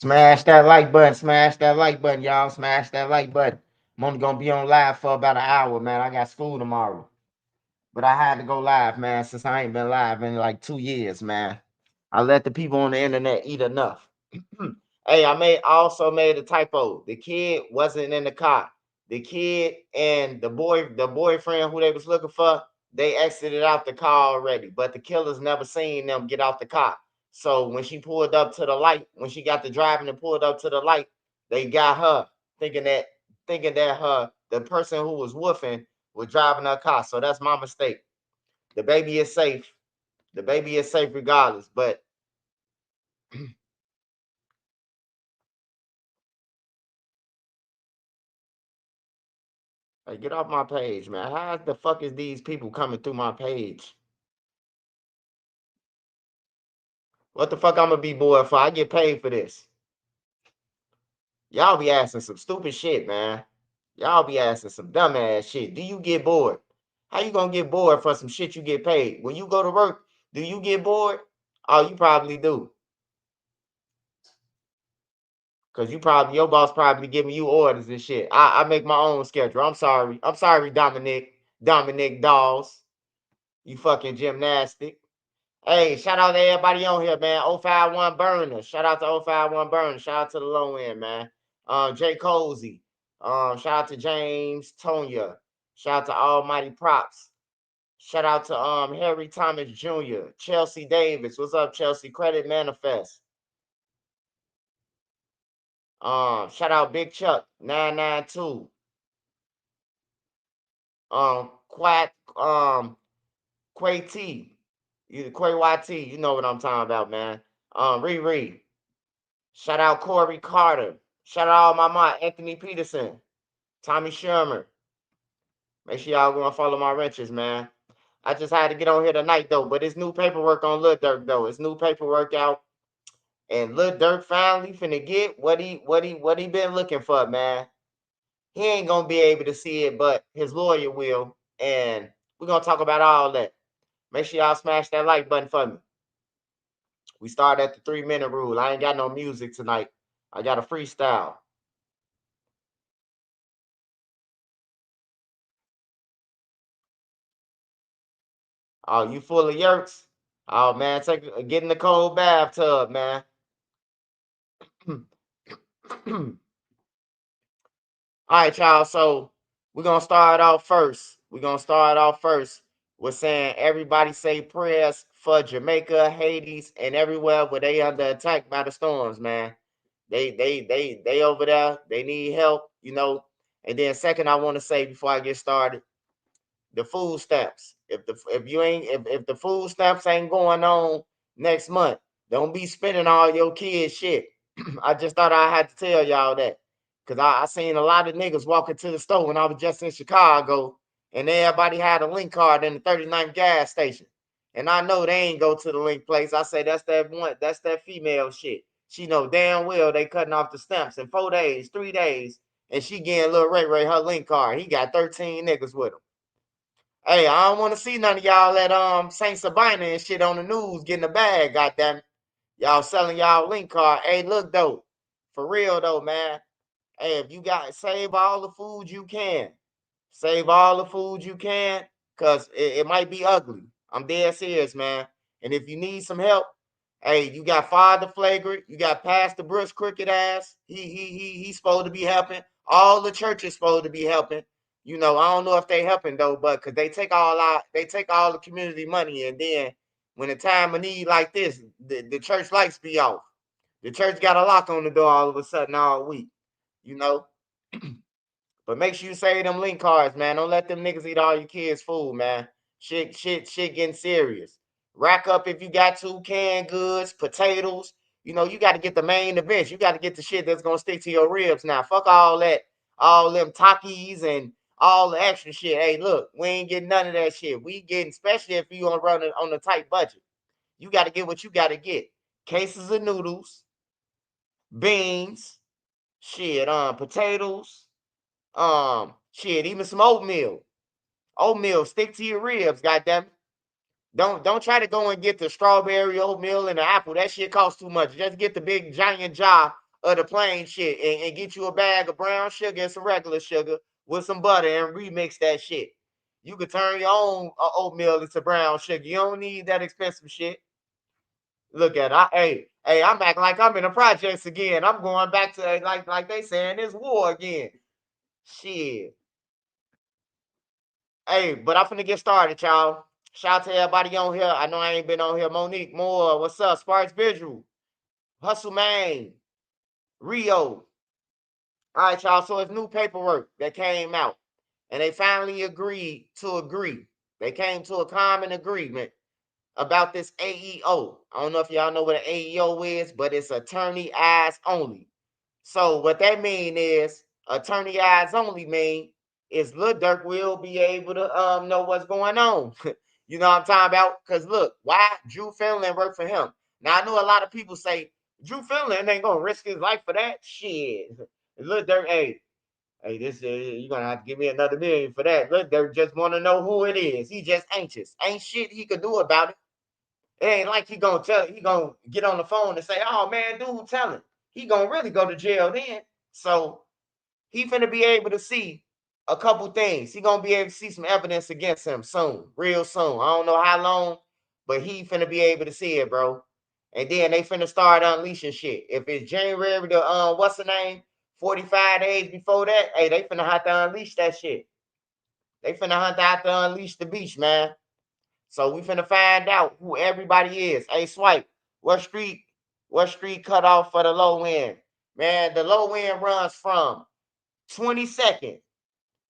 Smash that like button. Smash that like button, y'all. Smash that like button. I'm only gonna be on live for about an hour, man. I got school tomorrow. But I had to go live, man, since I ain't been live in like 2 years, man. I let the people on the internet eat enough. Hey, I also made a typo. The kid wasn't in the car. The kid and the boyfriend who they was looking for, they exited out the car already. But the killers never seen them get out the car. So when she pulled up to the light, when she got the driving and pulled up to the light, they got her thinking that her the person who was woofing was driving her car. So that's my mistake. The baby is safe. The baby is safe regardless. But hey, get off my page, man. How the fuck is these people coming through my page? What the fuck I'm gonna be bored for? I get paid for this. Y'all be asking some stupid shit, man. Y'all be asking some dumbass shit. Do you get bored? How you gonna get bored for some shit you get paid? When you go to work, do you get bored? Oh, you probably do. Cause your boss probably giving you orders and shit. I make my own schedule. I'm sorry. I'm sorry, Dominic. Dominic Dawes. You fucking gymnastic. Hey, shout out to everybody on here, man. 051 Burner. Shout out to 051 Burner. Shout out to the low end, man. Jay Cozy. Shout out to James Tonya. Shout out to Almighty Props. Shout out to Harry Thomas Jr. Chelsea Davis. What's up, Chelsea? Credit Manifest. Shout out Big Chuck 992. Quat Quay T. You Quay YT. You know what I'm talking about, man. Riri. Shout out Corey Carter. Shout out all my mom, Anthony Peterson, Tommy Shermer. Make sure y'all go and follow my wrenches, man. I just had to get on here tonight though, but it's new paperwork on Lil Durk though. It's new paperwork out, and Lil Durk finally finna get what he been looking for, man. He ain't gonna be able to see it, but his lawyer will, and we're gonna talk about all that. Make sure y'all smash that like button for me. We start at the 3 minute rule. I ain't got no music tonight. I got a freestyle. Oh, you full of yerks? Oh man, get in the cold bathtub, man. All right, y'all. So we're gonna start off first. We're gonna start off first with saying everybody say prayers for Jamaica, Haiti, and everywhere where they under attack by the storms, man. They over there. They need help, you know. And then second, I want to say before I get started, the food stamps. If the food stamps ain't going on next month, don't be spending all your kids shit. I just thought I had to tell y'all that. Cause I seen a lot of niggas walking to the store when I was just in Chicago, and everybody had a link card in the 39th gas station. And I know they ain't go to the link place. I say that's that female shit. She know damn well they cutting off the stamps in 4 days, 3 days, and she getting little Ray her link card. He got 13 niggas with him. Hey, I don't want to see none of y'all at Saint Sabina and shit on the news getting a bag, goddamn it. Y'all selling y'all link card. Hey, look though, for real though, man. Hey, if you got save all the food you can, save all the food you can, cause it might be ugly. I'm dead serious, man. And if you need some help, hey, you got Father Flagrant, you got Pastor Brooks Crooked Ass. He's supposed to be helping. All the churches supposed to be helping. You know, I don't know if they helping though, but cause they take all the community money, and then when the time of need like this, the church lights be off. The church got a lock on the door all of a sudden all week, you know. But make sure you save them link cards, man. Don't let them niggas eat all your kids' food, man. Shit getting serious. Rack up if you got to, canned goods, potatoes. You know, you got to get the main events. You got to get the shit that's gonna stick to your ribs now. Fuck all that, all them Takis and all the extra shit. Hey, look, we ain't getting none of that shit. We getting, especially if you run it on a tight budget. You got to get what you got to get. Cases of noodles, beans, shit, potatoes, shit, even some oatmeal. Oatmeal, stick to your ribs, goddamn. Don't try to go and get the strawberry oatmeal and the apple. That shit costs too much. Just get the big giant jar of the plain shit and get you a bag of brown sugar and some regular sugar with some butter and remix that shit. You could turn your own oatmeal into brown sugar. You don't need that expensive shit. Look at hey, I'm acting like I'm in the projects again. I'm going back to like they saying this war again. Shit. Hey, but I'm finna get started, y'all. Shout out to everybody on here. I know I ain't been on here. Monique Moore, what's up? Sparks Visual, Hustle Man, Rio. All right, y'all. So it's new paperwork that came out, and they finally agreed to agree. They came to a common agreement about this AEO. I don't know if y'all know what an AEO is, but it's attorney eyes only. So what that mean is attorney eyes only mean is Lil Durk will be able to know what's going on. You know what I'm talking about? Because look, why Drew Finland worked for him. Now I know a lot of people say Drew Finland ain't gonna risk his life for that shit. Lil Durk, hey, this you're gonna have to give me another million for that. Lil Durk just want to know who it is. He just anxious. Ain't shit he could do about it. It ain't like he gonna get on the phone and say, "Oh man, dude, tell him." He gonna really go to jail then. So he finna be able to see a couple things. He gonna be able to see some evidence against him soon, real soon. I don't know how long, but he finna be able to see it, bro. And then they finna start unleashing shit. If it's January the what's the name? 45 days before that, hey, they finna have to unleash that shit. They finna have to unleash the beast, man. So we finna find out who everybody is. Hey, Swipe, what street? What street cut off for the low end? Man, the low end runs from 22nd,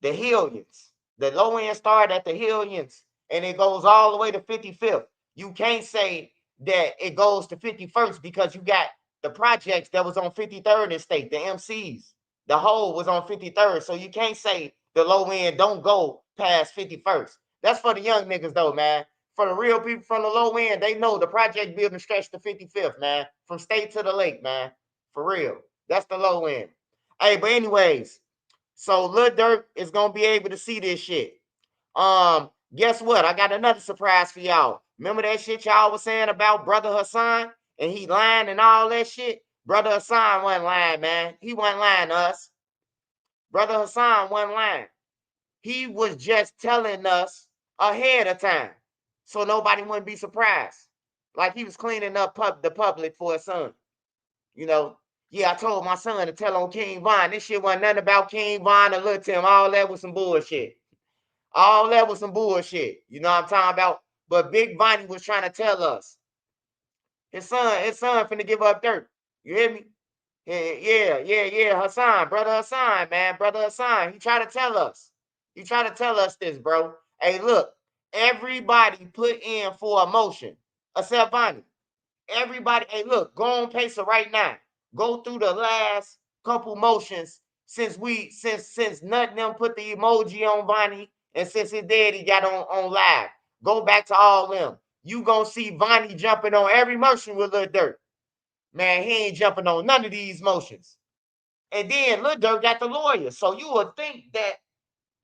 the Hillions. The low end started at the Hillions, and it goes all the way to 55th. You can't say that it goes to 51st because you got the projects that was on 53rd and State, the MCs. The whole was on 53rd. So you can't say the low end don't go past 51st. That's for the young niggas though, man. For the real people from the low end, they know the project building stretch to 55th, man. From State to the Lake, man. For real. That's the low end. Hey, but anyways, so Lil Durk is gonna be able to see this shit. Guess what? I got another surprise for y'all. Remember that shit y'all was saying about Brother Hassan and he lying and all that shit? Brother Hassan wasn't lying, man. He wasn't lying to us. Brother Hassan wasn't lying. He was just telling us ahead of time so nobody wouldn't be surprised. Like he was cleaning up the public for his son. You know, yeah, I told my son to tell on King Von. This shit wasn't nothing about King Von and Lil Tim. All that was some bullshit. All that was some bullshit. You know what I'm talking about? But Big Vonni was trying to tell us. His son finna give up dirt. You hear me? Yeah. Hassan, brother Hassan, man, brother Hassan. He tried to tell us. He tried to tell us this, bro. Hey, look, everybody put in for a motion, except Vonni. Everybody, hey, look, go on Pacer right now. Go through the last couple motions since nothing them put the emoji on Vonni and since his daddy got on live. Go back to all them. You gonna see Vonni jumping on every motion with Lil Durk. Man, he ain't jumping on none of these motions. And then Lil Durk got the lawyer. So you would think that,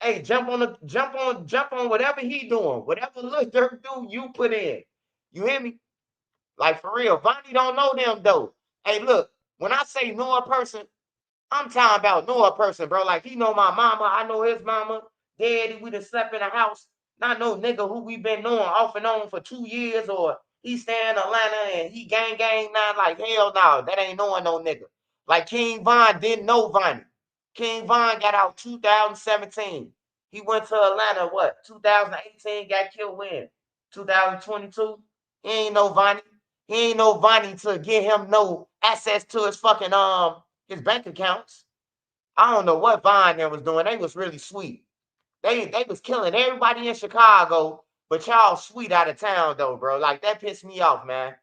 hey, jump on whatever he doing. Whatever Lil Durk do, you put in. You hear me? Like for real, Vonnie don't know them though. Hey, look, when I say know a person, I'm talking about know a person, bro. Like he know my mama, I know his mama. Daddy, we done slept in the house. Not no nigga who we been knowing off and on for 2 years, or he stay in Atlanta and he gang now. Like hell no, that ain't knowing no nigga. Like King Von didn't know Vonnie. King Von got out 2017. He went to Atlanta, what, 2018, got killed when? 2022? He ain't no Vonnie. He ain't no Vonnie to get him no access to his fucking his bank accounts. I don't know what Vine there was doing. They was really sweet. They was killing everybody in Chicago, but y'all sweet out of town though, bro. Like that pissed me off, man.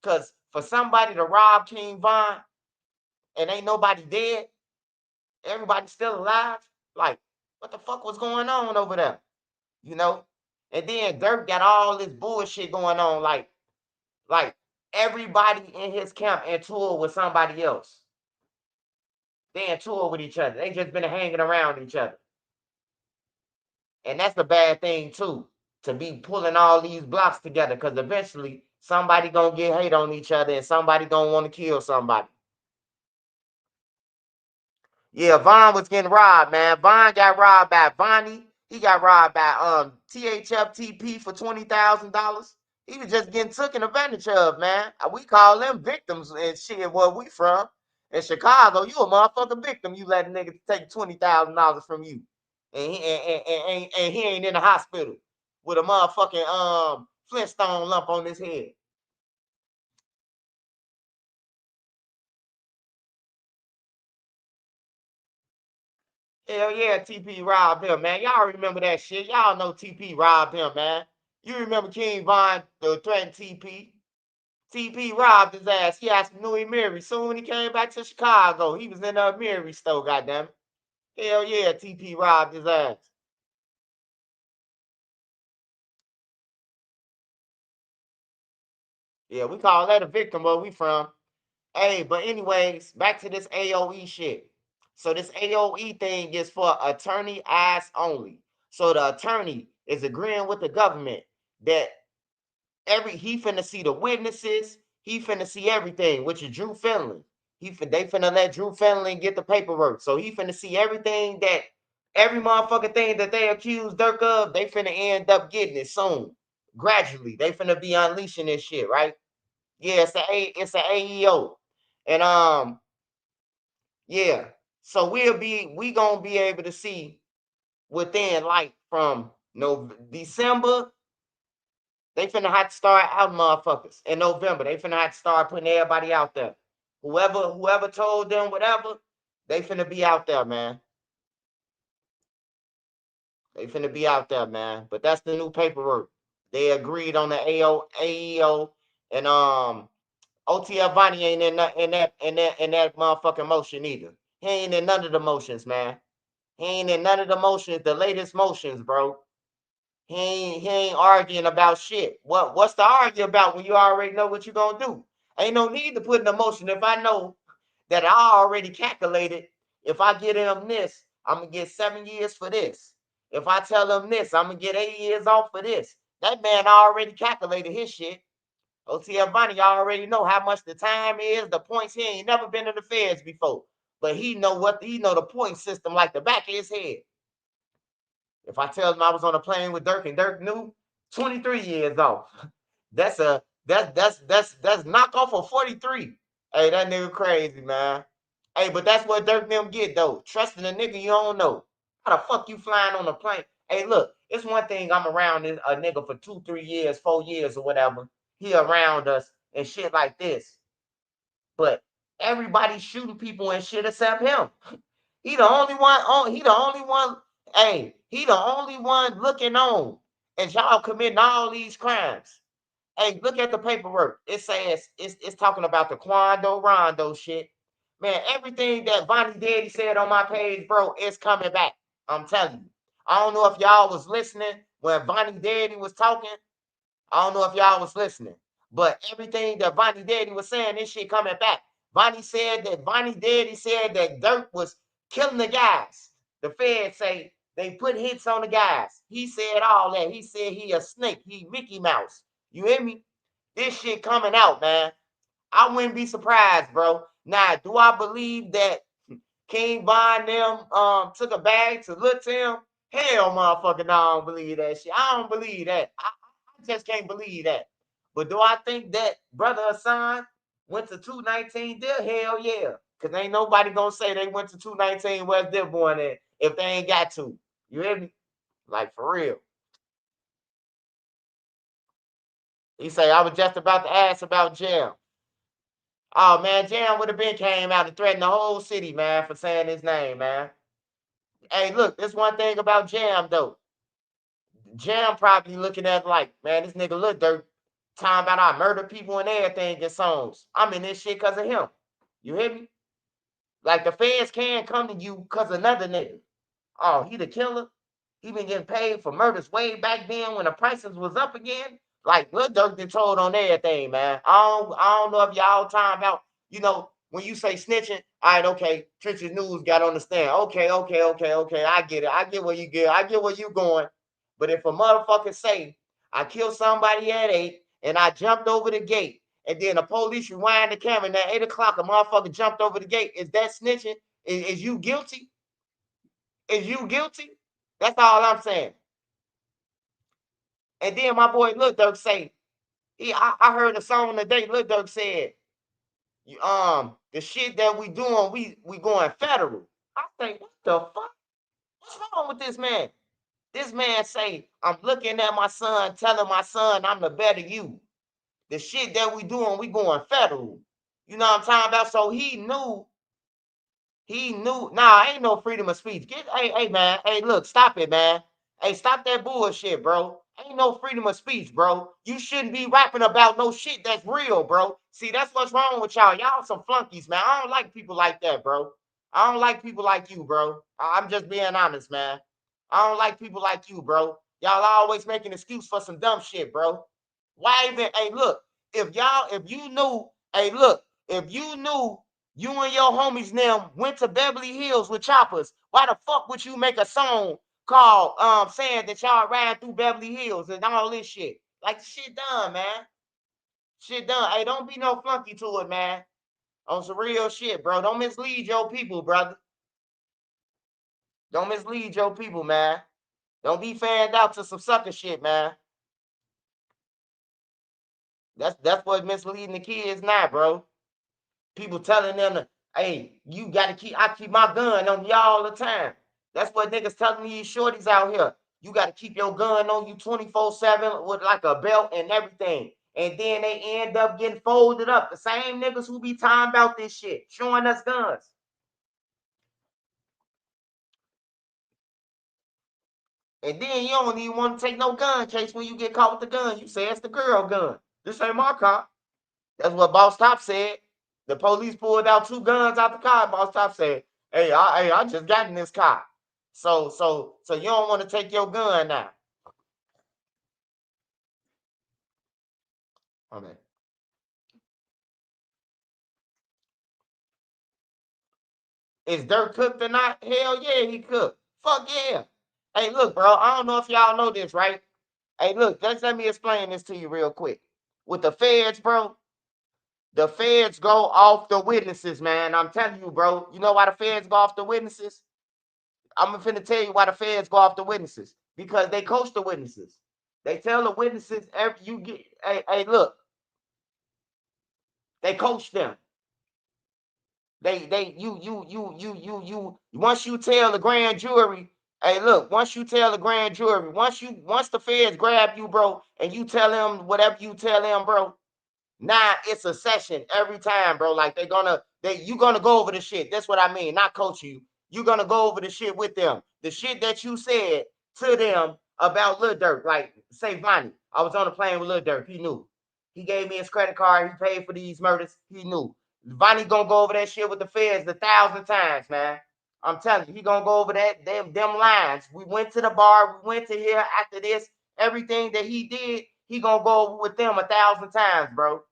Cause for somebody to rob King Von and ain't nobody dead, everybody still alive. Like, what the fuck was going on over there? You know? And then Dirk got all this bullshit going on. Like everybody in his camp in tour with somebody else. They in tour with each other. They just been hanging around each other. And that's the bad thing too, to be pulling all these blocks together, because eventually somebody gonna get hate on each other and somebody gonna want to kill somebody. Yeah, Vaughn was getting robbed, man. Vaughn got robbed by Vonni. He got robbed by THFTP for $20,000. He was just getting taken advantage of, man. We call them victims and shit where we from. In Chicago, you a motherfucking victim. You let a nigga take $20,000 from you. And he ain't in the hospital with a motherfucking Flintstone lump on his head. Hell yeah, TP robbed him, man. Y'all remember that shit. Y'all know TP robbed him, man. You remember King Von threatened TP? TP robbed his ass. He asked Louis Mary. Soon when he came back to Chicago, he was in a Mary store, goddamn it. Hell yeah, TP robbed his ass. Yeah, we call that a victim where we from. Hey, but anyways, back to this AOE shit. So this AOE thing is for attorney eyes only. So the attorney is agreeing with the government that he finna see the witnesses, he finna see everything, which is Drew Finley. They finna let Drew Finley get the paperwork. So he finna see everything that every motherfucking thing that they accuse Durk of, they finna end up getting it soon. Gradually. They finna be unleashing this shit, right? Yeah, it's a AEO. And yeah. So we gonna be able to see within like from no December. They finna have to start out motherfuckers in November. They finna have to start putting everybody out there. Whoever told them whatever, they finna be out there, man. They finna be out there, man. But that's the new paperwork. They agreed on the AEO and OTF Vonni ain't in that motherfucking motion either. He ain't in none of the motions, man. He ain't in none of the motions, the latest motions, bro. He ain't arguing about shit. What's to argue about when you already know what you're gonna do? Ain't no need to put in a motion if I know that I already calculated. If I get him this, I'm gonna get 7 years for this. If I tell him this, I'm gonna get 8 years off for this. That man already calculated his shit. OTF Bonnie already know how much the time is, the points. He ain't never been in the feds before, but he know the point system like the back of his head. If I tell him I was on a plane with Durk and Durk knew, 23 years off. That's knock off of 43. Hey, that nigga crazy, man. Hey, but that's what Durk them get though. Trusting a nigga you don't know. How the fuck you flying on a plane? Hey, look, it's one thing I'm around a nigga for 2, 3 years, 4 years or whatever. He around us and shit like this. But everybody's shooting people and shit except him. He the only one on. He the only one. Hey, he the only one looking on, and y'all committing all these crimes. Hey, look at the paperwork. It says it's talking about the Quando Rondo shit. Man, everything that Vonnie Daddy said on my page, bro, is coming back. I'm telling you. I don't know if y'all was listening when Vonnie Daddy was talking. I don't know if y'all was listening, but everything that Vonnie Daddy was saying, this shit coming back. Vonnie Daddy said that Durk was killing the guys. The feds say they put hits on the guys. He said all that. He said he a snake. He Mickey Mouse. You hear me? This shit coming out, man. I wouldn't be surprised, bro. Now, do I believe that King Von them took a bag to look to him? Hell, motherfucker, no, I don't believe that shit. I don't believe that. I just can't believe that. But do I think that Brother Hassan went to 219 deal? Hell yeah. Because ain't nobody going to say they went to 219 West Dearborn if they ain't got to. You hear me? Like, for real. He say, I was just about to ask about Jam. Oh, man, Jam would have been came out and threatened the whole city, man, for saying his name, man. Hey, look, there's one thing about Jam, though. Jam probably looking at like, man, this nigga Lil Durk talking about I murder people and everything in songs. I'm in this shit because of him. You hear me? Like the feds can come to you because another nigga. Oh, he the killer. He been getting paid for murders way back then when the prices was up again. Like Lil Durk been told on everything, man. I don't know if y'all talking about, when you say snitching, all right, okay, Trenches News got to understand. Okay. I get it. I get where you get. I get where you going. But if a motherfucker say, I killed somebody at 8 and I jumped over the gate, and then the police rewind the camera and at 8 o'clock a motherfucker jumped over the gate, is that snitching? Is you guilty? Is you guilty? That's all I'm saying. And then my boy Lil Durk say, I heard a song today. Lil Durk said, the shit that we doing, we going federal. I think, what the fuck? What's wrong with this man? This man say, I'm looking at my son, telling my son I'm the better you. The shit that we doing, we going federal. You know what I'm talking about? So he knew, nah, ain't no freedom of speech. Hey, man, hey, look, stop it, man. Hey, stop that bullshit, bro. Ain't no freedom of speech, bro. You shouldn't be rapping about no shit that's real, bro. See, that's what's wrong with y'all. Y'all some flunkies, man. I don't like people like that, bro. I don't like people like you, bro. I'm just being honest, man. I don't like people like you, bro. Y'all always making excuse for some dumb shit, bro. Why even, hey, look, if you knew, hey, look, if you knew you and your homies now went to Beverly Hills with choppers, why the fuck would you make a song called saying that y'all ran through Beverly Hills and all this shit? Like, shit done, man. Shit done. Hey, don't be no flunky to it, man. On some real shit, bro. Don't mislead your people, brother. Don't mislead your people, man. Don't be fanned out to some sucker shit, man. That's what misleading the kids now, bro. People telling them, hey, you gotta I keep my gun on you all the time. That's what niggas telling these shorties out here. You gotta keep your gun on you 24/7 with like a belt and everything. And then they end up getting folded up. The same niggas who be talking about this shit, showing us guns. And then you don't even want to take no gun case when you get caught with the gun. You say it's the girl gun. This ain't my car. That's what Boss Top said. The police pulled out 2 guns out the car. Boss Top said, "Hey, I just got in this car. So you don't want to take your gun now." Okay. Is Dirk cooked or not? Hell yeah, he cooked. Fuck yeah. Hey, look, bro. I don't know if y'all know this, right? Hey, look, let me explain this to you real quick. With the feds, bro, the feds go off the witnesses, man. I'm telling you, bro. You know why the feds go off the witnesses? I'm finna tell you why the feds go off the witnesses. Because they coach the witnesses. They tell the witnesses every you get. Hey, look, they coach them. You. Once you tell the grand jury, hey, look. Once you tell the grand jury, once the feds grab you, bro, and you tell them whatever you tell them, bro. Now it's a session every time, bro. Like you gonna go over the shit. That's what I mean. Not coach you. You gonna go over the shit with them. The shit that you said to them about Lil Durk. Like, say Vonni. I was on the plane with Lil Durk. He knew. He gave me his credit card. He paid for these murders. He knew. Vonni gonna go over that shit with the feds 1,000 times, man. I'm telling you, he gonna go over them lines. We went to the bar. We went to here after this. Everything that he did, he gonna go over with them 1,000 times, bro.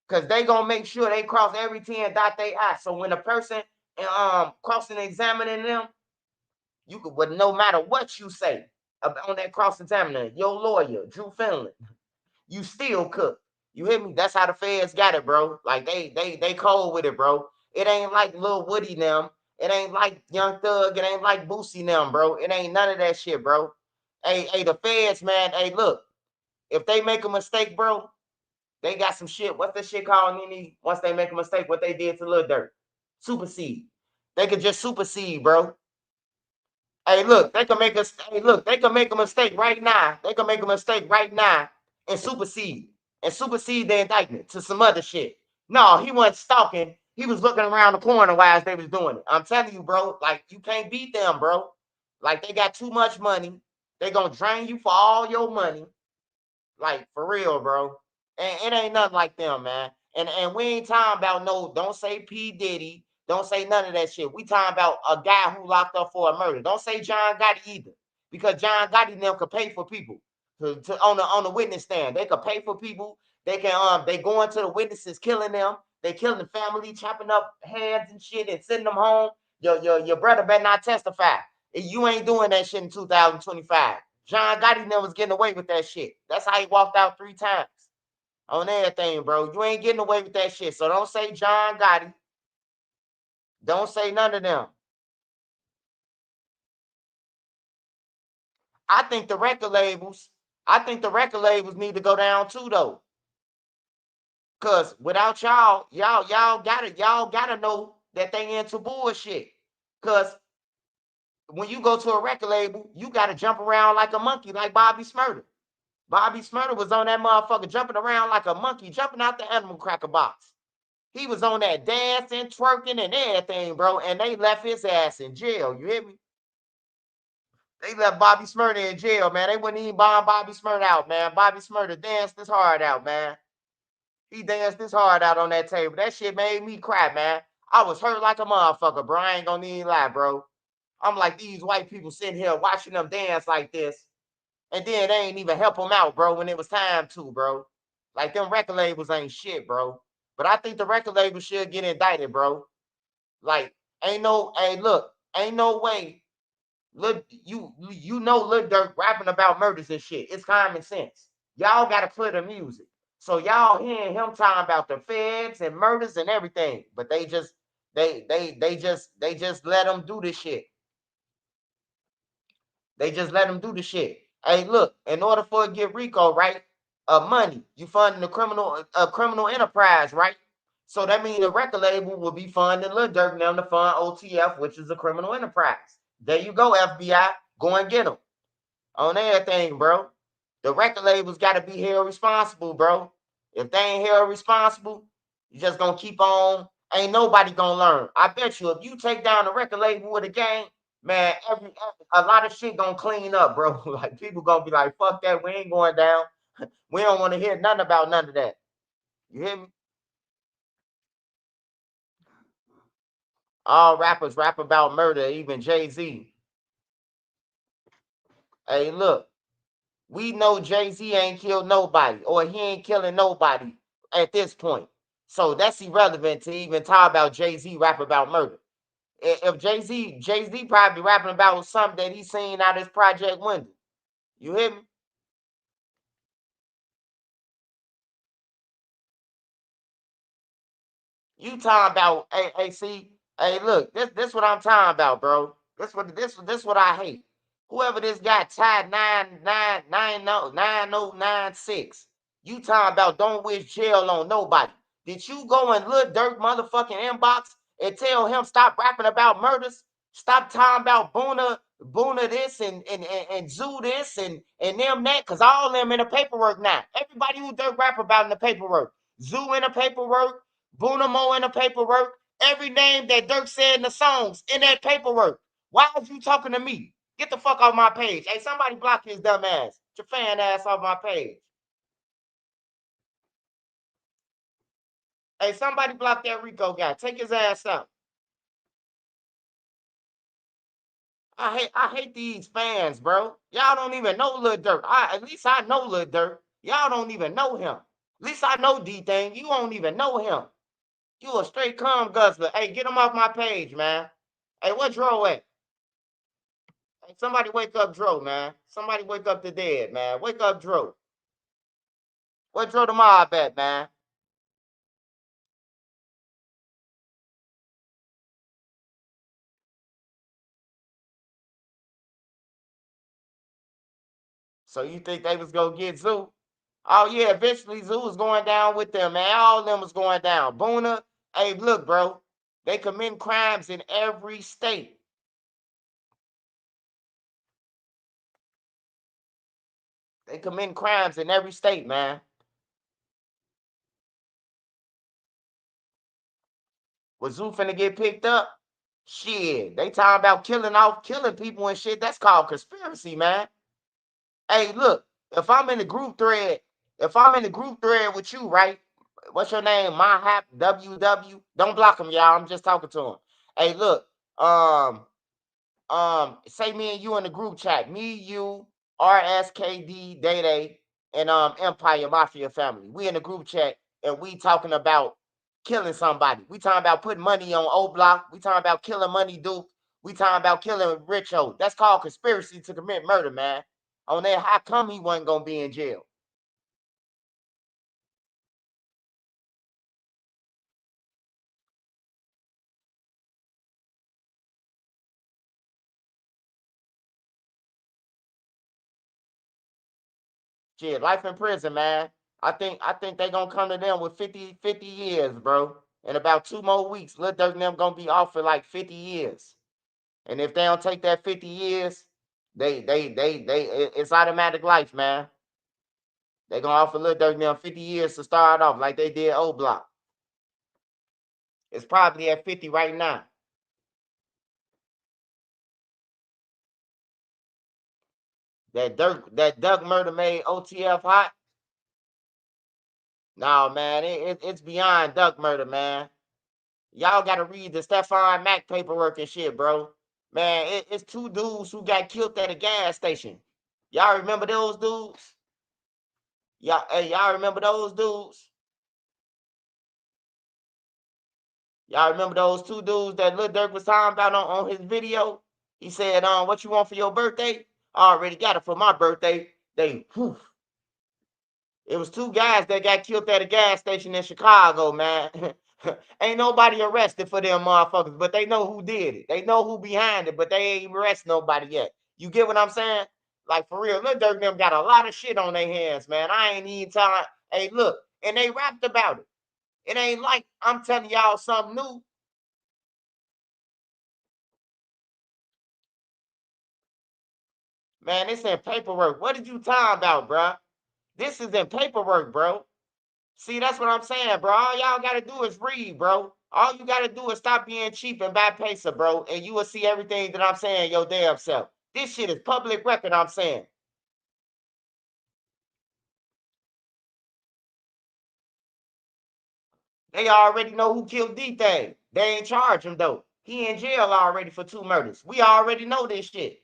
Because they gonna make sure they cross every T and dot they I. So when a person crossing examining them, you could, but no matter what you say on that cross examiner, your lawyer, Drew Finland, you still cook. You hear me? That's how the feds got it, bro. Like they cold with it, bro. It ain't like Lil Woody them. It ain't like Young Thug. It ain't like Boosie them, bro. It ain't none of that shit, bro. Hey, the feds, man. Hey, look, if they make a mistake, bro, they got some shit. What's that shit called, Nene? Once they make a mistake, what they did to Lil Durk? Supersede. They could just supersede, bro. Hey, look, they can make us. Hey, look, they can make a mistake right now. They can make a mistake right now and supersede the indictment to some other shit. No, he wasn't stalking. He was looking around the corner while they was doing it. I'm telling you, bro. Like, you can't beat them, bro. Like, they got too much money. They gonna drain you for all your money. Like, for real, bro. And it ain't nothing like them, man. And we ain't talking about no, don't say P. Diddy. Don't say none of that shit. We talking about a guy who locked up for a murder. Don't say John Gotti either. Because John Gotti and them could pay for people on the witness stand. They could pay for people. They can they go into the witnesses, killing them. They killing the family, chopping up hands and shit and sending them home. Your brother better not testify. You ain't doing that shit in 2025. John Gotti never was getting away with that shit. That's how he walked out 3 times on everything, bro. You ain't getting away with that shit. So don't say John Gotti. Don't say none of them. I think the record labels, I think the record labels need to go down too though. Cause without y'all gotta know that they into bullshit. Cause when you go to a record label, you gotta jump around like a monkey, like Bobby Smurder. Bobby Smurder was on that motherfucker jumping around like a monkey, jumping out the animal cracker box. He was on that dancing, twerking, and everything, bro. And they left his ass in jail. You hear me? They left Bobby Smurder in jail, man. They wouldn't even bomb Bobby Smurder out, man. Bobby Smurder danced his heart out, man. He danced his heart out on that table. That shit made me cry, man. I was hurt like a motherfucker, bro. I ain't gonna even lie, bro. I'm like, these white people sitting here watching them dance like this, and then they ain't even help them out, bro, when it was time to, bro. Like, them record labels ain't shit, bro. But I think the record label should get indicted, bro. Like, hey, look, ain't no way. Look, you know Lil Durk rapping about murders and shit. It's common sense. Y'all gotta clear the music. So y'all hearing him talking about the feds and murders and everything, but they just let them do this shit. They just let them do the shit. Hey, look, in order for it to get RICO, right? Money, you funding a criminal enterprise, right? So that means the record label will be funding Lil Durk and them to fund OTF, which is a criminal enterprise. There you go, FBI. Go and get them on everything, bro. The record labels got to be held responsible, bro. If they ain't held responsible, you just gonna keep on. Ain't nobody gonna learn. I bet you, if you take down the record label with a gang, man, a lot of shit gonna clean up, bro. Like, people gonna be like, fuck that, we ain't going down. We don't want to hear nothing about none of that. You hear me? All rappers rap about murder, even Jay-Z. Hey, look, we know Jay-Z ain't killed nobody, or he ain't killing nobody at this point. So that's irrelevant to even talk about Jay-Z rap about murder. If Jay-Z probably rapping about something that he seen out his project window. You hear me? You talking about, hey, see, hey, look, this what I'm talking about, bro. This what I hate. Whoever this guy tied 9999096. You talking about don't wish jail on nobody. Did you go in Lil Durk motherfucking inbox and tell him stop rapping about murders? Stop talking about Boona this and Zoo this and them that, cause all them in the paperwork now. Everybody who Durk rap about in the paperwork. Zoo in the paperwork, Boonamo in the paperwork, every name that Durk said in the songs in that paperwork. Why are you talking to me? Get the fuck off my page. Hey, somebody block his dumb ass. Get your fan ass off my page. Hey, somebody block that Rico guy. Take his ass out. I hate these fans, bro. Y'all don't even know Lil Durk. At least I know Lil Durk. Y'all don't even know him. At least I know D Thing. You don't even know him. You a straight cum guzzler. Hey, get him off my page, man. Hey, what Dro at? Hey, somebody wake up Dro, man. Somebody wake up the dead, man. Wake up Dro. Where Dro the mob at, man? So you think they was gonna get Zoo? Oh yeah, eventually Zoo was going down with them, man. All of them was going down. Boona, hey, look, bro. They commit crimes in every state. They commit crimes in every state, man. Was Zoo finna get picked up? Shit, they talking about killing people and shit. That's called conspiracy, man. Hey, look, if I'm in the group thread with you, right? What's your name? My hap WW. Don't block him, y'all. I'm just talking to him. Hey, look, say me and you in the group chat. Me, you, RSKD, Day Day, and Empire Mafia family. We in the group chat and we talking about killing somebody. We talking about putting money on O Block. We talking about killing Money Duke. We talking about killing Richo. That's called conspiracy to commit murder, man. On there, how come he wasn't gonna be in jail? Shit, life in prison, man. I think they gonna come to them with 50 years, bro. In about 2 more weeks, Lil Durk and them gonna be off for like 50 years. And if they don't take that 50 years, it's automatic life, man. They gonna offer Lil Durk and them 50 years to start off like they did O Block. It's probably at 50 right now. That Duck murder made OTF hot. No, man, it's beyond Duck murder, man. Y'all gotta read the Stephon Mack paperwork and shit, bro. Man, it's two dudes who got killed at a gas station. Y'all remember those dudes? Y'all remember those dudes? Y'all remember those two dudes that Lil Durk was talking about on his video? He said, what you want for your birthday? I already got it for my birthday. Whew, it was two guys that got killed at a gas station in Chicago, man. Ain't nobody arrested for them motherfuckers, but they know who did it. They know who behind it, but they ain't arrested nobody yet. You get what I'm saying? Like, for real, Lil Durk them got a lot of shit on their hands, man. I ain't even telling. Hey, look, and they rapped about it. It ain't like I'm telling y'all something new. Man, it's in paperwork. What did you talking about, bro? This is in paperwork, bro. See, that's what I'm saying, bro. All y'all gotta do is read, bro. All you gotta do is stop being cheap and buy Pacer, bro, and you will see everything that I'm saying your damn self. This shit is public record, I'm saying. They already know who killed D-Thing. They ain't charge him, though. He in jail already for 2 murders. We already know this shit.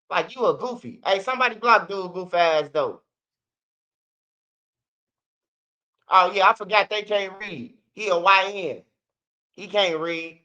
Like, you a goofy. Hey, somebody block dude goof ass, though. Oh, yeah, I forgot they can't read. He a YN. He can't read.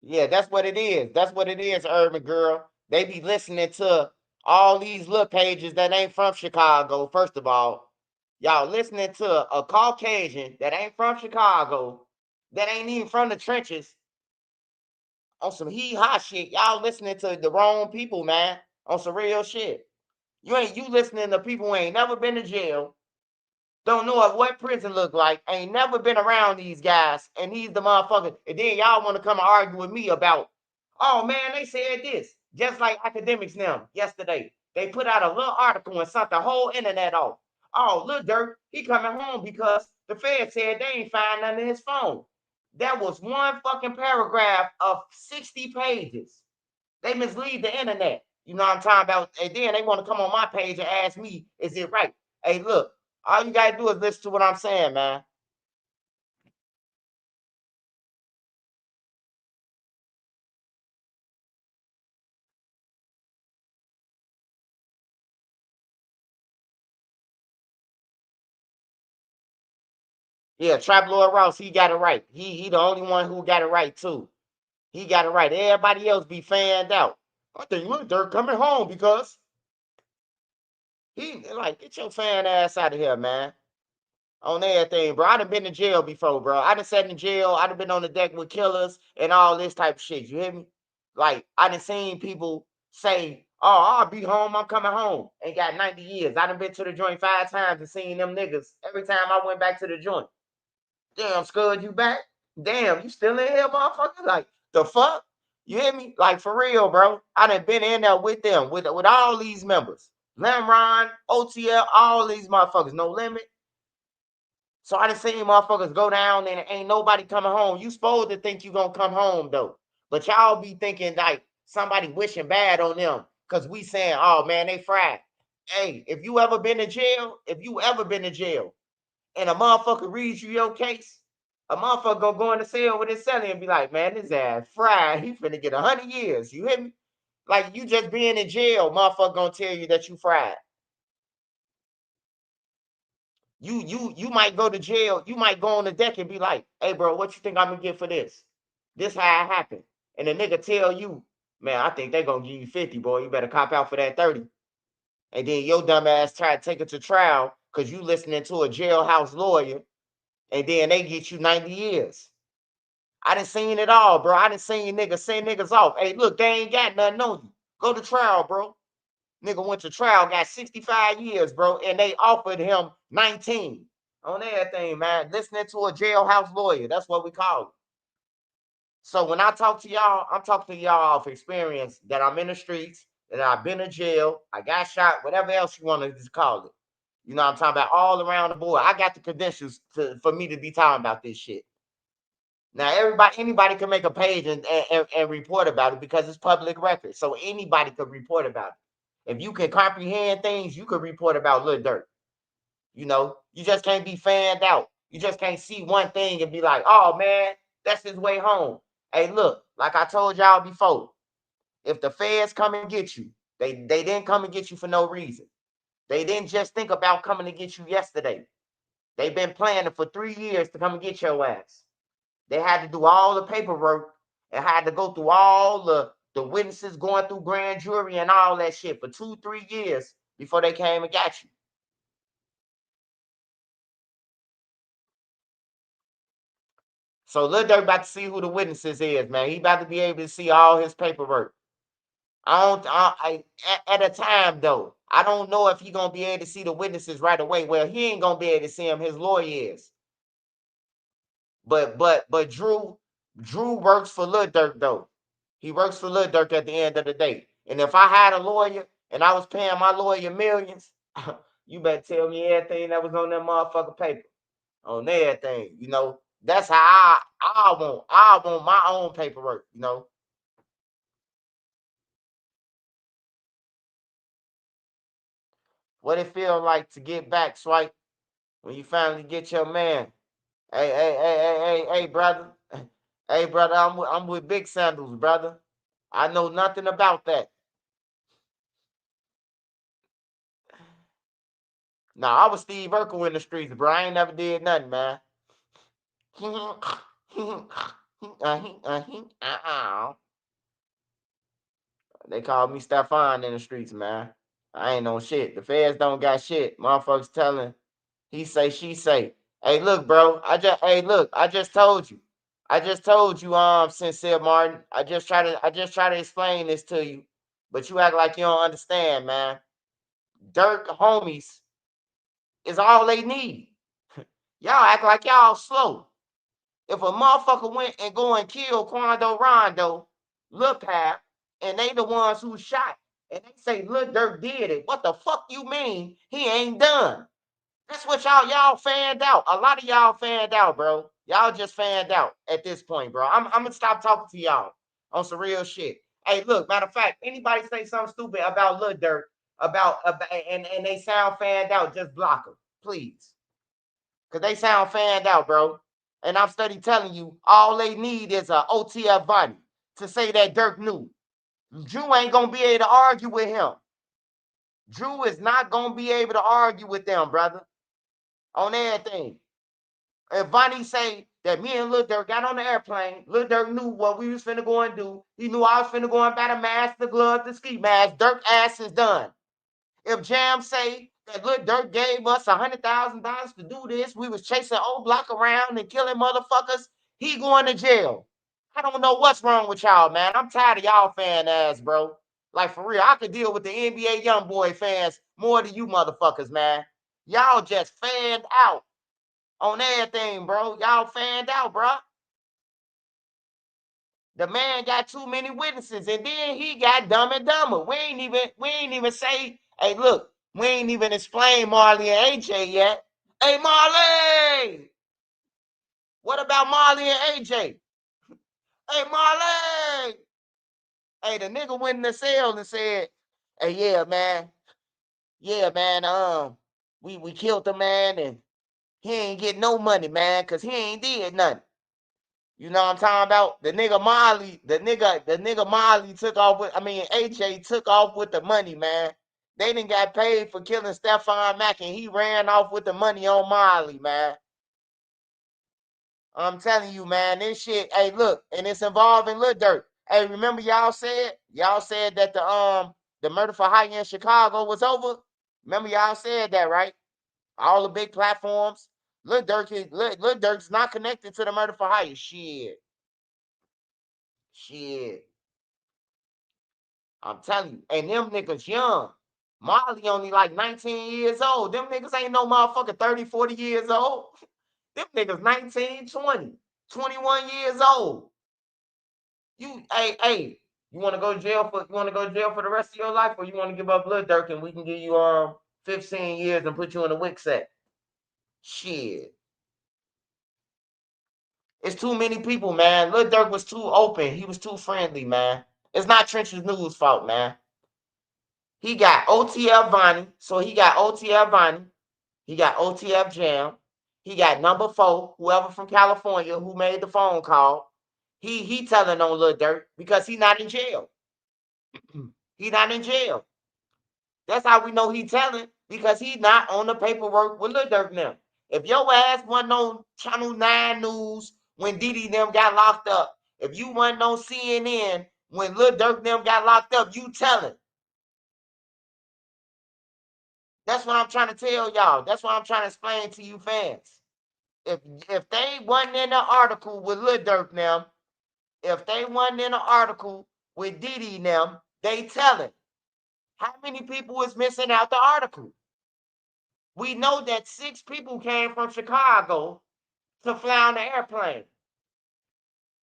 Yeah, that's what it is. That's what it is, urban girl. They be listening to all these little pages that ain't from Chicago. First of all, y'all listening to a Caucasian that ain't from Chicago, that ain't even from the trenches on some hee haw shit. Y'all listening to the wrong people, man. On some real shit. You listening to people who ain't never been to jail, don't know what prison look like, ain't never been around these guys, and he's the motherfucker. And then y'all want to come and argue with me about, oh man, they said this. Just like academics now yesterday. They put out a little article and sent the whole internet off. Oh, Lil Durk, he coming home because the Fed said they ain't find nothing in his phone. That was one fucking paragraph of 60 pages. They mislead the internet. You know what I'm talking about? And then they want to come on my page and ask me, is it right? Hey, look, all you gotta do is listen to what I'm saying, man. Yeah, Trap Lord Ross, he got it right. He the only one who got it right too. He got it right. Everybody else be fanned out. I think Lil Durk coming home because he like get your fan ass out of here, man. On everything, bro. I done been to jail before, bro. I done sat in jail. I done been on the deck with killers and all this type of shit. You hear me? Like, I done seen people say, oh, I'll be home. I'm coming home. Ain't got 90 years. I done been to the joint 5 times and seen them niggas every time I went back to the joint. Damn, Scud, you back? Damn, you still in here, motherfucker? Like, the fuck? You hear me? Like, for real, bro. I done been in there with them, with all these members. Lemron, OTL, all these motherfuckers. No Limit. So I done seen motherfuckers go down and ain't nobody coming home. You supposed to think you gonna come home though. But y'all be thinking like somebody wishing bad on them. Cause we saying, oh man, they fried. Hey, if you ever been to jail, and a motherfucker reads you your case, a motherfucker gonna go in the cell with his celly and be like, man, this ass fried. He finna get 100 years. You hear me? Like you just being in jail, motherfucker gonna tell you that you fried. You might go to jail. You might go on the deck and be like, "Hey, bro, what you think I'm gonna get for this? This how it happened." And the nigga tell you, "Man, I think they gonna give you 50, boy. You better cop out for that 30." And then your dumb ass try to take it to trial because you listening to a jailhouse lawyer, and then they get you 90 years. I done seen it all, bro. I done seen niggas send niggas off. Hey, look, they ain't got nothing on you. Go to trial, bro. Nigga went to trial, got 65 years, bro, and they offered him 19 on everything, man. Listening to a jailhouse lawyer. That's what we call it. So when I talk to y'all, I'm talking to y'all off experience that I'm in the streets, that I've been in jail, I got shot, whatever else you want to just call it. You know what I'm talking about? All around the board. I got the credentials for me to be talking about this shit. Now, anybody can make a page and report about it because it's public record. So anybody could report about it. If you can comprehend things, you could report about Lil Durk. You know, you just can't be fanned out. You just can't see one thing and be like, oh man, that's his way home. Hey, look, like I told y'all before, if the feds come and get you, they didn't come and get you for no reason. They didn't just think about coming to get you yesterday. They've been planning for 3 years to come and get your ass. They had to do all the paperwork and had to go through all the witnesses going through grand jury and all that shit for 2-3 years before they came and got you. So Lil Durk about to see who the witnesses is, man. He about to be able to see all his paperwork. At a time though, I don't know if he gonna be able to see the witnesses right away. Well, he ain't gonna be able to see them. His lawyer is. But Drew works for Lil Durk though. He works for Lil Durk at the end of the day. And if I had a lawyer and I was paying my lawyer millions, you better tell me everything that was on that motherfucking paper. On everything, you know. That's how I want my own paperwork, you know. What it feel like to get back, Swipe, when you finally get your man. Hey, brother. Hey, brother, I'm with Big Sandals, brother. I know nothing about that. Nah, I was Steve Urkel in the streets, bro. I ain't never did nothing, man. They called me Stefan in the streets, man. I ain't on shit. The feds don't got shit. Motherfuckers telling he say, she say. Hey, look, bro. I just told you. I just told you, Sincere Martin. I just try to explain this to you. But you act like you don't understand, man. Dirk homies is all they need. Y'all act like y'all slow. If a motherfucker went and go and kill Quando Rondo, Lil Pap, and they the ones who shot, and they say Lil Durk did it, what the fuck you mean he ain't done? That's what y'all fanned out. A lot of y'all fanned out, bro. Y'all just fanned out at this point, bro. I'm gonna stop talking to y'all on some real shit. Hey, look, matter of fact, anybody say something stupid about Lil Durk, about and they sound fanned out, just block them, please. Cause they sound fanned out, bro. And I'm steady telling you, all they need is a OTF Vonni to say that Durk knew. Drew ain't gonna be able to argue with him. Drew is not gonna be able to argue with them, brother, on everything. If Vonni say that me and Lil Durk got on the airplane, Lil Durk knew what we was finna go and do. He knew I was finna go and buy the mask, the gloves, the ski mask. Durk ass is done. If Jam say that Lil Durk gave us $100,000 to do this, we was chasing old block around and killing motherfuckers, he going to jail. I don't know what's wrong with y'all, man. I'm tired of y'all fan ass, bro. Like for real, I could deal with the NBA YoungBoy fans more than you motherfuckers, man. Y'all just fanned out on everything, bro. Y'all fanned out, bro. The man got too many witnesses, and then he got dumb and dumber. We ain't even say, hey, look, we ain't even explain Marley and AJ yet. Hey, Marley! What about Marley and AJ? Hey, Marley! Hey, the nigga went in the cell and said, hey, yeah, man, we killed the man and he ain't get no money, man, cause he ain't did nothing. You know what I'm talking about? The nigga Molly took off with, I mean, AJ took off with the money, man. They didn't got paid for killing Stephon Mack, and he ran off with the money on Molly, man. I'm telling you, man, this shit, hey, look, and it's involving Lil Durk. Hey, remember y'all said that the murder for hire in Chicago was over. Remember y'all said that, right? All the big platforms. Lil Durk's not connected to the murder for hire. Shit. I'm telling you. And them niggas young. Molly only like 19 years old. Them niggas ain't no motherfucker 30, 40 years old. Them niggas 19, 20, 21 years old. Hey, you want to go to jail for the rest of your life, or you want to give up Lil Durk and we can give you 15 years and put you in a wick set? Shit. It's too many people, man. Lil Durk was too open. He was too friendly, man. It's not Trench's News' fault, man. He got OTF Vonni, so he got OTF Vonni. He got OTF Jam. He got number 4, whoever from California who made the phone call. He telling on Lil Durk because he not in jail. He not in jail. That's how we know he telling, because he not on the paperwork with Lil Durk now. If your ass wasn't on Channel 9 News when Diddy them got locked up, if you wasn't on CNN when Lil Durk them got locked up, you telling. That's what I'm trying to tell y'all. That's what I'm trying to explain to you fans. If they wasn't in the article with Lil Durk now, if they wasn't in the article with Diddy them, they telling. How many people is missing out the article? We know that 6 people came from Chicago to fly on the airplane.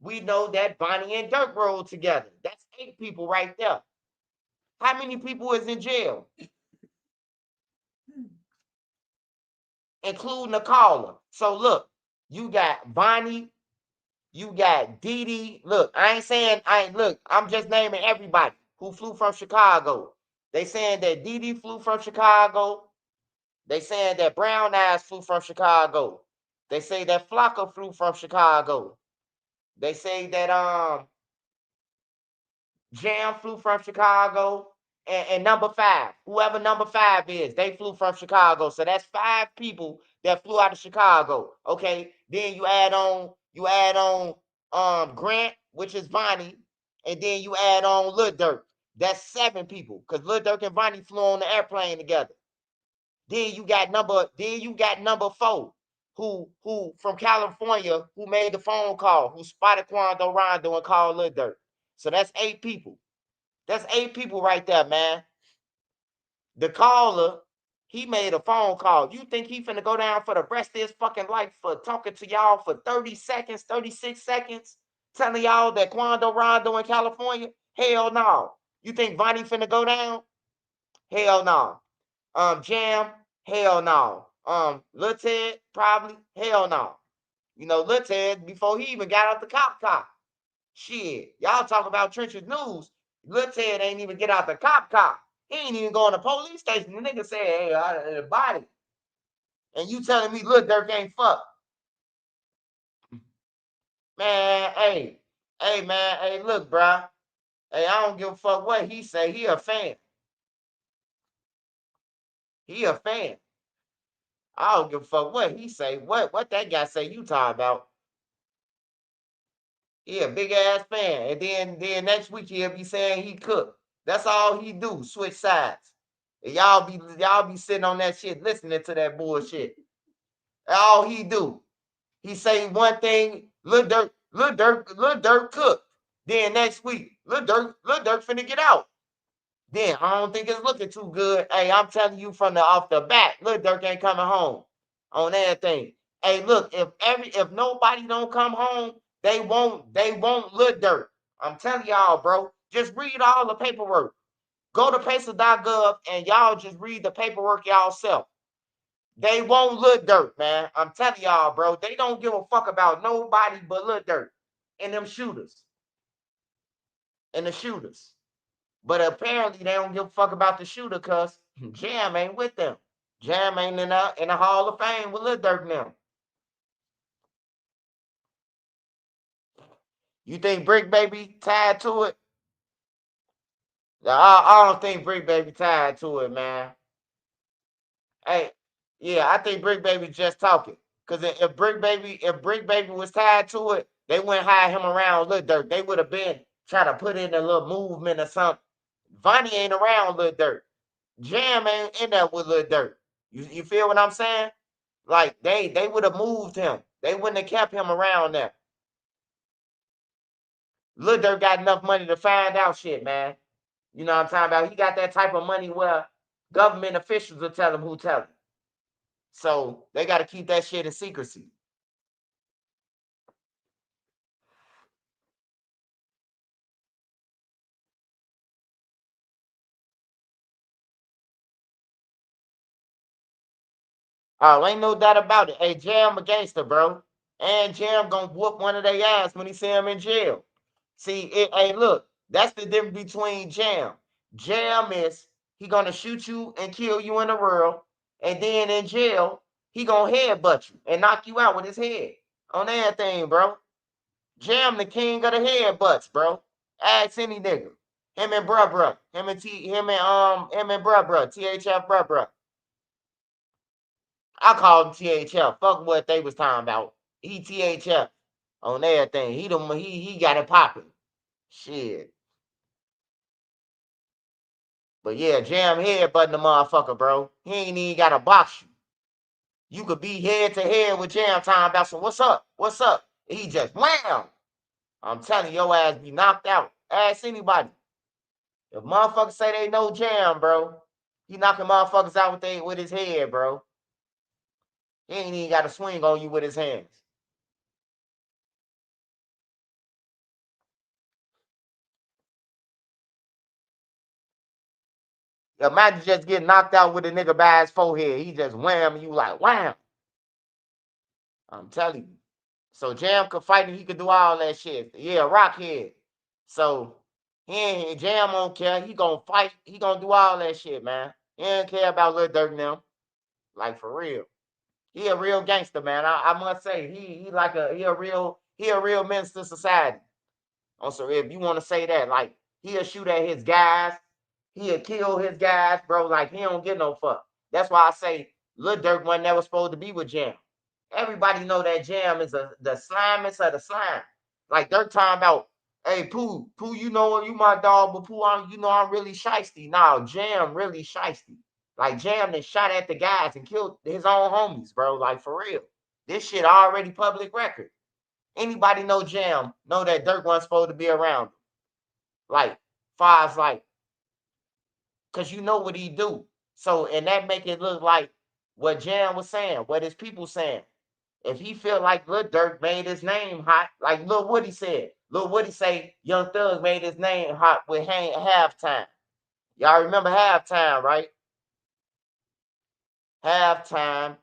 We know that Vonni and Durk rode together. That's 8 people right there. How many people is in jail? Including the caller. So look, you got Vonni, you got Diddy. Look, I'm just naming everybody who flew from Chicago. They saying that Diddy flew from Chicago. They saying that Brown Eyes flew from Chicago. They say that Flocka flew from Chicago. They say that Jam flew from Chicago. And number 5, whoever number 5 is, they flew from Chicago. So that's 5 people that flew out of Chicago. Okay. Then you add on Grant, which is Vonni, and then you add on Lil Durk. That's 7 people. Because Lil Durk and Vonni flew on the airplane together. Then you got number 4, who from California, who made the phone call, who spotted Quando Rondo and called Lil Durk. So that's 8 people. That's 8 people right there, man. The caller, he made a phone call. You think he finna go down for the rest of his fucking life for talking to y'all for 30 seconds, 36 seconds, telling y'all that Quando Rondo in California? Hell no. You think Vonni finna go down? Hell no. Jam? Hell no. Lil Ted? Probably? Hell no. You know, Lil Ted, before he even got out the cop car. Shit, y'all talk about Trench's News. Lil Ted ain't even get out the cop car. He ain't even go in the police station. The nigga said, hey, I body. And you telling me Lil Durk ain't fuck. Man, man, hey, look, bro. Hey, I don't give a fuck what he say. He a fan. He a fan. I don't give a fuck what he say. What that guy say you talking about? He a big ass fan. And then next week he'll be saying he cooked. That's all he do. Switch sides. And y'all be sitting on that shit listening to that bullshit. That's all he do. He say one thing, Lil Durk cooked. Then next week, Lil Durk finna get out. Then I don't think it's looking too good. Hey, I'm telling you from the off the bat, Lil Durk ain't coming home on everything. Hey, look, if nobody don't come home, they won't Lil Durk. I'm telling y'all, bro. Just read all the paperwork. Go to pacer.gov and y'all just read the paperwork y'all self. They won't Lil Durk, man. I'm telling y'all, bro. They don't give a fuck about nobody but Lil Durk and them shooters. And the shooters. But apparently they don't give a fuck about the shooter because Jam ain't with them. Jam ain't in the Hall of Fame with Lil Durk now. You think Brick Baby tied to it? I don't think Brick Baby tied to it, man. Hey, yeah, I think Brick Baby just talking. Cause if Brick Baby was tied to it, they wouldn't hire him around Lil Durk. They would have been trying to put in a little movement or something. Vonni ain't around Lil Durk. Jam ain't in there with Lil Durk. You feel what I'm saying? Like they would have moved him. They wouldn't have kept him around there. Lil Durk got enough money to find out shit, man. You know what I'm talking about? He got that type of money where government officials will tell him who tell him. So they got to keep that shit in secrecy. Oh, ain't no doubt about it. Hey, Jam a gangster, bro. And Jam gonna whoop one of their ass when he see him in jail. See, hey, look, that's the difference between Jam. Jam is he gonna shoot you and kill you in the world, and then in jail, he gonna headbutt you and knock you out with his head on everything, bro. Jam the king of the headbutts, bro. Ask any nigga. Him and bruh. Him and bruh. THF bruh. I called him THF. Fuck what they was talking about. He THF on everything. He got it popping. Shit. But yeah, Jam headbutting the motherfucker, bro. He ain't even gotta box you. You could be head to head with Jam talking about some what's up? What's up? And he just wham. I'm telling you, your ass be knocked out. Ask anybody. If motherfuckers say they know Jam, bro, he knocking motherfuckers out with his head, bro. He ain't even got to swing on you with his hands. Imagine just getting knocked out with a nigga by his forehead. He just wham, you like wham. I'm telling you. So Jam could fight and he could do all that shit. Yeah, Rockhead. So he ain't Jam don't care. He gonna fight. He gonna do all that shit, man. He don't care about Lil Durk now. Like for real. He a real gangster, man. I must say, he a real menace to society. So if you want to say that, like he'll shoot at his guys, he'll kill his guys, bro. Like he don't get no fuck. That's why I say Lil Durk wasn't never supposed to be with Jam. Everybody know that Jam is the slimest of the slime. Like they're talking about, hey Pooh, you know you my dog, but Pooh, you know I'm really shiesty. Nah, Jam really shiesty. Like Jam that shot at the guys and killed his own homies, bro. Like for real. This shit already public record. Anybody know Jam know that Dirk wasn't supposed to be around. Like Five's like, cause you know what he do. So and that make it look like what Jam was saying, what his people saying. If he feel like Lil Durk made his name hot, like Lil Woody said, Lil Woody say Young Thug made his name hot with halftime. Y'all remember halftime, right? Halftime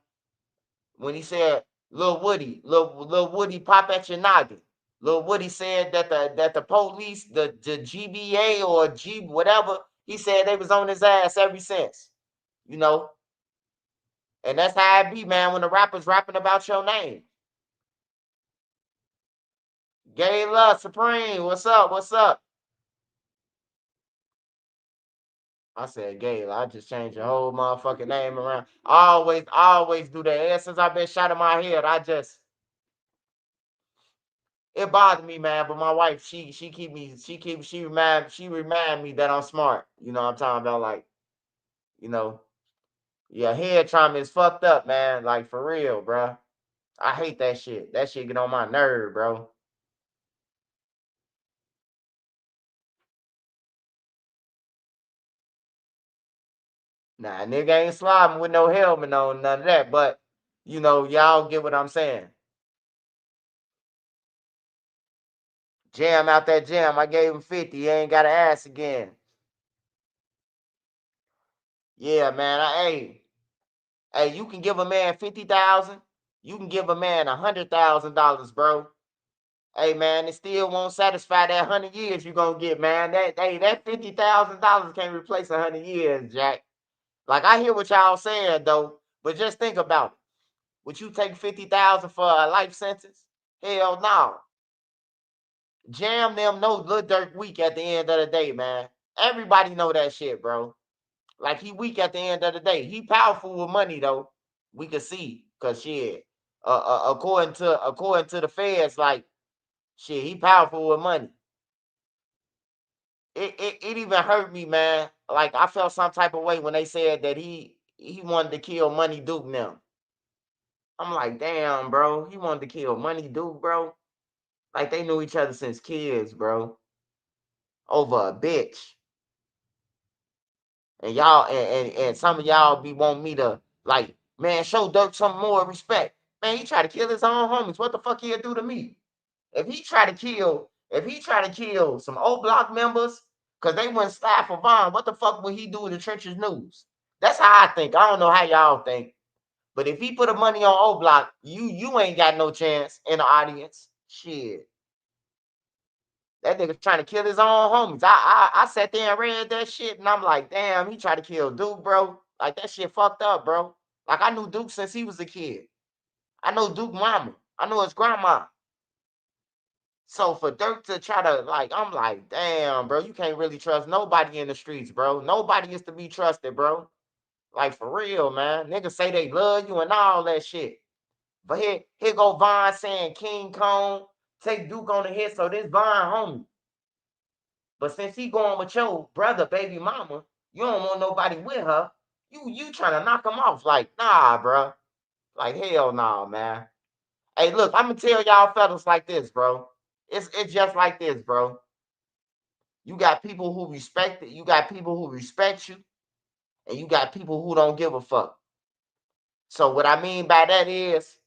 when he said Lil Woody pop at your noggin. Lil Woody said that the police, the GBA or G whatever, he said they was on his ass ever since. You know, and that's how it be, man, when the rappers rapping about your name. Gay Love Supreme, what's up? What's up? I said Gay. I just changed your whole motherfucking name around. I always do that. Ever since I've been shot in my head, it bothered me, man. But my wife, she keep me, she remind me that I'm smart. You know what I'm talking about? Like, you know, yeah, head trauma is fucked up, man. Like for real, bro. I hate that shit. That shit get on my nerve, bro. Nah, nigga ain't slobbing with no helmet on, none of that. But you know, y'all get what I'm saying. Jam out that jam. I gave him 50. He ain't got to ass again. Yeah, man. Hey, you can give a man 50,000. You can give a man $100,000, bro. Hey, man, it still won't satisfy that 100 years you gonna get, man. That $50,000 can't replace 100 years, Jack. Like I hear what y'all saying though, but just think about it. Would you take 50,000 for a life sentence? Hell no. Jam them no Lil Durk weak at the end of the day, man. Everybody know that shit, bro. Like he weak at the end of the day. He powerful with money though. We could see, cause shit. According to the feds, like shit, he powerful with money. it even hurt me, man. Like I felt some type of way when they said that he wanted to kill Money Duke now. I'm like, damn, bro, he wanted to kill Money Duke, bro. Like they knew each other since kids, bro. Over a bitch. And y'all and some of y'all be wanting me to like, man, show Dirk some more respect. Man, he tried to kill his own homies. What the fuck he'll do to me? If he try to kill some old block members, because they wouldn't slide for Vaughn, what the fuck would he do in the trenches news? That's how I think. I don't know how y'all think. But if he put a money on old block, you ain't got no chance in the audience. Shit. That nigga trying to kill his own homies. I sat there and read that shit, and I'm like, damn, he tried to kill Duke, bro. Like that shit fucked up, bro. Like I knew Duke since he was a kid. I know Duke mama. I know his grandma. So for Dirk to try to like, I'm like, damn, bro, you can't really trust nobody in the streets, bro. Nobody is to be trusted, bro. Like for real, man. Niggas say they love you and all that shit. But here go Vaughn saying King Kong take Duke on the head, so this Vaughn homie. But since he going with your brother, baby mama, you don't want nobody with her. You trying to knock him off? Like, nah, bro. Like hell, nah, man. Hey, look, I'm gonna tell y'all fellas like this, bro. It's just like this, bro. You got people who respect it. You got people who respect you, and you got people who don't give a fuck. So what I mean by that is,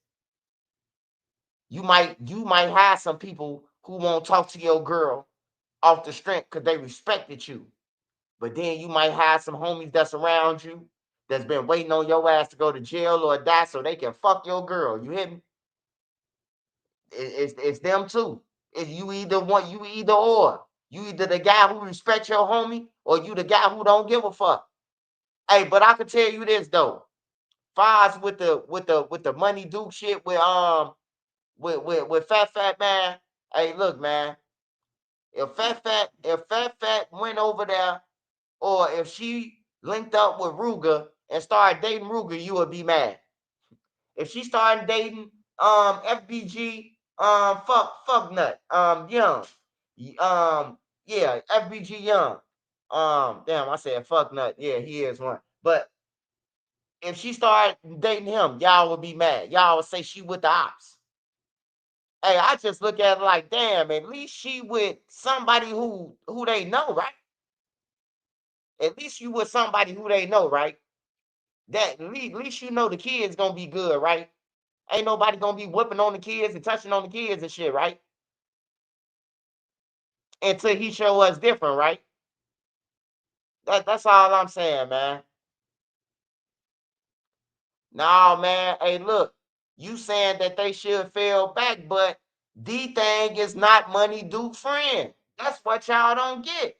you might have some people who won't talk to your girl off the strength because they respected you. But then you might have some homies that's around you that's been waiting on your ass to go to jail or die so they can fuck your girl. You hear me? It's them too. If you either one, you either or. You either the guy who respects your homie or you the guy who don't give a fuck. Hey, but I can tell you this though. Fives with the Money Duke shit with Fat Man. Hey, look, man. If Fat went over there, or if she linked up with Ruger and started dating Ruger, you would be mad. If she started dating FBG fuck nut Young, yeah, FBG Young, damn, I said fuck nut, yeah, he is one. But if she started dating him, y'all would be mad. Y'all would say she with the ops. Hey, I just look at it like, damn, at least she with somebody who they know, right? At least you with somebody who they know, right? That at least you know the kids gonna be good, right? Ain't nobody gonna be whipping on the kids and touching on the kids and shit, right? Until he show us different, right? That's all I'm saying, man. No, man. Hey, look, you saying that they should fail back, but D thing is not Money Duke friend. That's what y'all don't get.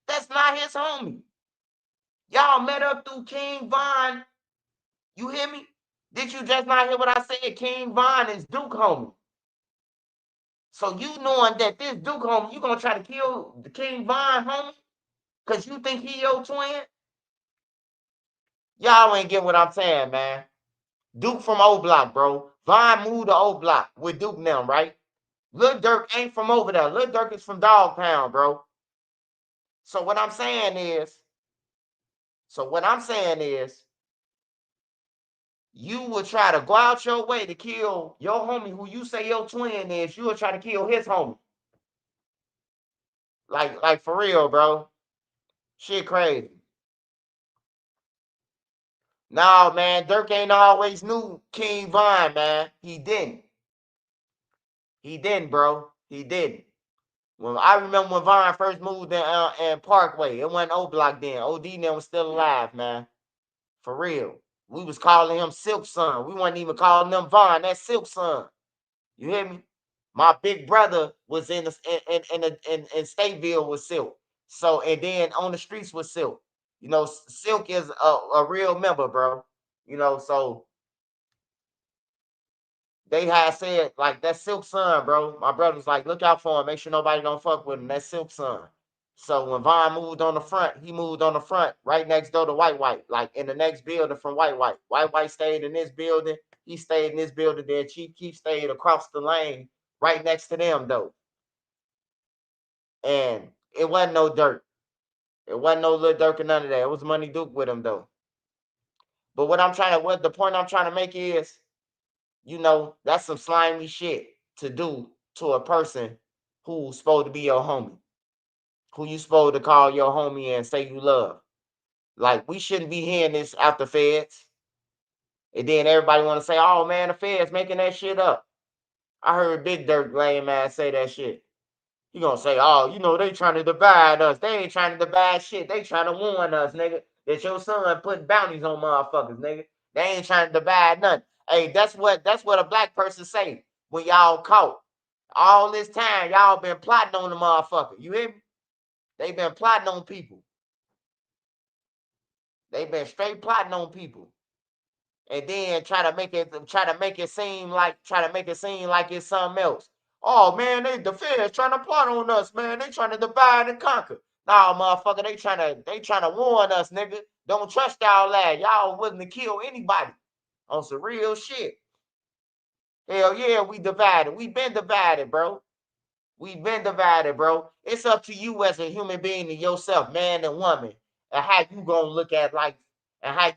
That's not his homie. Y'all met up through King Von. You hear me? Did you just not hear what I said? King Von is Duke homie. So you knowing that this Duke homie, you gonna try to kill the King Von homie? Cause you think he your twin? Y'all ain't get what I'm saying, man. Duke from O Block, bro. Von moved to O Block with Duke now, right? Lil Durk ain't from over there. Lil Durk is from Dog Pound, bro. So what I'm saying is, so what I'm saying is, you will try to go out your way to kill your homie who you say your twin is. You will try to kill his homie. Like for real, bro. Shit crazy. No, man, Dirk ain't always knew King Von, man. He didn't. He didn't, bro. He didn't. When I remember when Von first moved in Parkway, it wasn't O Block then. OD then was still alive, man. For real. We was calling him Silk Son. We wasn't even calling him Von. That's Silk Son. You hear me? My big brother was in Stateville with Silk. So and then on the streets with Silk. You know, Silk is a real member, bro. You know, so they had said like that Silk Son, bro. My brother was like, look out for him. Make sure nobody don't fuck with him. That Silk Son. So when Von moved on the front, he moved on the front right next door to White White, like in the next building from White White. White White stayed in this building. He stayed in this building. Then Chief Keef stayed across the lane right next to them though. And it wasn't no Durk. It wasn't no Lil Durk or none of that. It was Money Duke with him though. But what the point I'm trying to make is, that's some slimy shit to do to a person who's supposed to be your homie, who you supposed to call your homie and say you love. Like, we shouldn't be hearing this out the feds. And then everybody want to say, oh man, the feds making that shit up. I heard Big Dirt lame ass say that shit. You gonna say, oh, they trying to divide us. They ain't trying to divide shit. They trying to warn us, nigga, that your son putting bounties on motherfuckers, nigga. They ain't trying to divide nothing. Hey, that's what a black person say when y'all caught. All this time, y'all been plotting on the motherfucker. You hear me? They been plotting on people. They been straight plotting on people. And then try to make it seem like it's something else. Oh man, the feds trying to plot on us, man. They trying to divide and conquer. Nah, motherfucker, they trying to warn us, nigga. Don't trust y'all lad. Y'all willing to kill anybody on some real shit. Hell yeah, we divided. We been divided, bro. We've been divided, bro. It's up to you as a human being and yourself, man and woman, and how you gonna look at life, and how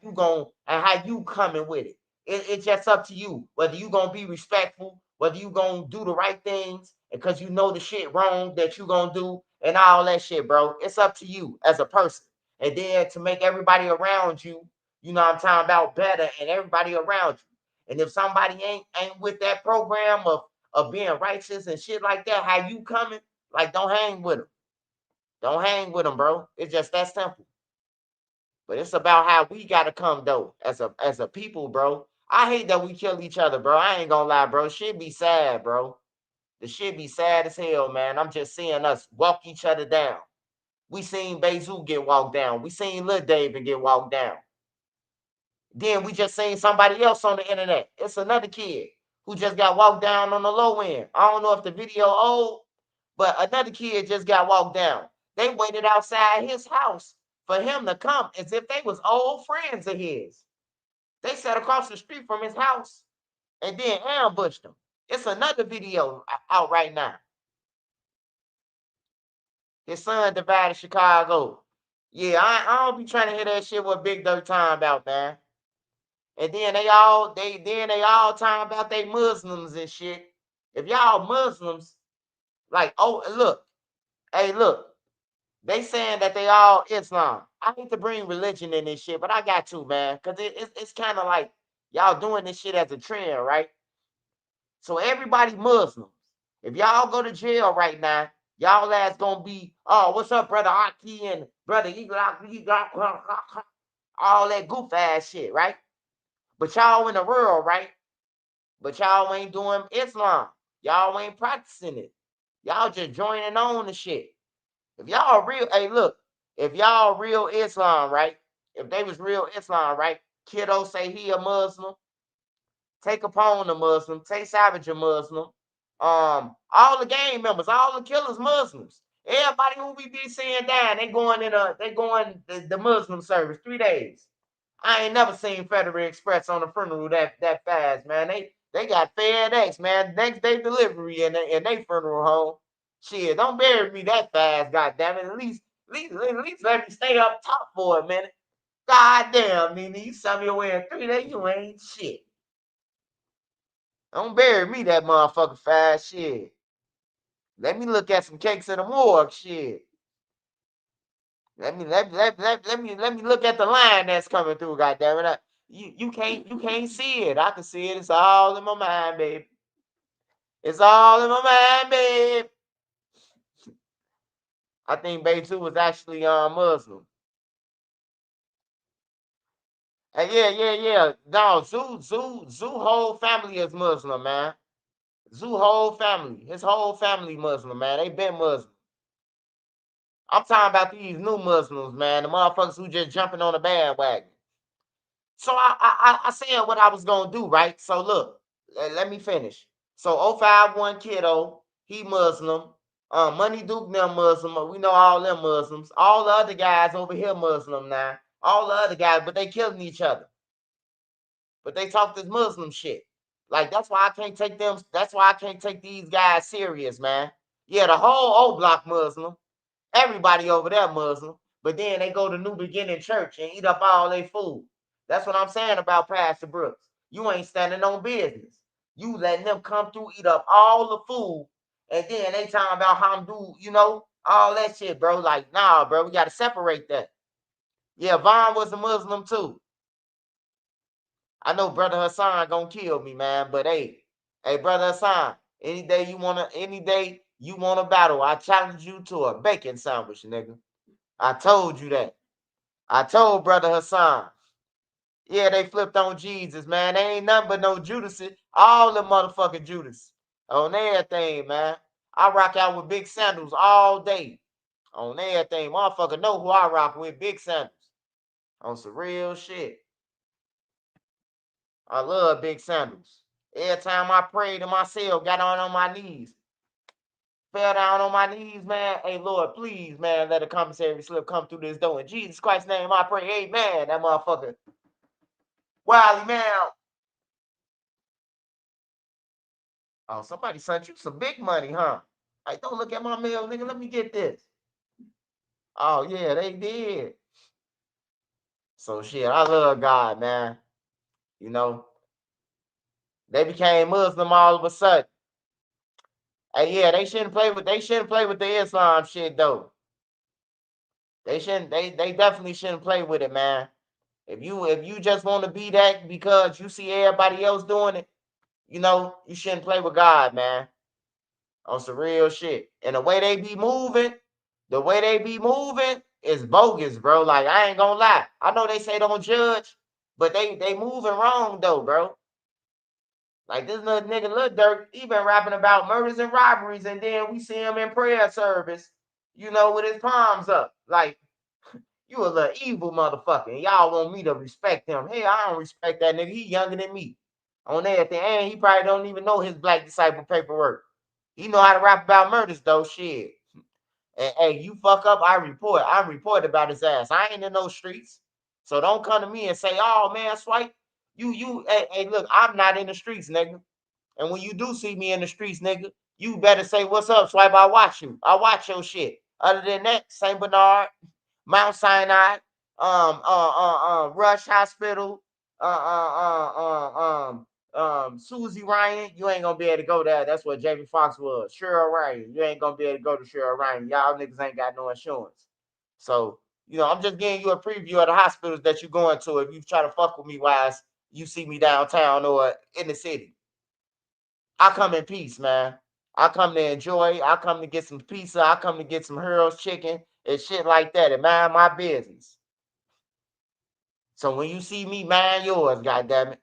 you coming with it. It's just up to you whether you gonna be respectful, whether you gonna do the right things, because you know the shit wrong that you gonna do, and all that shit, bro. It's up to you as a person, and then to make everybody around you, I'm talking about, better, and everybody around you. And if somebody ain't with that program of being righteous and shit like that, how you coming? Like, don't hang with them. Don't hang with them, bro. It's just that simple. But it's about how we gotta come though, as a people, bro. I hate that we kill each other, bro. I ain't gonna lie, bro. Shit be sad, bro. The shit be sad as hell, man. I'm just seeing us walk each other down. We seen Bezu get walked down. We seen Lil David get walked down. Then we just seen somebody else on the internet. It's another kid who just got walked down on the low end. I don't know if the video old, but another kid just got walked down. They waited outside his house for him to come as if they was old friends of his. They sat across the street from his house and then ambushed him. It's another video out right now. His son divided Chicago. Yeah, I don't be trying to hear that shit what Big Dirt time about, man. And then they all talking about they Muslims and shit. If y'all Muslims, like, oh look, hey look, they saying that they all Islam. I hate to bring religion in this shit, but I got to, man, because it's kind of like y'all doing this shit as a trend, right? So everybody Muslims. If y'all go to jail right now, y'all ass gonna be, oh, what's up, brother Aki and brother all that goof ass shit, right? But y'all in the world, right? But y'all ain't doing Islam. Y'all ain't practicing it. Y'all just joining on the shit. If y'all real, hey, look, if y'all real Islam, right? If they was real Islam, right? Kiddo say he a Muslim. Take upon a Muslim. Take Savage a Muslim. All the gang members, all the killers, Muslims. Everybody who we be seeing down, they going the Muslim service 3 days. I ain't never seen Federal Express on a funeral that fast, man. They got FedEx, man, next day delivery in they funeral home. Shit, don't bury me that fast, goddamn it. At least let me stay up top for a minute. Goddamn, Nene, you sent me away in 3 days, you ain't shit. Don't bury me that motherfucker fast, shit. Let me look at some cakes in the morgue, shit. Let me look at the line that's coming through, goddamn it. You can't see it. I can see it. It's all in my mind, babe. It's all in my mind, babe. I think Babe 2 was actually Muslim. Yeah. No, Zoo whole family is Muslim, man. Zoo whole family. His whole family Muslim, man. They been Muslim. I'm talking about these new Muslims, man. The motherfuckers who just jumping on the bandwagon. So I said what I was gonna do, right? So look, let me finish. So 051 kiddo, he Muslim. Money Duke them Muslim. We know all them Muslims. All the other guys over here Muslim now. All the other guys, but they killing each other. But they talk this Muslim shit. Like, that's why I can't take them. That's why I can't take these guys serious, man. Yeah, the whole O Block Muslim. Everybody over there Muslim, but then they go to New Beginning Church and eat up all their food. That's what I'm saying about Pastor Brooks. You ain't standing on business. You letting them come through, eat up all the food, and then they talking about how I'm do, all that shit, bro. Like, nah, bro, we gotta separate that. Yeah, Vaughn was a Muslim too. I know Brother Hassan gonna kill me, man. But hey, Brother Hassan, any day you wanna battle, I challenge you to a bacon sandwich, nigga. I told you that. I told Brother Hassan. Yeah, they flipped on Jesus, man. They ain't nothing but no Judas. All the motherfucking Judas. On everything, man. I rock out with big sandals all day. On everything. Motherfucker know who I rock with, big sandals. On some real shit. I love big sandals. Every time I prayed in my cell, got on my knees, fell down on my knees, man. Hey, Lord, please, man, let a commissary slip come through this door. In Jesus Christ's name, I pray, amen. That motherfucker. Wiley, man. Oh, somebody sent you some big money, huh? Hey, don't look at my mail, nigga. Let me get this. Oh, yeah, they did. So, shit, I love God, man. You know, they became Muslim all of a sudden. Hey, yeah, they shouldn't play with the Islam shit, though. They definitely shouldn't play with it, man. If you just want to be that because you see everybody else doing it, you shouldn't play with God, man. On some real shit. And the way they be moving is bogus, bro. Like, I ain't gonna lie. I know they say don't judge, but they moving wrong though, bro. Like this little nigga Lil Durk, he been rapping about murders and robberies, and then we see him in prayer service, with his palms up. Like, you a little evil motherfucker, and y'all want me to respect him. Hey, I don't respect that nigga. He younger than me. On everything. And he probably don't even know his black disciple paperwork. He know how to rap about murders though. Shit. And hey, you fuck up, I report. I report about his ass. I ain't in those streets. So don't come to me and say, oh man, Swipe, hey, look, I'm not in the streets, nigga. And when you do see me in the streets, nigga, you better say, what's up, Swipe? I watch you. I watch your shit. Other than that, St. Bernard, Mount Sinai, Rush Hospital, Susie Ryan, you ain't gonna be able to go there. That's what Jamie Foxx was. Cheryl Ryan, you ain't gonna be able to go to Cheryl Ryan. Y'all niggas ain't got no insurance. So, I'm just giving you a preview of the hospitals that you're going to if you try to fuck with me while you see me downtown or in the city. I come in peace, man. I come to enjoy. I come to get some pizza. I come to get some Harold's chicken and shit like that and mind my business. So when you see me, mind yours, goddammit.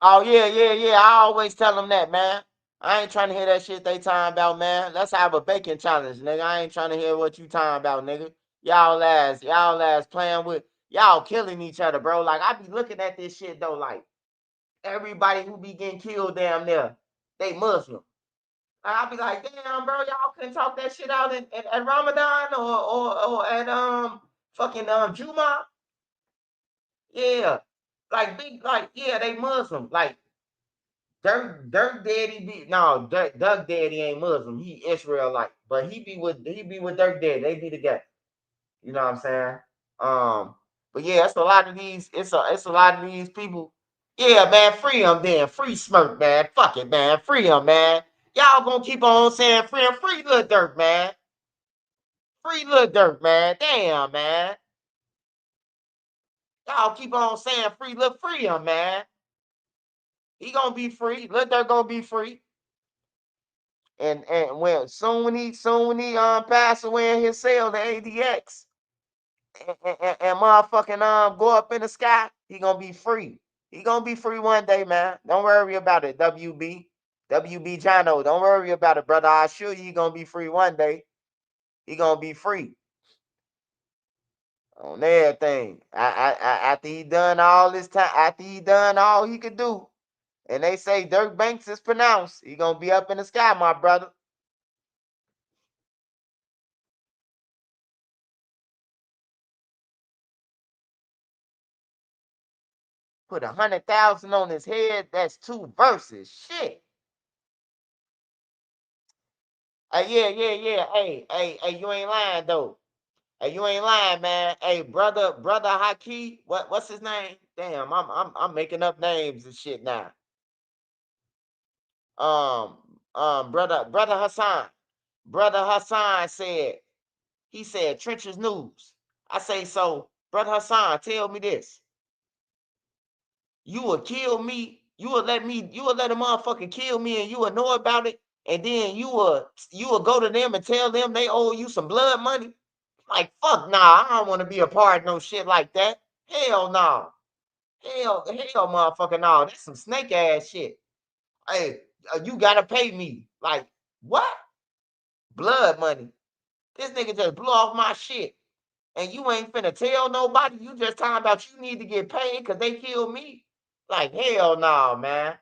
Oh yeah, yeah, yeah. I always tell them that, man. I ain't trying to hear that shit they talking about, man. Let's have a bacon challenge, nigga. I ain't trying to hear what you talking about, nigga. Y'all ass playing with y'all killing each other, bro. Like I be looking at this shit though, like everybody who be getting killed down there, they Muslim. I'll be like, damn, bro, y'all couldn't talk that shit out at Ramadan or at fucking Juma. Yeah. Like big, like, yeah, they Muslim. Like Dirk Daddy be no Dirk Daddy ain't Muslim. He Israelite, but he be with Dirk Daddy. They be together. You know what I'm saying? Um, but yeah, it's a lot of these. It's a lot of these people. Yeah, man, free them then. Free Smirk, man. Fuck it, man. Free them, man. Y'all gonna keep on saying free him, free Lil Durk, man. Free Lil Durk, man. Damn, man. Y'all keep on saying free him, man. He gonna be free. Lil Durk gonna be free. And when soon when he pass away in his cell, the ADX, and motherfucking go up in the sky, he gonna be free. He gonna be free one day, man. Don't worry about it, WB Jono. Don't worry about it, brother. I assure you, he gonna be free one day. He gonna be free on everything. After he done all this time, after he done all he could do, and they say Dirk Banks is pronounced, he gonna be up in the sky, my brother. Put 100,000 on his head. That's 2 verses. Shit. Yeah. Hey, you ain't lying though. Hey, you ain't lying, man. Hey, brother Haki, what's his name? Damn, I'm making up names and shit now. Um, brother Hassan. Brother Hassan said, he said Trenches News. I say, so, brother Hassan, tell me this. You will kill me, you will let a motherfucker kill me and you will know about it, and then you will go to them and tell them they owe you some blood money. Like, fuck nah, I don't want to be a part of no shit like that. Hell no. Hell motherfucker no. That's some snake ass shit. Hey, you gotta pay me. Like, what? Blood money. This nigga just blew off my shit. And you ain't finna tell nobody. You just talking about you need to get paid because they killed me. Like, hell no, man.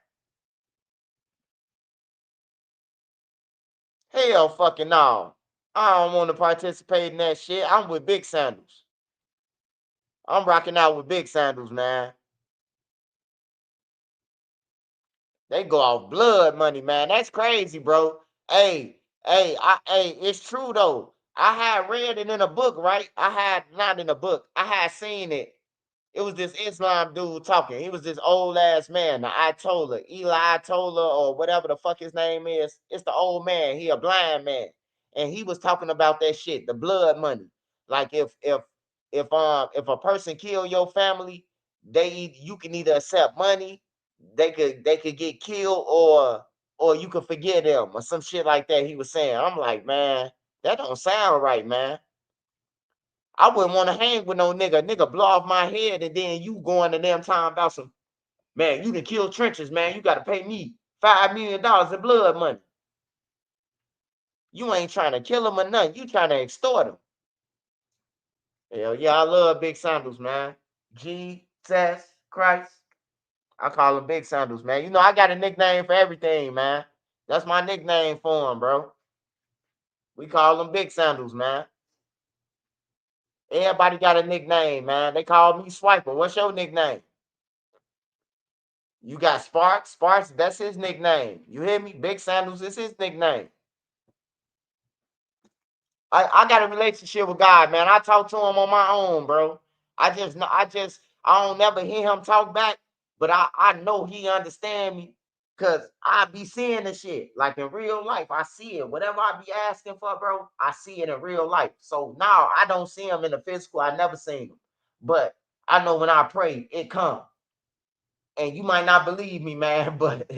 Hell fucking no. I don't want to participate in that shit. I'm with Big Sandals. I'm rocking out with Big Sandals, man. They go off blood money, man. That's crazy, bro. Hey, it's true though. I had read it in a book, right? I had not in a book. I had seen it. It was this Islam dude talking. He was this old ass man, the Ayatollah, Eli Ayatollah, or whatever the fuck his name is. It's the old man. He a blind man, and he was talking about that shit, the blood money. Like if a person kill your family, you can either accept money, they could get killed, or you could forget them or some shit like that. He was saying. I'm like, man, that don't sound right, man. I wouldn't want to hang with no nigga. Nigga blow off my head and then you going to them talking about some, man, you done kill Trenches, man. You got to pay me $5 million in blood money. You ain't trying to kill him or nothing. You trying to extort him. Hell yeah, I love Big Sandals, man. Jesus Christ. I call him Big Sandals, man. You know, I got a nickname for everything, man. That's my nickname for him, bro. We call him Big Sandals, man. Everybody got a nickname, man. They call me Swiper. What's your nickname? You got Sparks. Sparks, that's his nickname. You hear me? Big Sandals is his nickname. I got a relationship with God, man. I talk to him on my own, bro. I don't never hear him talk back, but I know he understand me because I be seeing the shit. Like in real life, I see it. Whatever I be asking for, bro, I see it in real life. So now I don't see him in the physical. I never seen him. But I know when I pray, it comes. And you might not believe me, man, but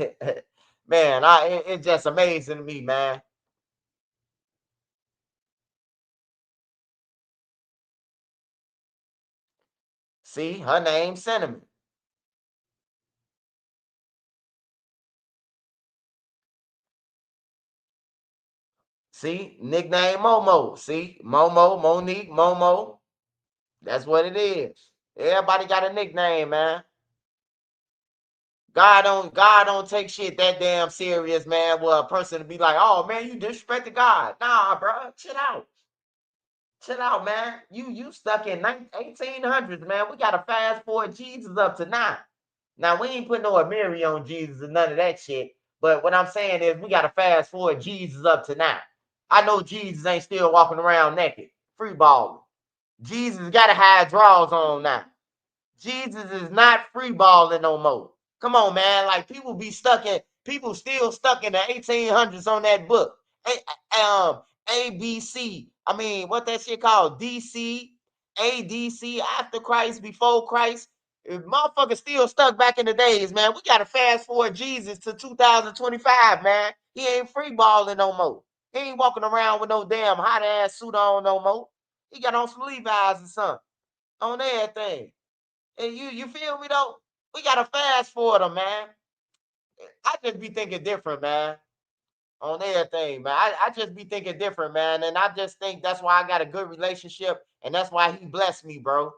man, it's just amazing to me, man. See, her name Cinnamon. See, nickname Momo. See, Momo, Monique, Momo. That's what it is. Everybody got a nickname, man. God don't take shit that damn serious, man. Where a person to be like, oh man, you disrespected God. Nah, bro, chill out. Chill out, man. You stuck in 1800s, man. We gotta fast forward Jesus up to now. Now we ain't putting no Mary on Jesus and none of that shit. But what I'm saying is we gotta fast forward Jesus up to now. I know Jesus ain't still walking around naked, free balling. Jesus gotta have drawers on now. Jesus is not free balling no more. Come on, man. Like people still stuck in the 1800s on that book. ABC. I mean, what that shit called? DC, ADC, after Christ, before Christ. If motherfuckers still stuck back in the days, man, we gotta fast forward Jesus to 2025, man. He ain't free balling no more. He ain't walking around with no damn hot ass suit on no more. He got on some Levi's or something on everything. And you feel me though? We gotta fast forward them, man. I just be thinking different, man. On everything, man. I just be thinking different, man. And I just think that's why I got a good relationship, and that's why he blessed me, bro.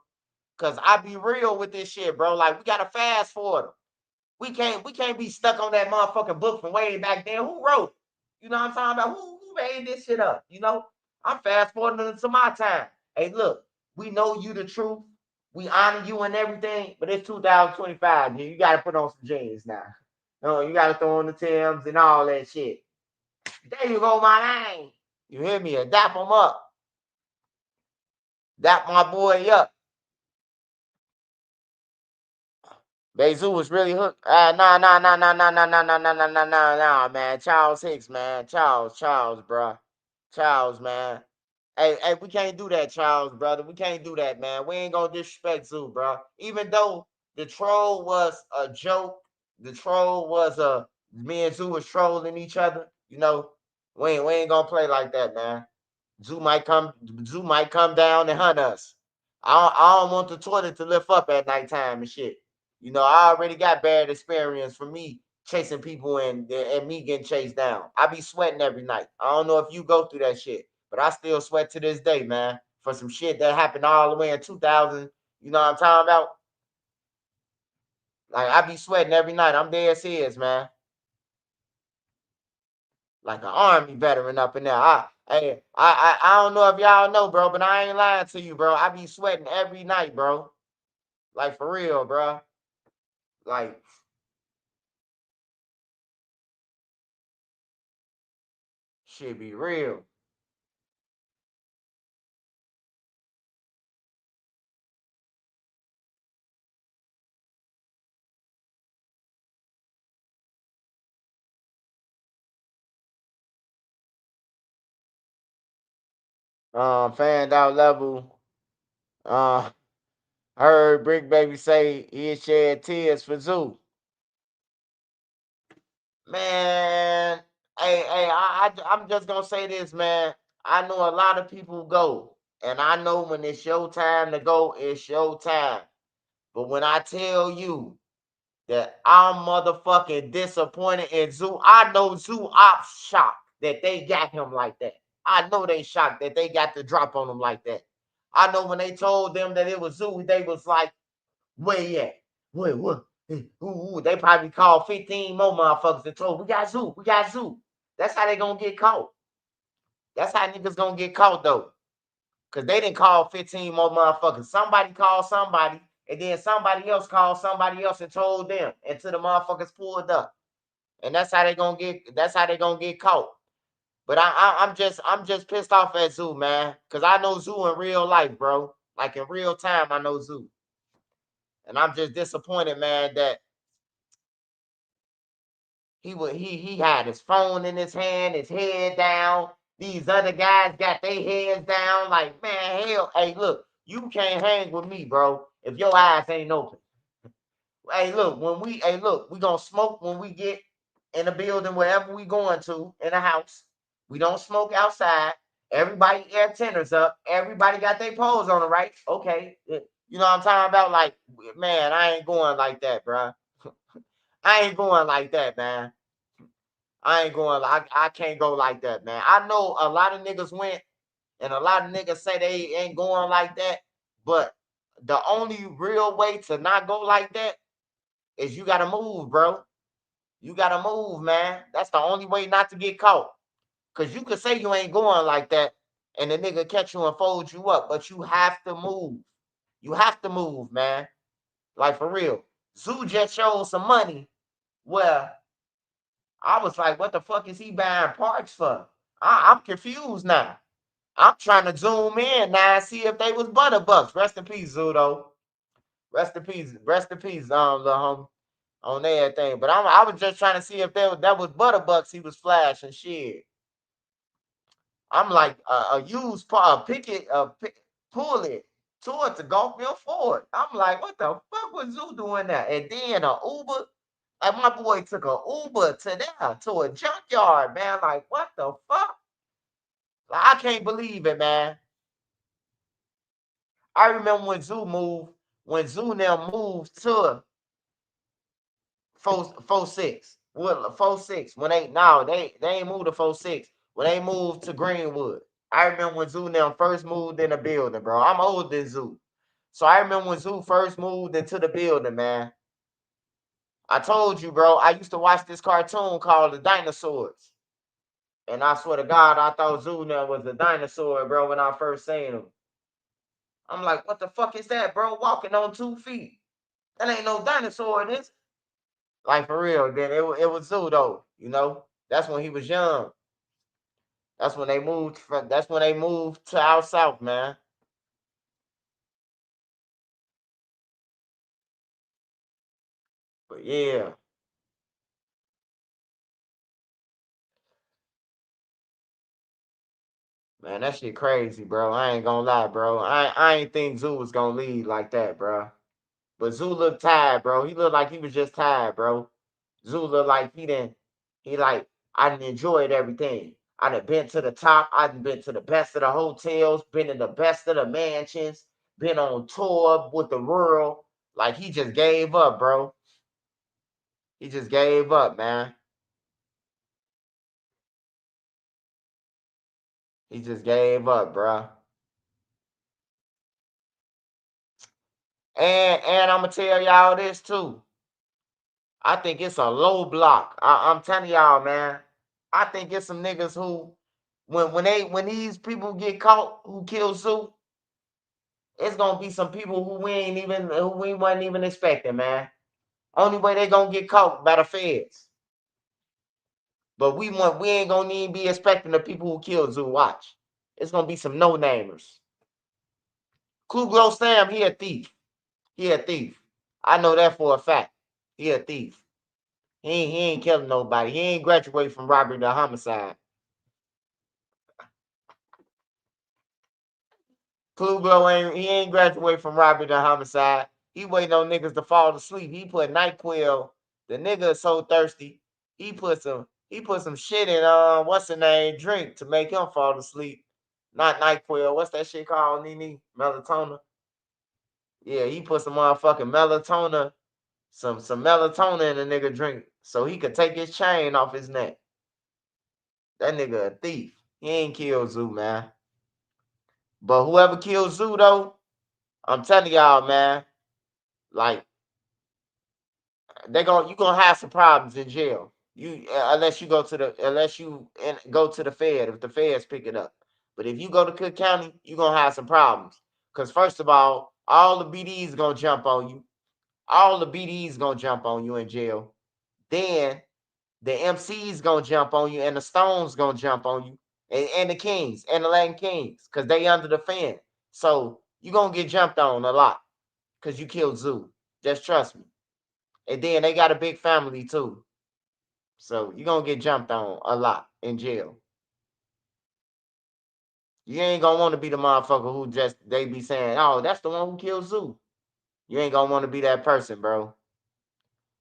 Cause I be real with this shit, bro. Like we gotta fast forward them. We can't be stuck on that motherfucking book from way back then. Who wrote it? You know what I'm talking about? Who made this shit up? You know? I'm fast forwarding to my time. Hey, look, we know you the truth. We honor you and everything, but it's 2025. You got to put on some jeans now. No, you got to throw on the Timbs and all that shit. There you go, my man. You hear me? Dap him up. Dap my boy up. Bezu was really hooked. Nah, man. Charles Hicks, man. Charles, bro. Charles, man. Hey, we can't do that, Charles, brother. We can't do that, man. We ain't gonna disrespect Zoo, bro. Even though the troll was a joke, the troll was me and Zoo was trolling each other. You know, we ain't gonna play like that, man. Zoo might come. Zoo might come down and hunt us. I don't want the toilet to lift up at nighttime and shit. You know, I already got bad experience for me chasing people and me getting chased down. I be sweating every night. I don't know if you go through that shit, but I still sweat to this day, man, for some shit that happened all the way in 2000. You know what I'm talking about? Like I be sweating every night. I'm dead serious, man. Like an army veteran up in there. I don't know if y'all know, bro, but I ain't lying to you, bro. I be sweating every night, bro. Like for real, bro. Like shit be real. Fanned out level. Heard Brick Baby say he shed tears for Zoo. Man, I'm just gonna say this, man. I know a lot of people go, and I know when it's your time to go, it's your time. But when I tell you that I'm motherfucking disappointed in Zoo, I know Zoo Ops shocked that they got him like that. I know they shocked that they got the drop on him like that. I know when they told them that it was Zoo, they was like, where he at? Wait, what? They probably called 15 more motherfuckers and told, we got Zoo, we got Zoo. That's how they gonna get caught. That's how niggas gonna get caught though. Cause they didn't call 15 more motherfuckers. Somebody called somebody, and then somebody else called somebody else and told them until the motherfuckers pulled up. And that's how they gonna get caught. But I'm just pissed off at Zoo, man. Cause I know Zoo in real life, bro. Like in real time, I know Zoo. And I'm just disappointed, man, that he had his phone in his hand, his head down. These other guys got their heads down. Like, man, hell, hey, look, you can't hang with me, bro, if your eyes ain't open. Hey, look, we gonna smoke when we get in a building, wherever we going to, in a house. We don't smoke outside. Everybody air tenders up. Everybody got their poles on the right. Okay. You know what I'm talking about? Like, man, I ain't going like that, bro. I ain't going like that, man. I ain't going. I can't go like that, man. I know a lot of niggas went, and a lot of niggas say they ain't going like that. But the only real way to not go like that is you gotta move, bro. You gotta move, man. That's the only way not to get caught. Cause you could say you ain't going like that, and the nigga catch you and fold you up, but you have to move. You have to move, man. Like for real. Zoo just showed some money where I was like, what the fuck is he buying parts for? I'm confused now. I'm trying to zoom in now and see if they was Butterbucks. Rest in peace, Zudo. Rest in peace. Rest in peace, little homie, on everything. But I was just trying to see if that was Butterbucks he was flashing shit. I'm like, a used part, pull it towards the Gulfville Ford. I'm like, what the fuck was Zoo doing that? And then a Uber, like my boy took a Uber to there, to a junkyard, man. Like, what the fuck? Like, I can't believe it, man. I remember when Zoo now moved to 4-6. Well, 4-6. When they no, they ain't moved to 4-6. When they moved to Greenwood. I remember when Zoo now first moved in the building, bro. I'm older than Zoo. So I remember when Zoo first moved into the building, man. I told you, bro, I used to watch this cartoon called The Dinosaurs. And I swear to God, I thought Zoo now was a dinosaur, bro, when I first seen him. I'm like, what the fuck is that, bro? Walking on 2 feet. That ain't no dinosaur, this. Like for real. Then it was Zoo though, you know. That's when he was young. That's when they moved from. That's when they moved to out south, man. But yeah, man, that shit crazy, bro. I ain't gonna lie, bro. I ain't think Zoo was gonna lead like that, bro. But Zoo looked tired, bro. He looked like he was just tired, bro. Zoo looked like he didn't. He like I done enjoyed everything. I done been to the top. I done been to the best of the hotels. Been in the best of the mansions. Been on tour with the world. Like he just gave up, bro. He just gave up, man. He just gave up, bro. And I'm gonna tell y'all this too. I think it's a low block. I'm telling y'all, man. I think it's some niggas who, when these people get caught who kill Sue, it's gonna be some people who we wasn't even expecting, man. Only way they gonna get caught by the feds. But we ain't gonna even be expecting the people who killed Zoo. Watch, it's gonna be some no namers. Kuglo Sam, he a thief. He a thief. I know that for a fact. He a thief. He ain't killing nobody. He ain't graduated from robbery to homicide. Kuglo ain't graduated from robbery to homicide. He waiting on niggas to fall asleep. He put NyQuil. The nigga is so thirsty. He put some shit in what's the name drink to make him fall asleep. Not NyQuil. What's that shit called, Nene? Melatonin. Yeah, he put some motherfucking melatonin, some melatonin in the nigga drink so he could take his chain off his neck. That nigga a thief. He ain't killed Zoo, man. But whoever killed Zoo though, I'm telling y'all, man, like you gonna have some problems in jail. You unless you go to the unless you go to the Fed if the Feds pick it up. But if you go to Cook County, you gonna have some problems. Cause first of all the BDs gonna jump on you. All the BDs gonna jump on you in jail. Then the MCs gonna jump on you, and the Stones gonna jump on you, and the Kings and the Latin Kings, cause they under the fan. So you gonna get jumped on a lot, cause you killed Zoo. Just trust me. And then they got a big family too. So you're gonna get jumped on a lot in jail. You ain't gonna want to be the motherfucker who just they be saying, oh, that's the one who killed Zoo. You ain't gonna want to be that person, bro.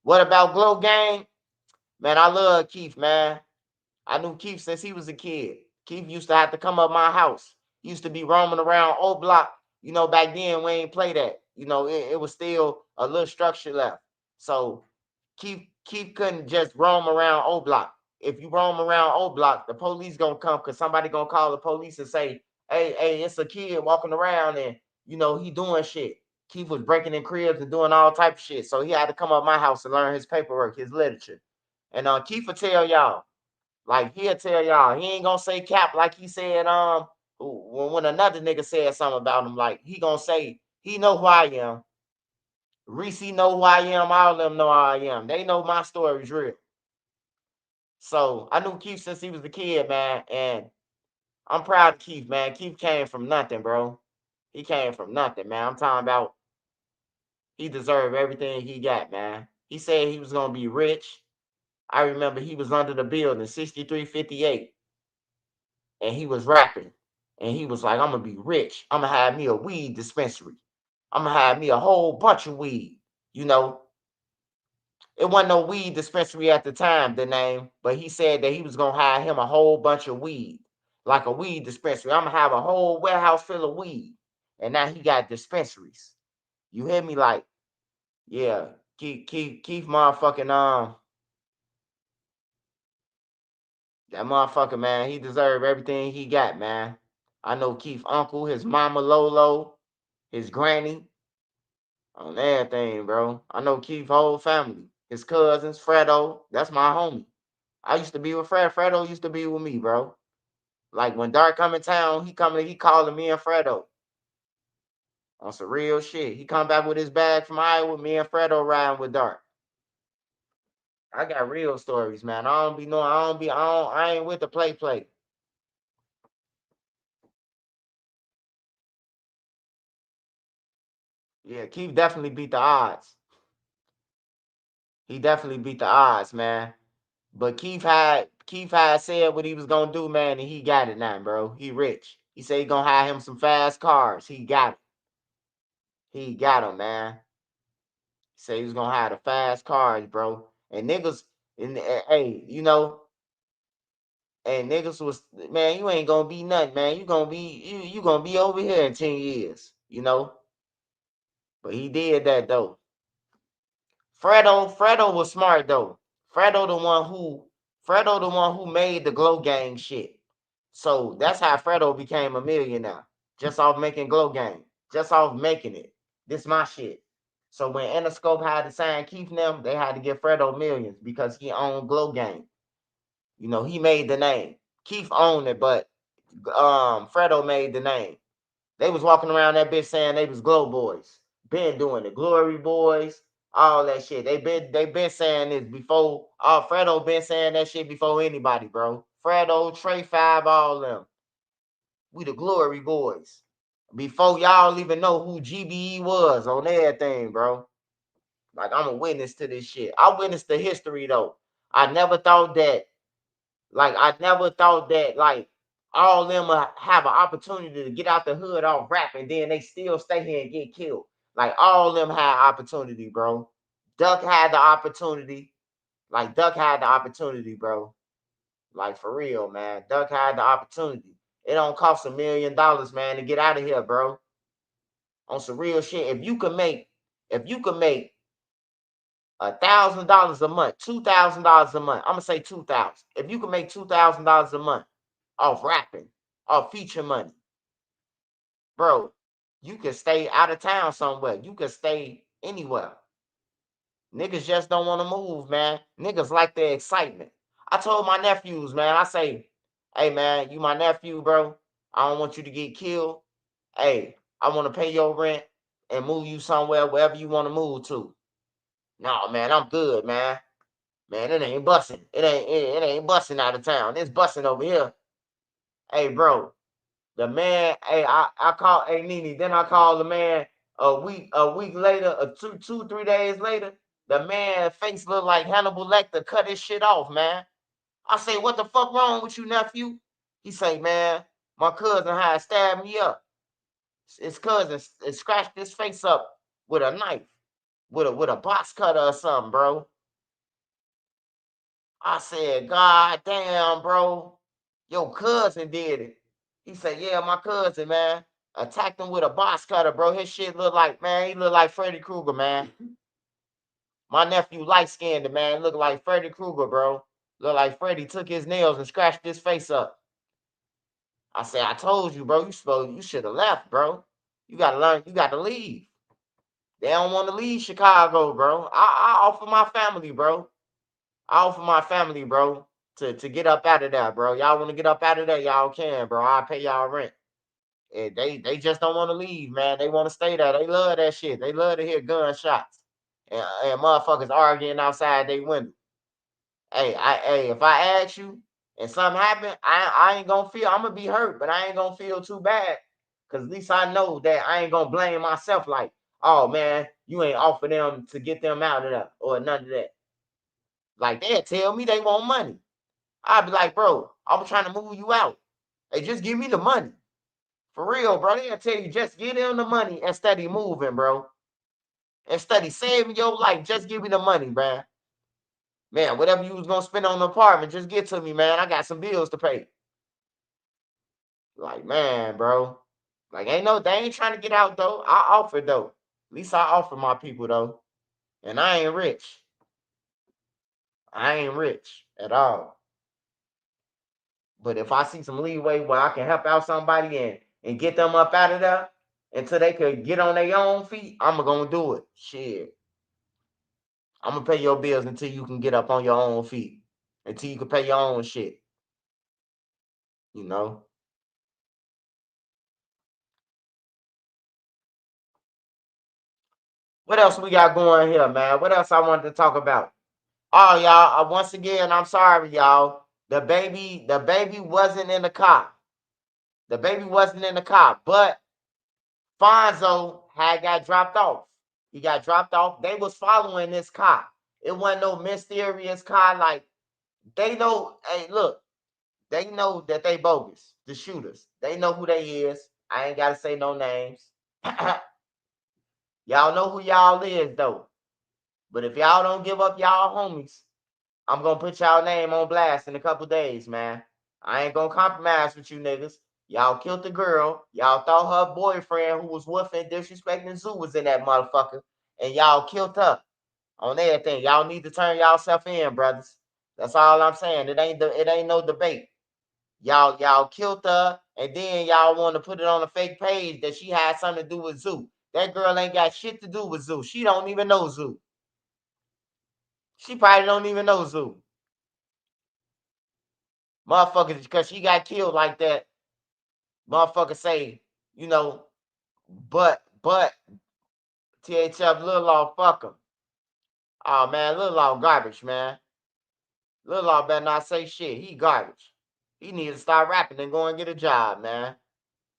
What about Glow Gang? Man, I love Keith, man. I knew Keith since he was a kid. Keith used to have to come up my house. He used to be roaming around O Block. You know, back then we ain't play that. You know, it was still a little structure left. So Keith couldn't just roam around O Block. If you roam around O Block, the police gonna come because somebody gonna call the police and say, hey, it's a kid walking around and he doing shit. Keith was breaking in cribs and doing all type of shit. So he had to come up my house and learn his paperwork, his literature. And Keith will tell y'all, like he'll tell y'all, he ain't gonna say cap like he said when another nigga said something about him. Like he gonna say he know who I am. Reese know who I am. All of them know who I am. They know my story's real. So I knew Keith since he was a kid, man, and I'm proud of Keith, man. Keith came from nothing, bro. He came from nothing, man. I'm talking about he deserved everything he got, man. He said he was gonna be rich. I remember he was under the building, 6358, and he was rapping. And he was like, I'm gonna be rich. I'm gonna have me a weed dispensary. I'm gonna have me a whole bunch of weed. You know, it wasn't no weed dispensary at the time, the name, but he said that he was gonna hire him a whole bunch of weed, like a weed dispensary. I'm gonna have a whole warehouse full of weed. And now he got dispensaries. You hear me? Like, yeah, keep motherfucking that motherfucker, man. He deserved everything he got, man. I know Keith uncle, his mama Lolo, his granny, on everything, bro. I know Keith whole family, his cousins, Fredo. That's my homie. I used to be with Fred. Fredo used to be with me, bro. Like when Dark come in town, he calling me and Fredo. On some real shit. He come back with his bag from Iowa. Me and Fredo riding with Dark. I got real stories, man. I don't be knowing. I don't be. I ain't with the play. Yeah, Keith definitely beat the odds. He definitely beat the odds, man. But Keith had said what he was gonna do, man, and he got it now, bro. He rich. He said he gonna hire him some fast cars. He got it. He got them, man. He said he was gonna hire the fast cars, bro. And niggas, hey, and niggas was, man, you ain't gonna be nothing, man. You gonna be over here in 10 years, But he did that though. Fredo was smart though. Fredo the one who Fredo the one who made the Glow Gang shit. So that's how Fredo became a millionaire. Just off making Glow Gang. Just off making it. This my shit. So when Interscope had to sign Keith and them, they had to give Fredo millions because he owned Glow Gang. He made the name. Keith owned it, but Fredo made the name. They was walking around that bitch saying they was Glow Boys. Been doing it. Glory Boys, all that shit. They been saying this before. Fredo been saying that shit before anybody, bro. Fredo, Trey Five, all them. We the Glory Boys. Before y'all even know who GBE was on everything, bro. Like I'm a witness to this shit. I witnessed the history though. I never thought that like all them have an opportunity to get out the hood off rap and then they still stay here and get killed. Like all them had opportunity, bro. Duck had the opportunity. Like Duck had the opportunity, bro. Like for real, man. Duck had the opportunity. It don't cost $1 million, man, to get out of here, bro. On some real shit. If you could make $1,000 a month, $2,000 a month. I'm gonna say 2,000. If you can make $2,000 a month off rapping, off feature money, bro, you can stay out of town somewhere. You can stay anywhere. Niggas just don't want to move, man. Niggas like the excitement. I told my nephews, man, I say, hey man, you my nephew, bro. I don't want you to get killed. Hey, I want to pay your rent and move you somewhere, wherever you want to move to. No, man, I'm good, man. Man, it ain't busting. It ain't busting out of town. It's busting over here. Hey, bro, the man. Hey, I call. Hey, Nene. Then I call the man a week later, 3 days later. The man face look like Hannibal Lecter. Cut his shit off, man. I say, what the fuck wrong with you, nephew? He say, man, my cousin had stabbed me up. His cousin scratched his face up with a knife, with a box cutter or something, bro. I said, God damn, bro. Your cousin did it. He said, yeah, my cousin, man. Attacked him with a box cutter, bro. His shit look like, man, he look like Freddy Krueger, man. My nephew light skinned, man. Look like Freddy Krueger, bro. Look like Freddy took his nails and scratched his face up. I said, I told you, bro. You should have left, bro. You gotta learn, you gotta leave. They don't want to leave Chicago, bro. I offer my family, bro. I offer my family, bro, to get up out of there, bro. Y'all want to get up out of there, y'all can, bro. I'll pay y'all rent. And they just don't want to leave, man. They want to stay there. They love that shit. They love to hear gunshots and motherfuckers arguing outside they window. Hey, if I ask you and something happen, I ain't gonna feel. I'm gonna be hurt, but I ain't gonna feel too bad. Cause at least I know that I ain't gonna blame myself. Like, oh man, you ain't offer them to get them out of there or none of that. Like they'll tell me they want money. I'd be like, bro, I'm trying to move you out. Hey, just give me the money. For real, bro. They'll tell you just give them the money and study moving, bro. And study saving your life. Just give me the money, bro. Man, whatever you was gonna spend on the apartment, just get to me, man. I got some bills to pay. Like, man, bro. Like, they ain't trying to get out though. I offer though. At least I offer my people though. And I ain't rich. I ain't rich at all. But if I see some leeway where I can help out somebody and get them up out of there until they could get on their own feet, I'm gonna do it. Shit. I'm gonna pay your bills until you can get up on your own feet. Until you can pay your own shit. You know? What else we got going here, man? What else I wanted to talk about? Oh, y'all. Once again, I'm sorry, y'all. The baby wasn't in the car. The baby wasn't in the car, but Fonzo had got dropped off. He got dropped off. They was following this car. It wasn't no mysterious car. Like they know. Hey, look, they know that they bogus. The shooters. They know who they is. I ain't gotta say no names. Y'all know who y'all is though. But if y'all don't give up y'all homies, I'm gonna put y'all name on blast in a couple days, man. I ain't gonna compromise with you niggas. Y'all killed the girl. Y'all thought her boyfriend who was woofing, disrespecting Zoo was in that motherfucker. And y'all killed her on everything. Y'all need to turn yourself in, brothers. That's all I'm saying. It ain't no debate. Y'all killed her, and then y'all want to put it on a fake page that she had something to do with Zoo. That girl ain't got shit to do with Zoo. She don't even know Zoo. She probably don't even know Zoo. Motherfuckers, because she got killed like that. Motherfuckers say, you know, but THF Lil Law, fuck him. Oh man, Lil Law garbage, man. Lil Law better not say shit. He garbage. He needs to start rapping and go and get a job, man.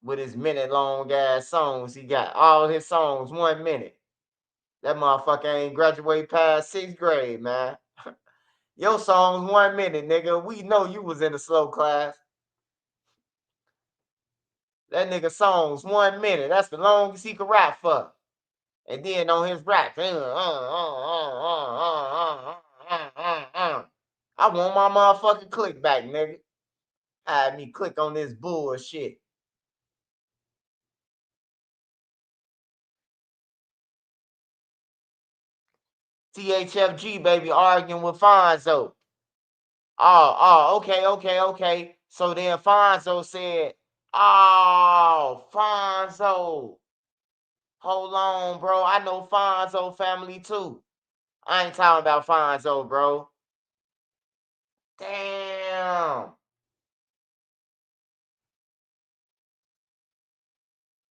With his minute long ass songs, he got all his songs 1 minute. That motherfucker ain't graduate past sixth grade, man. Your songs 1 minute, nigga. We know you was in the slow class. That nigga songs 1 minute. That's the longest he could rap for. And then on his rap, I want my motherfucking click back, nigga. Had me click on this bullshit. THFG, baby, arguing with Fonzo. Okay. So then Fonzo said, oh, Fonzo. Hold on, bro. I know Fonzo family too. I ain't talking about Fonzo, bro. Damn.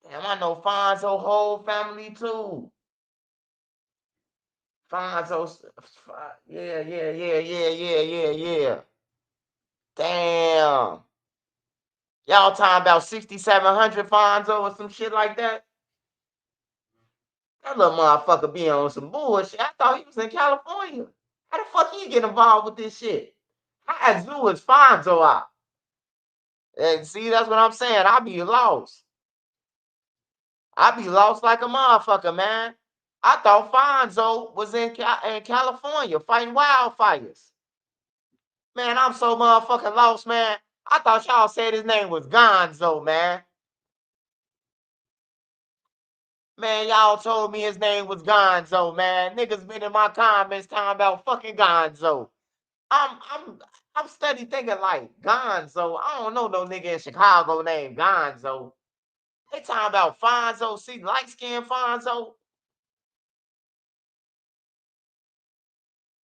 Damn, I know Fonzo whole family too. Fonzo, yeah. Damn. Y'all talking about 6,700 Fonzo or some shit like that? That little motherfucker be on some bullshit. I thought he was in California. How the fuck he get involved with this shit? How Zoo is Fonzo out? And see, that's what I'm saying. I be lost. I be lost like a motherfucker, man. I thought Fonzo was in California fighting wildfires. Man, I'm so motherfucking lost, man. I thought y'all said his name was Gonzo, man. Man, y'all told me his name was Gonzo, man. Niggas been in my comments talking about fucking Gonzo. I'm I'm I'm steady thinking like Gonzo. I don't know no nigga in Chicago named Gonzo. They talking about Fonzo. See, light skinned Fonzo.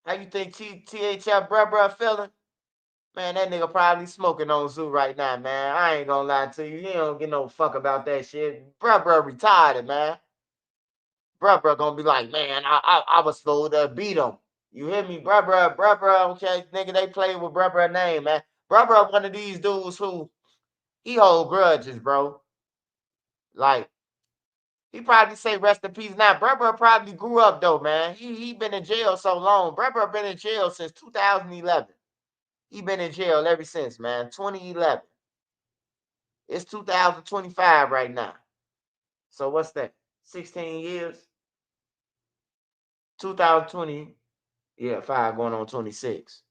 How you think THF bruh feeling? Man, that nigga probably smoking on Zoo right now, man. I ain't gonna lie to you. He don't give no fuck about that shit. Bruh retired, man. Bruh gonna be like, man, I was supposed to beat him. You hear me? Bruh, okay, nigga, they play with bruh name, man. Bruh one of these dudes who he hold grudges, bro. Like, he probably say rest in peace now. Bruh probably grew up though, man. He been in jail so long. Bruh been in jail since 2011. He been in jail ever since, man. 2011. It's 2025 right now. So what's that? 16 years? 2020. Yeah, 5 going on 26.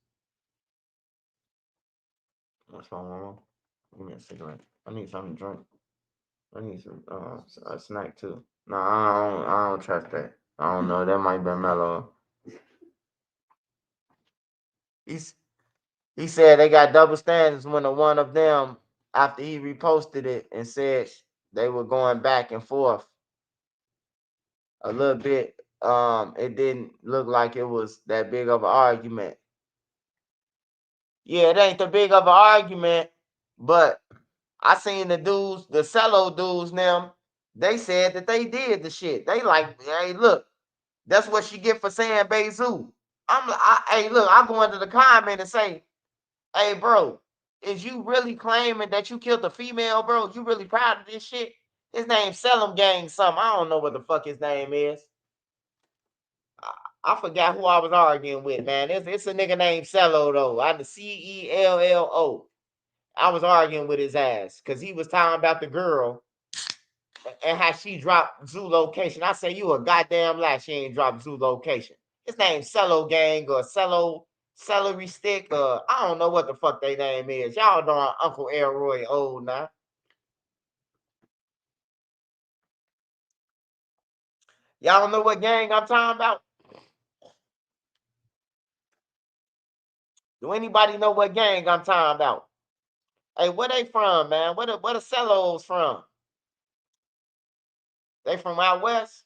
What's wrong, Mama? Give me a cigarette. I need something to drink. I need some a snack too. No, I don't trust that. I don't know. That might be mellow. He's he said they got double standards when the one of them after he reposted it and said they were going back and forth a little bit. It didn't look like it was that big of an argument. Yeah, it ain't the big of an argument, but I seen the dudes, the cello dudes, them, they said that they did the shit. They like, hey, look. That's what she get for saying Bezu. Hey, look, I go into the comment and say, hey, bro, is you really claiming that you killed a female, bro? You really proud of this shit? His name Selim Gang something. I don't know what the fuck his name is. I forgot who I was arguing with, man. It's a nigga named Cello, though. I the Cello. I was arguing with his ass because he was talking about the girl and how she dropped Zoo location. I say, you a goddamn lie. She ain't dropped Zoo location. His name Cello Gang or Celery Stick or I don't know what the fuck they name is. Y'all know Uncle Elroy old now. Y'all know what gang I'm talking about? Do anybody know what gang I'm talking about? Hey, where they from, man? Where the Cellos from? They from out west?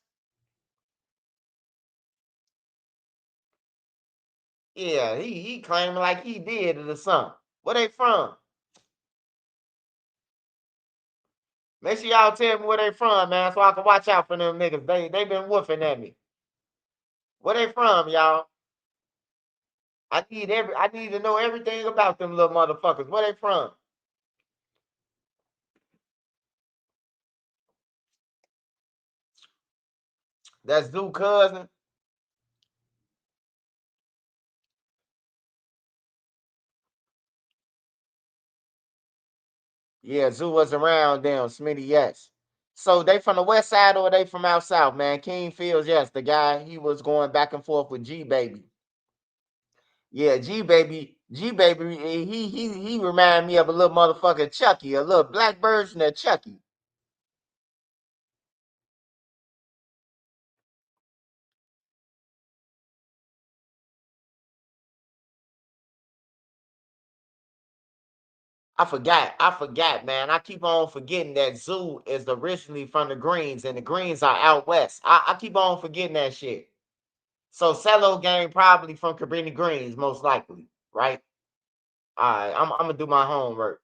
Yeah, he claiming like he did it or something. Where they from? Make sure y'all tell me where they from, man, so I can watch out for them niggas. They been woofing at me. Where they from, y'all? I need to know everything about them little motherfuckers. Where they from? That's Zoo cousin. Yeah, Zoo was around them, Smitty, yes. So they from the west side or they from out south, man? King Fields, yes. The guy he was going back and forth with G Baby. Yeah, G Baby, he remind me of a little motherfucker Chucky, a little black version of Chucky. I forgot, man. I keep on forgetting that Zoo is originally from the Greens, and the Greens are out west. I keep on forgetting that shit. So Cello Gang probably from Cabrini Greens, most likely, right? All right, I'm gonna do my homework.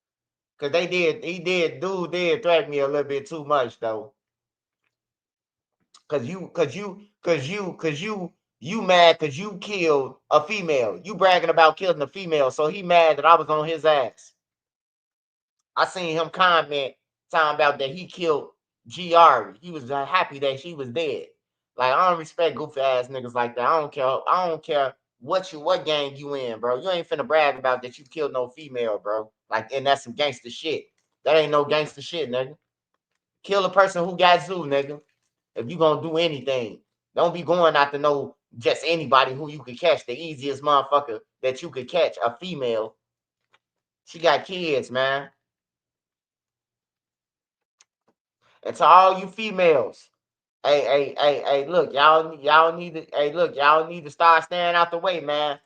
Cause dude did threaten me a little bit too much though. You mad cause you killed a female. You bragging about killing a female, so he mad that I was on his ass. I seen him comment talking about that he killed Giari. He was happy that she was dead. Like I don't respect goofy ass niggas like that. I don't care. I don't care what gang you in, bro. You ain't finna brag about that you killed no female, bro. Like and that's some gangster shit. That ain't no gangster shit, nigga. Kill a person who got Zoo, nigga. If you gonna do anything, don't be going out to know just anybody who you could catch. The easiest motherfucker that you could catch, a female. She got kids, man. And to all you females, look, y'all need to, look, y'all need to start staying out the way, man.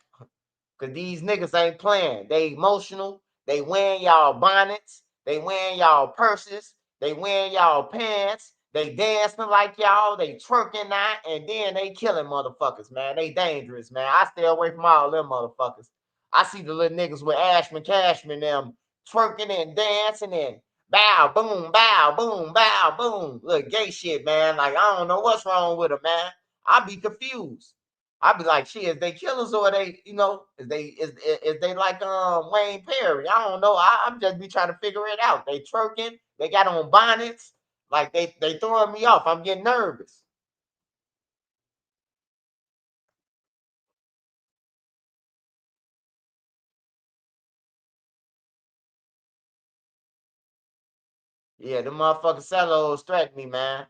Cause these niggas ain't playing. They emotional. They wearing y'all bonnets. They wearing y'all purses. They wearing y'all pants. They dancing like y'all. They twerking that, and then they killing motherfuckers, man. They dangerous, man. I stay away from all them motherfuckers. I see the little niggas with Ashman Cashman them twerking and dancing and bow, boom, bow, boom. Look, gay shit, man. Like I don't know what's wrong with them, man. I be confused. I'd be like, shit, is they killers or are they, is they like Wayne Perry? I don't know. I'm just be trying to figure it out. They twerking, they got on bonnets, like they throwing me off. I'm getting nervous. Yeah, the motherfucking cellos threaten me, man.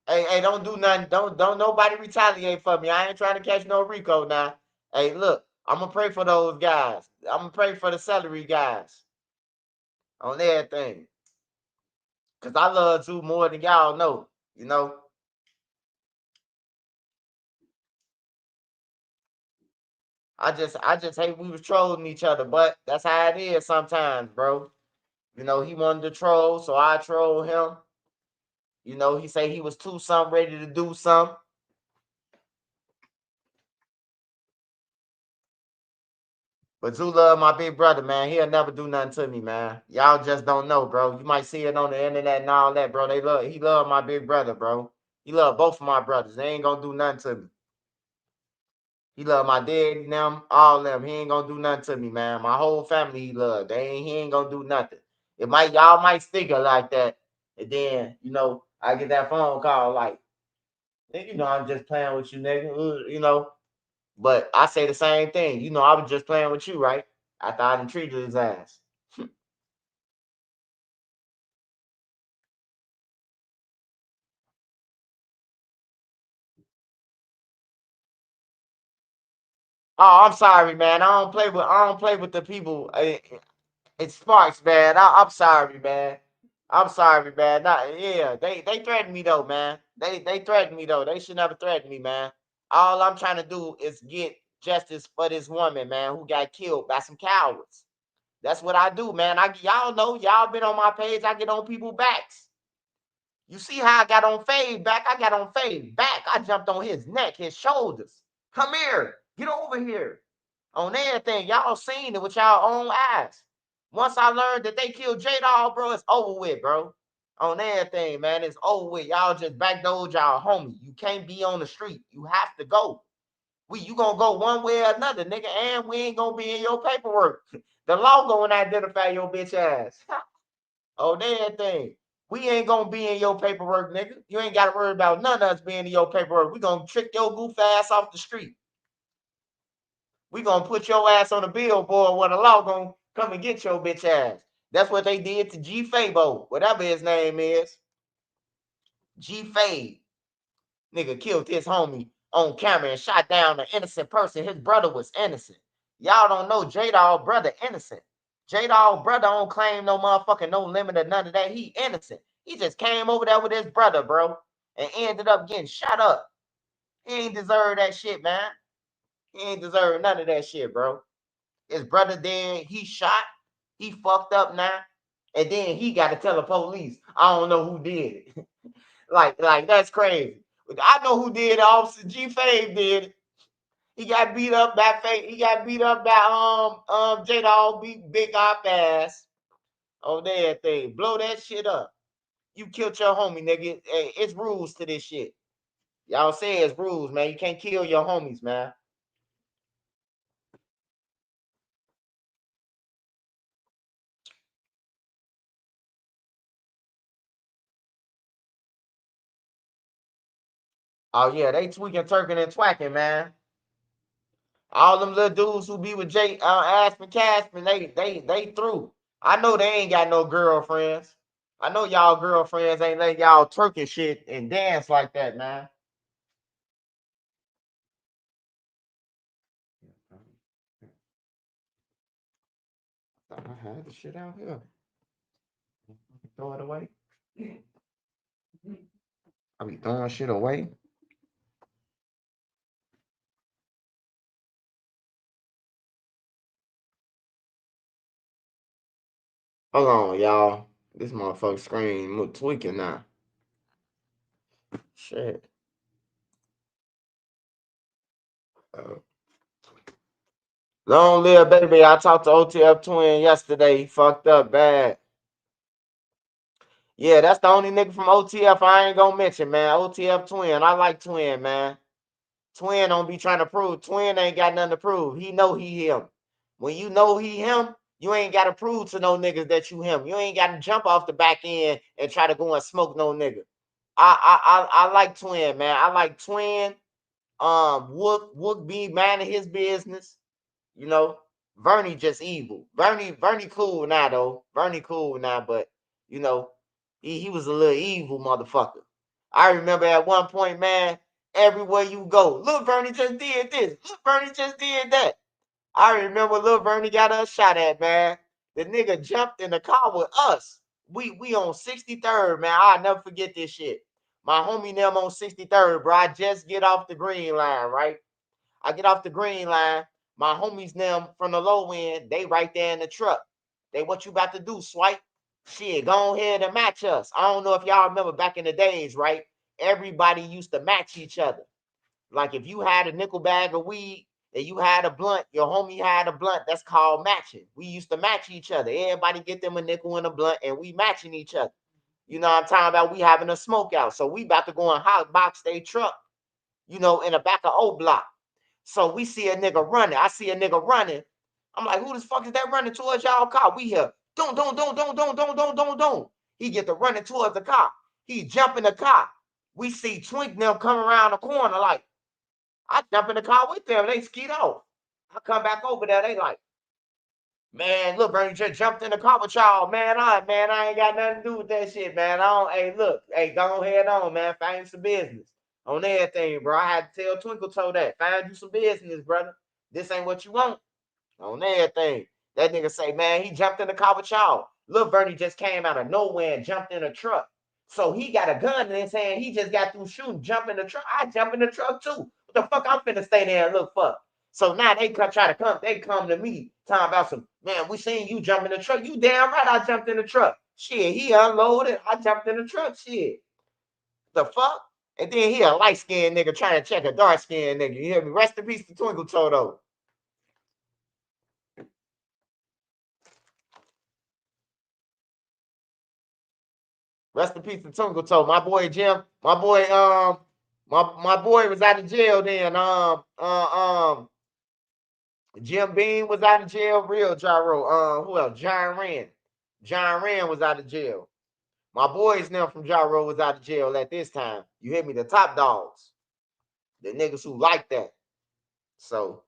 Hey, don't do nothing. Don't nobody retaliate for me. I ain't trying to catch no Rico now. Hey, look, I'm gonna pray for those guys. I'm gonna pray for the celery guys on everything. Cause I love you more than y'all know, you know. I just hate we was trolling each other, but that's how it is sometimes, bro. He wanted to troll, so I troll him. He say he was too something ready to do something. But Zoo love my big brother, man. He'll never do nothing to me, man. Y'all just don't know, bro. You might see it on the internet and all that, bro. He love my big brother, bro. He love both of my brothers. They ain't gonna do nothing to me. He love my dad, them, all of them. He ain't gonna do nothing to me, man. My whole family he love. He ain't gonna do nothing. It might y'all might stick it like that. And then, I get that phone call like, I'm just playing with you, nigga. But I say the same thing. I was just playing with you, right? After I done treated his ass. Oh, I'm sorry, man. I don't play with the people. It sparks, man. I'm sorry, man. I'm sorry, man. Yeah, they threatened me though, man. They threatened me though. They should never threaten me, man. All I'm trying to do is get justice for this woman, man, who got killed by some cowards. That's what I do, man. Y'all know, y'all been on my page. I get on people's backs. You see how I got on Fade back? I got on Fade back. I jumped on his neck, his shoulders. Come here. Get over here. On everything. Y'all seen it with y'all own eyes. Once I learned that they killed J-Dog, bro, it's over with, bro. On everything, man. It's over with. Y'all just backdoored y'all homie. You can't be on the street. You have to go. You gonna go one way or another, nigga, and we ain't gonna be in your paperwork. The law gonna identify your bitch ass. On everything. We ain't gonna be in your paperwork, nigga. You ain't gotta worry about none of us being in your paperwork. We gonna trick your goof ass off the street. We gonna put your ass on a billboard where the law gonna come and get your bitch ass. That's what they did to G Fabo, whatever his name is. G Fade. Nigga killed his homie on camera and shot down an innocent person. His brother was innocent. Y'all don't know J-Dog brother innocent. J-Dog brother don't claim no motherfucking no limit or none of that. He innocent. He just came over there with his brother, bro, and ended up getting shot up. He ain't deserve that shit, man. He ain't deserve none of that shit, bro. His brother dead. He shot. He fucked up now. And then he got to tell the police, I don't know who did it. like that's crazy. I know who did it. Officer G Fave did it. He got beat up by He got beat up by J Dog beat big op ass on that thing. Blow that shit up. You killed your homie, nigga. Hey, it's rules to this shit. Y'all say it's rules, man. You can't kill your homies, man. Oh yeah, they tweaking, turking, and twacking, man. All them little dudes who be with Jay, Aspen Caspin, they through. I know they ain't got no girlfriends. I know y'all girlfriends ain't letting y'all twerk and shit and dance like that, man. I had the shit out here. Throw it away. I be throwing shit away. Hold on, y'all. This motherfucker screen tweaking now. Shit. Uh, Long live baby. I talked to OTF twin yesterday. He fucked up bad. Yeah, that's the only nigga from OTF I ain't gonna mention, man. OTF twin. I like twin, man. Twin don't be trying to prove. Twin ain't got nothing to prove. He know he him. When you know he him, you ain't got to prove to no niggas that you him. You ain't got to jump off the back end and try to go and smoke no nigga. I like twin, man. I like twin. Wook be man of his business. You know, Vonni just evil. Vonni cool now though. Vonni cool now, but you know, he was a little evil motherfucker. I remember at one point, man, everywhere you go, Lil Vonni just did this. Lil Vonni just did that. I remember Lil Vonni got us shot at, man. The nigga jumped in the car with us. We on 63rd, man. I'll never forget this shit. My homie them on 63rd, bro. I just get off the green line, right? I get off the green line. My homies them from the low end, they right there in the truck. They what you about to do, swipe? Shit, go ahead and match us. I don't know if y'all remember back in the days, right? Everybody used to match each other. Like if you had a nickel bag of weed and you had a blunt, your homie had a blunt, that's called matching. We used to match each other. Everybody get them a nickel and a blunt and we matching each other. You know what I'm talking about? We having a smoke out. So we about to go and hot box their truck, in the back of O Block. So we see a nigga running. I see a nigga running. I'm like, who the fuck is that running towards y'all car? We here. Don't. He get to running towards the car. He jump in the car. We see Twink them come around the corner. Like, I jump in the car with them. They skeet off. I come back over there. They like, man, look, Bernie just jumped in the car with y'all. Man, I ain't got nothing to do with that shit, man. I don't, hey, look, hey, go ahead on, man. Find some business on everything, bro. I had to tell Twinkle Toe that. Find you some business, brother. This ain't what you want on everything. That nigga say, man, he jumped in the car with y'all. Lil Bernie just came out of nowhere and jumped in a truck. So he got a gun in his hand. He just got through shooting, jump in the truck. I jump in the truck too. What the fuck I'm finna stay there and look for? So now they come they come to me talking about some, man, we seen you jump in the truck. You damn right I jumped in the truck. Shit, he unloaded. I jumped in the truck. Shit. The fuck? And then he a light-skinned nigga trying to check a dark-skinned nigga. You hear me? Rest in peace to Twinkle Toto. Rest in peace to Twinkle Toe. My boy Jim, my boy was out of jail then. Jim Beam was out of jail. Real Gyro. Who else? John Rand. John Rand was out of jail. My boys now from Gyro was out of jail at this time. You hear me? The top dogs. The niggas who like that. So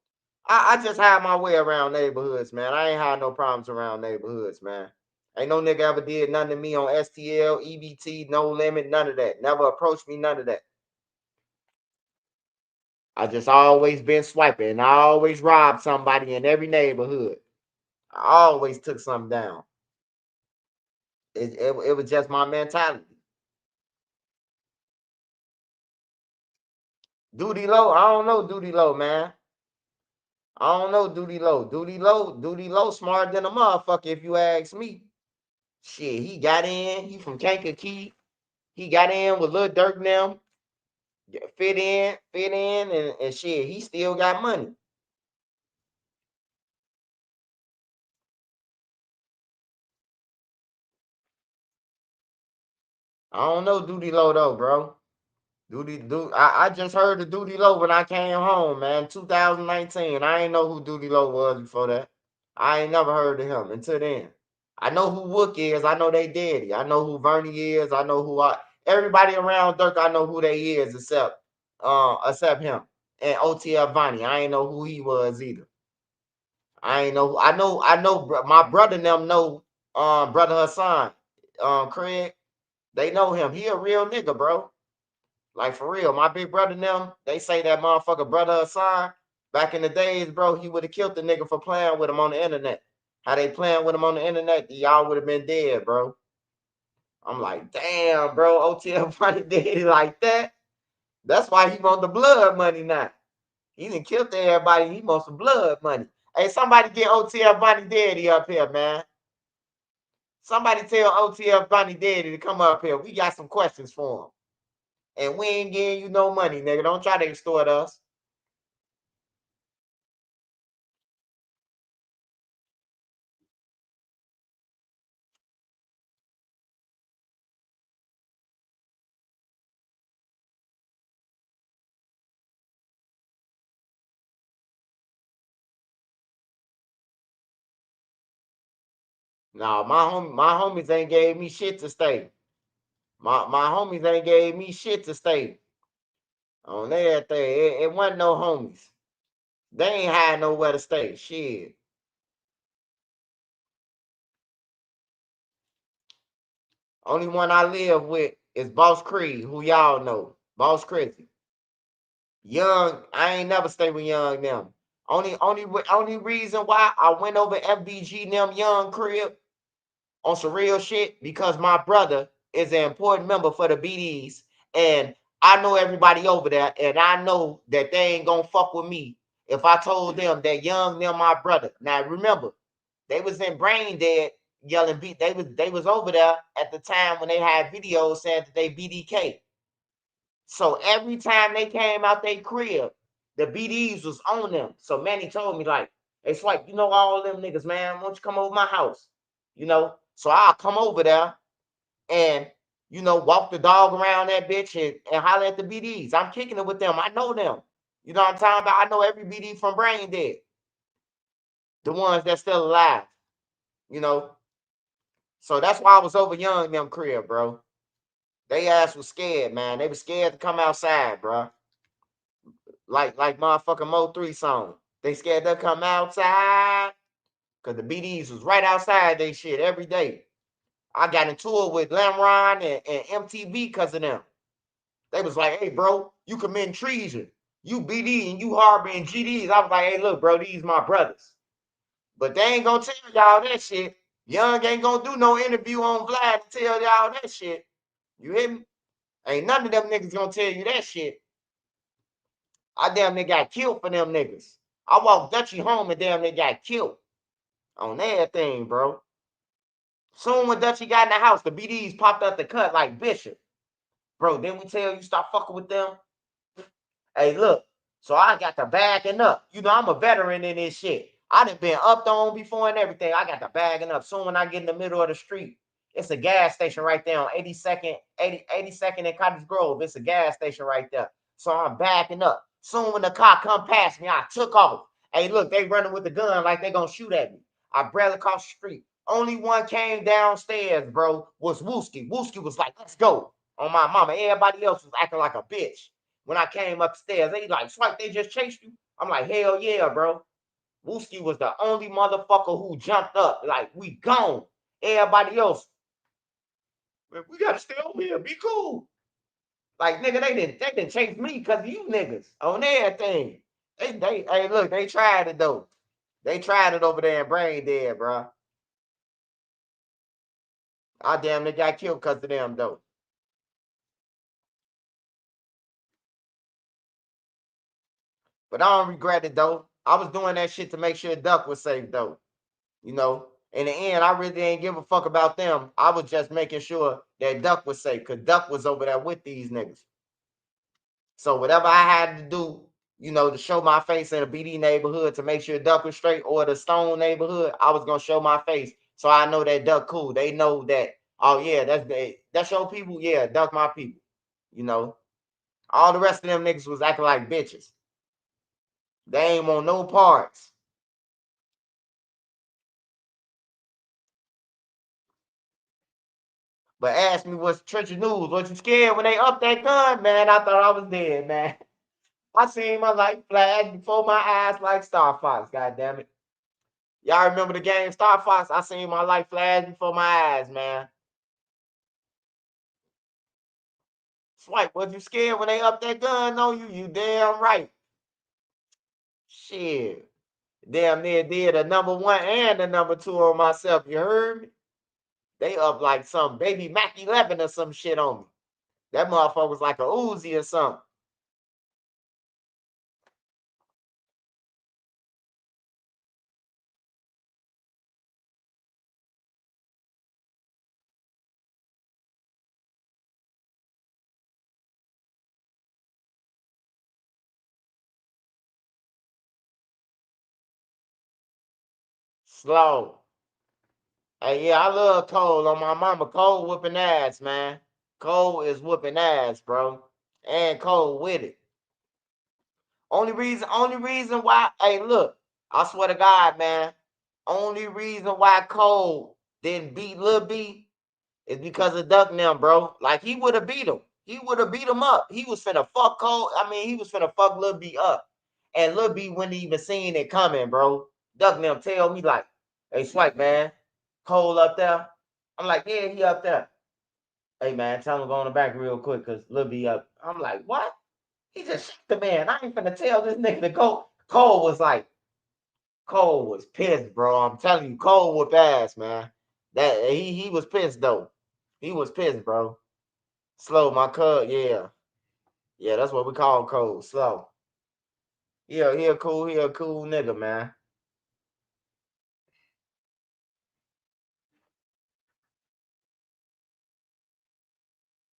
I just had my way around neighborhoods, man. I ain't had no problems around neighborhoods, man. Ain't no nigga ever did nothing to me on STL, EBT, no limit, none of that. Never approached me, none of that. I just always been swiping and I always robbed somebody in every neighborhood. I always took something down. It was just my mentality. Duty low, I don't know Duty low, man. I don't know Duty low. Duty low smarter than a motherfucker if you ask me. Shit, he got in. He from Kankakee. He got in with Lil Durk now. Fit in, and shit, he still got money. I don't know Duty Low though, bro. I just heard the Duty Low when I came home, man. 2019. I ain't know who Duty Low was before that. I ain't never heard of him until then. I know who Wook is. I know they daddy. I know who Vonni is. I know everybody around Dirk. I know who they is except him and OTF Vonni. I ain't know who he was either. I ain't know. My brother and them know. Brother Hassan, Craig. They know him. He a real nigga, bro. Like for real. My big brother and them. They say that motherfucker brother Hassan. Back in the days, bro, he would have killed the nigga for playing with him on the internet. How they playing with him on the internet, y'all would have been dead, bro. I'm like, damn, bro. OTF money did like that. That's why he want the blood money now. He done killed everybody. He wants some blood money. Hey, somebody get OTF Bonnie Daddy up here, man. Somebody tell OTF Bonnie Daddy to come up here. We got some questions for him. And we ain't getting you no money, nigga. Don't try to extort us. Nah, my homies ain't gave me shit to stay. My homies ain't gave me shit to stay on everything. It wasn't no homies. They ain't had nowhere to stay. Shit. Only one I live with is Boss Creed, who y'all know. Boss Chrissy. Young, I ain't never stay with Young them. Only reason why I went over FBG them Young crib on some real shit because my brother is an important member for the BDs, and I know everybody over there, and I know that they ain't gonna fuck with me if I told them that Young them my brother. Now remember, they was in Brain Dead yelling beat. They was over there at the time when they had videos saying that they BDK. So every time they came out their crib, the BDs was on them. So Manny told me, like, it's like, all them niggas, man, why don't you come over my house? So I'll come over there and walk the dog around that bitch and holler at the BDs. I'm kicking it with them. I know them. You know what I'm talking about? I know every BD from Brain Dead. The ones that's still alive, you know. So that's why I was over young in them crib, bro. They ass was scared, man. They was scared to come outside, bro. Like motherfucking Mo 3 song. They scared to come outside. Cause the BDs was right outside they shit every day. I got into it with Lamron and MTV because of them. They was like, hey, bro, you commit treason. You BD and you harboring GDs. I was like, hey, look, bro, these my brothers. But they ain't gonna tell y'all that shit. Young ain't gonna do no interview on Vlad to tell y'all that shit. You hear me? Ain't none of them niggas gonna tell you that shit. I damn near got killed for them niggas. I walked Dutchy home and damn near got killed on everything, bro. Soon when Dutchy got in the house, the BDs popped up the cut like Bishop. Bro, didn't we tell you stop fucking with them? Hey, look. So I got the bagging up. I'm a veteran in this shit. I done been up on before and everything. I got the bagging up. Soon when I get in the middle of the street, it's a gas station right there on 82nd and Cottage Grove. It's a gas station right there. So I'm backing up. Soon when the car come past me, I took off. Hey, look, they running with the gun like they gonna shoot at me. I barely crossed the street. Only one came downstairs, bro, was Wooski. Wooski was like, let's go. On my mama. Everybody else was acting like a bitch. When I came upstairs, they like, Swipe, they just chased you? I'm like, hell yeah, bro. Wooski was the only motherfucker who jumped up. Like, we gone. Everybody else, we gotta stay over here. Be cool. Like, nigga, they didn't chase me because of you niggas on everything. Hey, look, they tried it though. They tried it over there in Brain Dead, bro. I damn near got killed because of them though. But I don't regret it though. I was doing that shit to make sure Duck was safe though. In the end, I really ain't give a fuck about them. I was just making sure that Duck was safe because Duck was over there with these niggas. So whatever I had to do, to show my face in a BD neighborhood to make sure Duck was straight or the Stone neighborhood, I was gonna show my face. So I know that Duck cool. They know that, oh yeah, that's your people. Yeah, Duck my people. You know. All the rest of them niggas was acting like bitches. They ain't want no parts. But ask me what's Trencher News. Was you scared when they up that gun, man? I thought I was dead, man. I seen my life flash before my eyes like Star Fox, god damn it. Y'all remember the game Star Fox? I seen my life flash before my eyes, man. Swipe, was you scared when they up that gun on you? You damn right. Shit. Damn near did a number one and a number two on myself. You heard me? They up like some baby Mac 11 or some shit on me. That motherfucker was like a Uzi or something. Slow. Hey, yeah, I love Cole on my mama. Cole whooping ass, man. Cole is whooping ass, bro. And Cole with it. Only reason why, hey, look, I swear to God, man. Only reason why Cole didn't beat Lil B is because of Duck now, bro. Like he would have beat him. He would have beat him up. He was finna fuck Cole. I mean, he was finna fuck Lil B up. And Lil B wouldn't even seen it coming, bro. Duck now tell me like, hey, Swipe, man, Cole up there. I'm like, yeah, he up there. Hey man, tell him to go on the back real quick because Lil B up. I'm like, what? He just shot the man. I ain't finna tell this nigga to go. Cole was pissed, bro. I'm telling you, Cole whooped ass, man. That he was pissed though. He was pissed, bro. Slow, my cuz, yeah. Yeah, that's what we call Cole. Slow. He a cool nigga, man.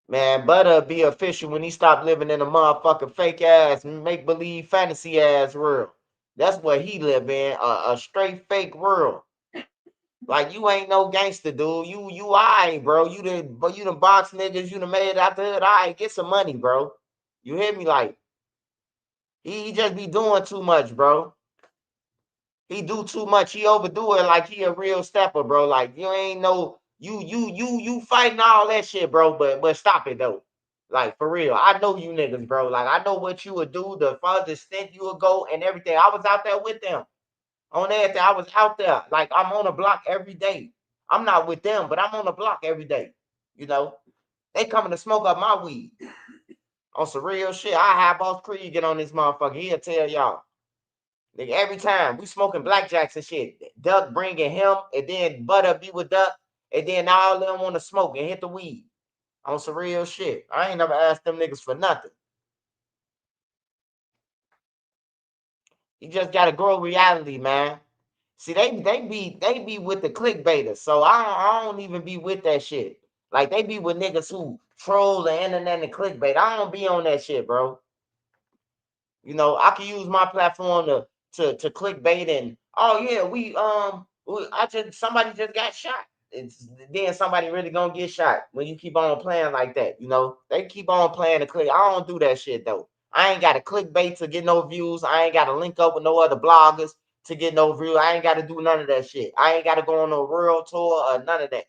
Man, Butter be official when he stopped living in a motherfucking fake ass, make believe fantasy ass world. That's what he live in, a straight fake world. Like you ain't no gangster, dude. You alright, bro. You the box niggas. You done made it out the hood. Alright, get some money, bro. You hear me? Like he just be doing too much, bro. He do too much. He overdo it like he a real stepper, bro. Like you ain't no you fighting all that shit, bro. But stop it though. Like for real. I know you niggas, bro. Like I know what you would do, the farthest extent you would go and everything. I was out there with them. On everything. I was out there. Like I'm on the block every day. I'm not with them, but I'm on the block every day. You know, they coming to smoke up my weed on some real shit. I have Boss Creed get on this motherfucker. He'll tell y'all. Nigga, every time we smoking blackjacks and shit, Duck bringing him, and then Butter be with Duck, and then all of them want to smoke and hit the weed on some real shit. I ain't never asked them niggas for nothing. You just gotta grow reality, man. See, they be with the clickbaiters, so I don't even be with that shit. Like they be with niggas who troll the internet and clickbait. I don't be on that shit, bro. You know, I can use my platform to clickbait and oh yeah, I just somebody just got shot. It's then somebody really gonna get shot when you keep on playing like that. You know, they keep on playing the click. I don't do that shit though. I ain't got to clickbait to get no views. I ain't got to link up with no other bloggers to get no views. I ain't got to do none of that shit. I ain't got to go on no world tour or none of that.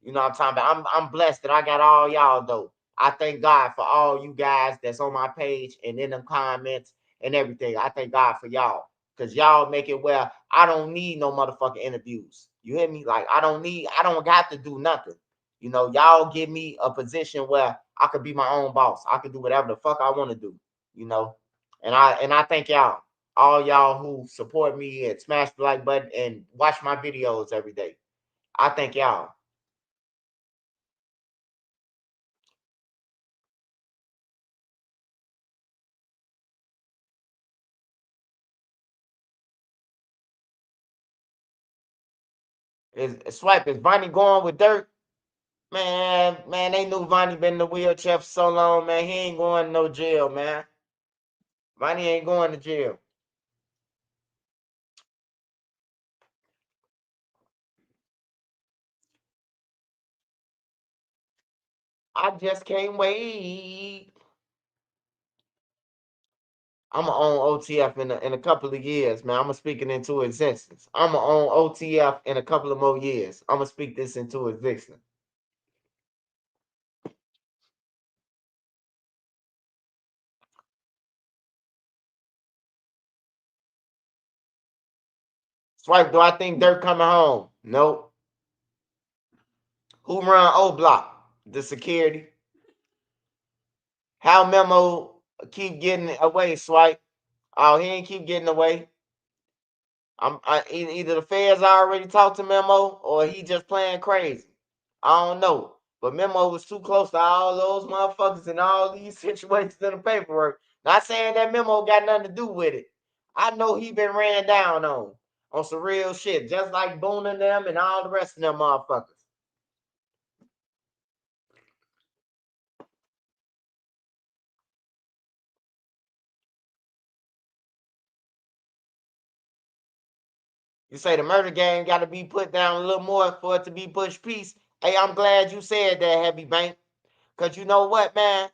You know what I'm talking about? I'm blessed that I got all y'all though. I thank God for all you guys that's on my page and in them comments and everything. I thank God for y'all. Cause y'all make it where I don't need no motherfucking interviews. You hear me? Like I don't got to do nothing. You know, y'all give me a position where I could be my own boss. I could do whatever the fuck I want to do, you know. And I thank y'all. All y'all who support me and smash the like button and watch my videos every day. I thank y'all. Is Swipe, is Vonni going with Durk? Man, they knew Vonni been in the wheelchair for so long, man. He ain't going to no jail, man. Vonni ain't going to jail. I just can't wait. I'm gonna own OTF in a couple of years, man. I'm gonna speak it into existence. I'm gonna own OTF in a couple of more years. I'm gonna speak this into existence. Swipe, do I think Dirk coming home? Nope. Who run O Block? The security. How Memo keep getting away, Swipe? Oh, he ain't keep getting away. Either the feds already talked to Memo or he just playing crazy. I don't know. But Memo was too close to all those motherfuckers in all these situations in the paperwork. Not saying that Memo got nothing to do with it. I know he been ran down on some real shit, just like Boone and them and all the rest of them motherfuckers. You say the murder game got to be put down a little more for it to be push peace. Hey, I'm glad you said that, Heavy Bank. Cause you know what, man?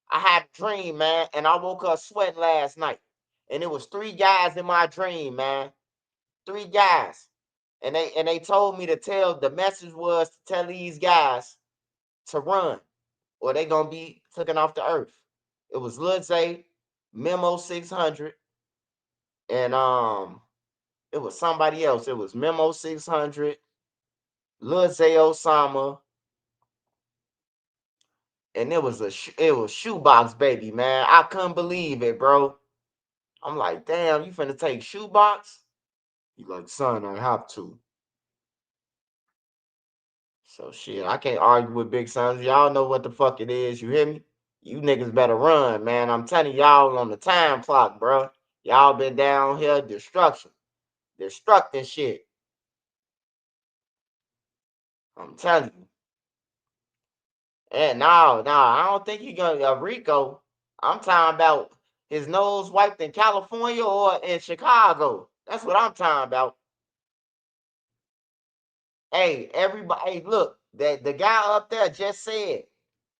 I had a dream, man, and I woke up sweating last night. And it was three guys in my dream, man. Three guys. And they told me to tell the message was to tell these guys to run or they gonna be taken off the earth. It was Lil Zay, Memo 600, and it was somebody else. It was Memo 600, Lil Zay Osama, and it was Shoebox Baby, man. I couldn't believe it, bro. I'm like, damn, you finna take Shoebox? You like, son, I have to. So shit, I can't argue with big sons. Y'all know what the fuck it is. You hear me? You niggas better run, man. I'm telling y'all on the time clock, bro. Y'all been down here destructing shit. I'm telling you. And no, I don't think he gonna Rico. I'm talking about his nose wiped in California or in Chicago. That's what I'm talking about. Hey, everybody, hey, look, that the guy up there just said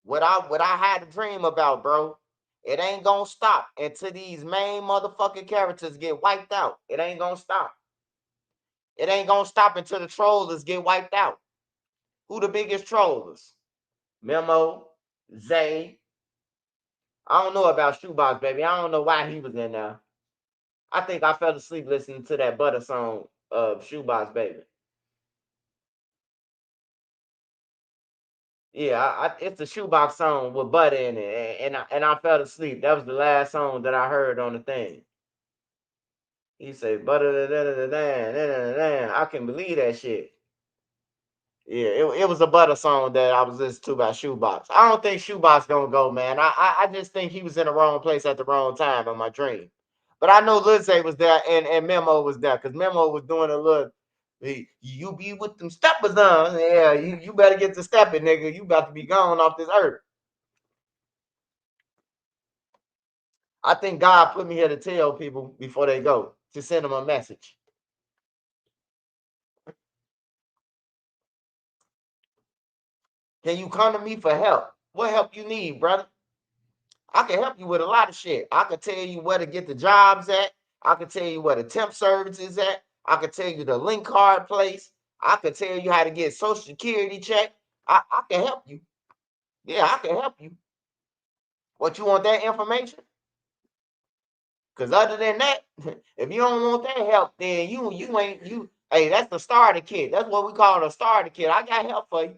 what I had a dream about, bro. It ain't gonna stop until these main motherfucking characters get wiped out. It ain't gonna stop. It ain't gonna stop until the trollers get wiped out. Who the biggest trollers? Memo, Zay. I don't know about Shoebox Baby. I don't know why he was in there. I think I fell asleep listening to that Butter song of Shoebox Baby. Yeah, it's a Shoebox song with Butter in it, and I fell asleep. That was the last song that I heard on the thing. He said Butter, da, da, da, da, da, da, da, da. I can believe that shit. Yeah, it was a Butter song that I was listening to by Shoebox. I don't think Shoebox gonna go, man. I just think he was in the wrong place at the wrong time in my dream. But I know Lizzie was there and Memo was there because Memo was doing a little. You be with them steppers on. Yeah, you better get to stepping, nigga. You about to be gone off this earth. I think God put me here to tell people before they go to send them a message. Can you come to me for help? What help you need, brother? I can help you with a lot of shit. I can tell you where to get the jobs at. I can tell you where the temp service is at. I can tell you the link card place. I can tell you how to get social security check. I can help you. Yeah, I can help you. What you want that information? Because other than that, if you don't want that help, then you ain't you. Hey, that's the starter kit. That's what we call a starter kit. I got help for you.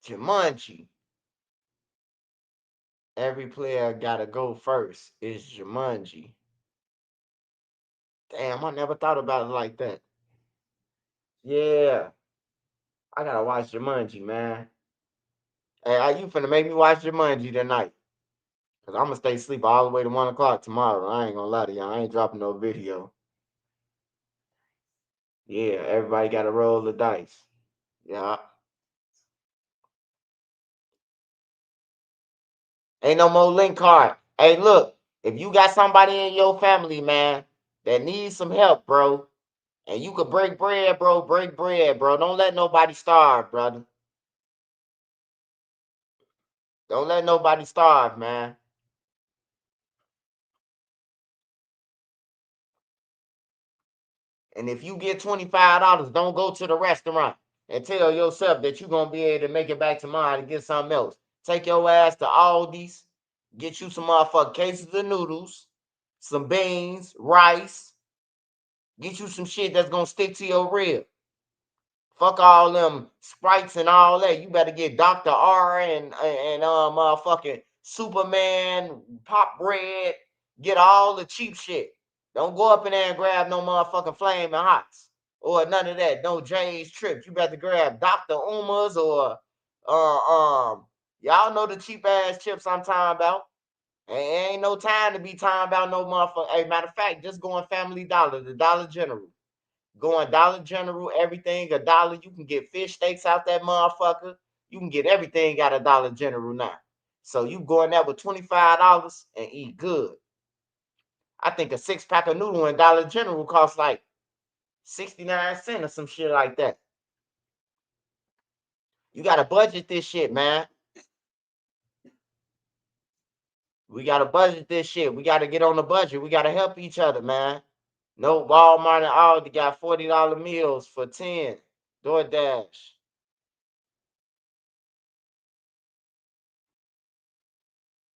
Jumanji. Every player gotta go first. It's Jumanji. Damn, I never thought about it like that. Yeah, I gotta watch Jumanji, man. Hey, you finna make me watch Jumanji tonight? Cause I'm gonna stay asleep all the way to 1 o'clock tomorrow. I ain't gonna lie to y'all. I ain't dropping no video. Yeah, everybody gotta roll the dice. Yeah, ain't no more link card. Hey, look, if you got somebody in your family, man, that needs some help, bro, and you could break bread, bro, break bread, bro. Don't let nobody starve, brother. Don't let nobody starve, man. And if you get $25, don't go to the restaurant and tell yourself that you're gonna be able to make it back tomorrow to get something else. Take your ass to Aldi's, get you some motherfucking cases of noodles, some beans, rice, get you some shit that's gonna stick to your rib. Fuck all them sprites and all that. You better get Dr. R and motherfucking Superman pop bread. Get all the cheap shit. Don't go up in there and grab no motherfucking flaming hots or none of that. No Jay's trips. You better grab Dr. Uma's or y'all know the cheap ass chips I'm talking about. Ain't no time to be talking about no motherfucker. Hey, matter of fact, just go in Family Dollar, the Dollar General. Going Dollar General, everything a dollar. You can get fish steaks out that motherfucker. You can get everything out of Dollar General now. So you go in there with $25 and eat good. I think a 6 pack of noodle in Dollar General costs like 69 cents or some shit like that. You gotta budget this shit, man. We gotta budget this shit. We gotta get on the budget. We gotta help each other, man. No Walmart and Aldi got $40 meals for 10. DoorDash.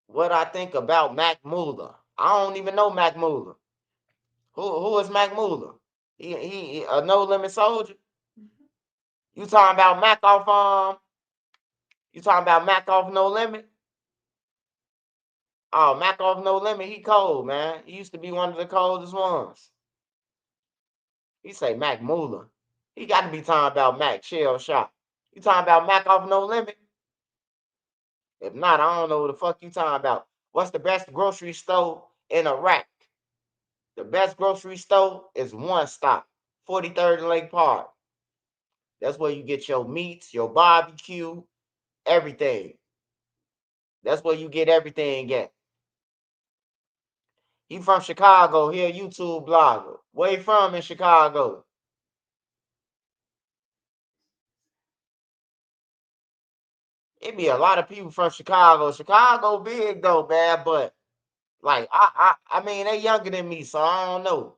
What I think about Mac Muller. I don't even know Mac Muller. Who is Mac Muller? He a no limit soldier. You talking about Mac off you talking about Mac off no limit? Oh, Mac off no limit, he cold, man. He used to be one of the coldest ones. He say Mac Muller. He got to be talking about Mac Shell Shop. You talking about Mac off no limit? If not, I don't know what the fuck you talking about. What's the best grocery store in Iraq? The best grocery store is One Stop, 43rd and Lake Park. That's where you get your meats, your barbecue, everything. That's where you get everything at. He from Chicago. He a YouTube blogger. Where he from in Chicago? It be a lot of people from Chicago. Chicago big though, man. But like I mean, they younger than me, so I don't know.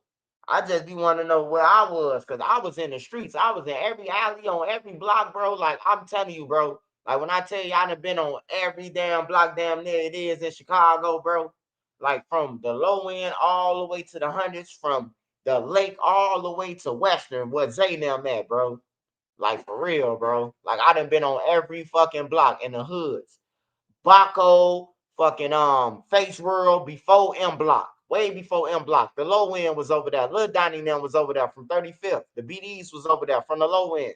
I just be want to know where I was, cause I was in the streets. I was in every alley, on every block, bro. Like I'm telling you, bro. Like when I tell you, I done been on every damn block, damn near it is in Chicago, bro. Like from the low end all the way to the hundreds, from the lake all the way to Western, where Zay them at, bro. Like for real, bro. Like I done been on every fucking block in the hoods. Baco, fucking Face World before M Block. Way before M Block. The low end was over there. Lil Donnie them was over there from 35th. The BDs was over there from the low end.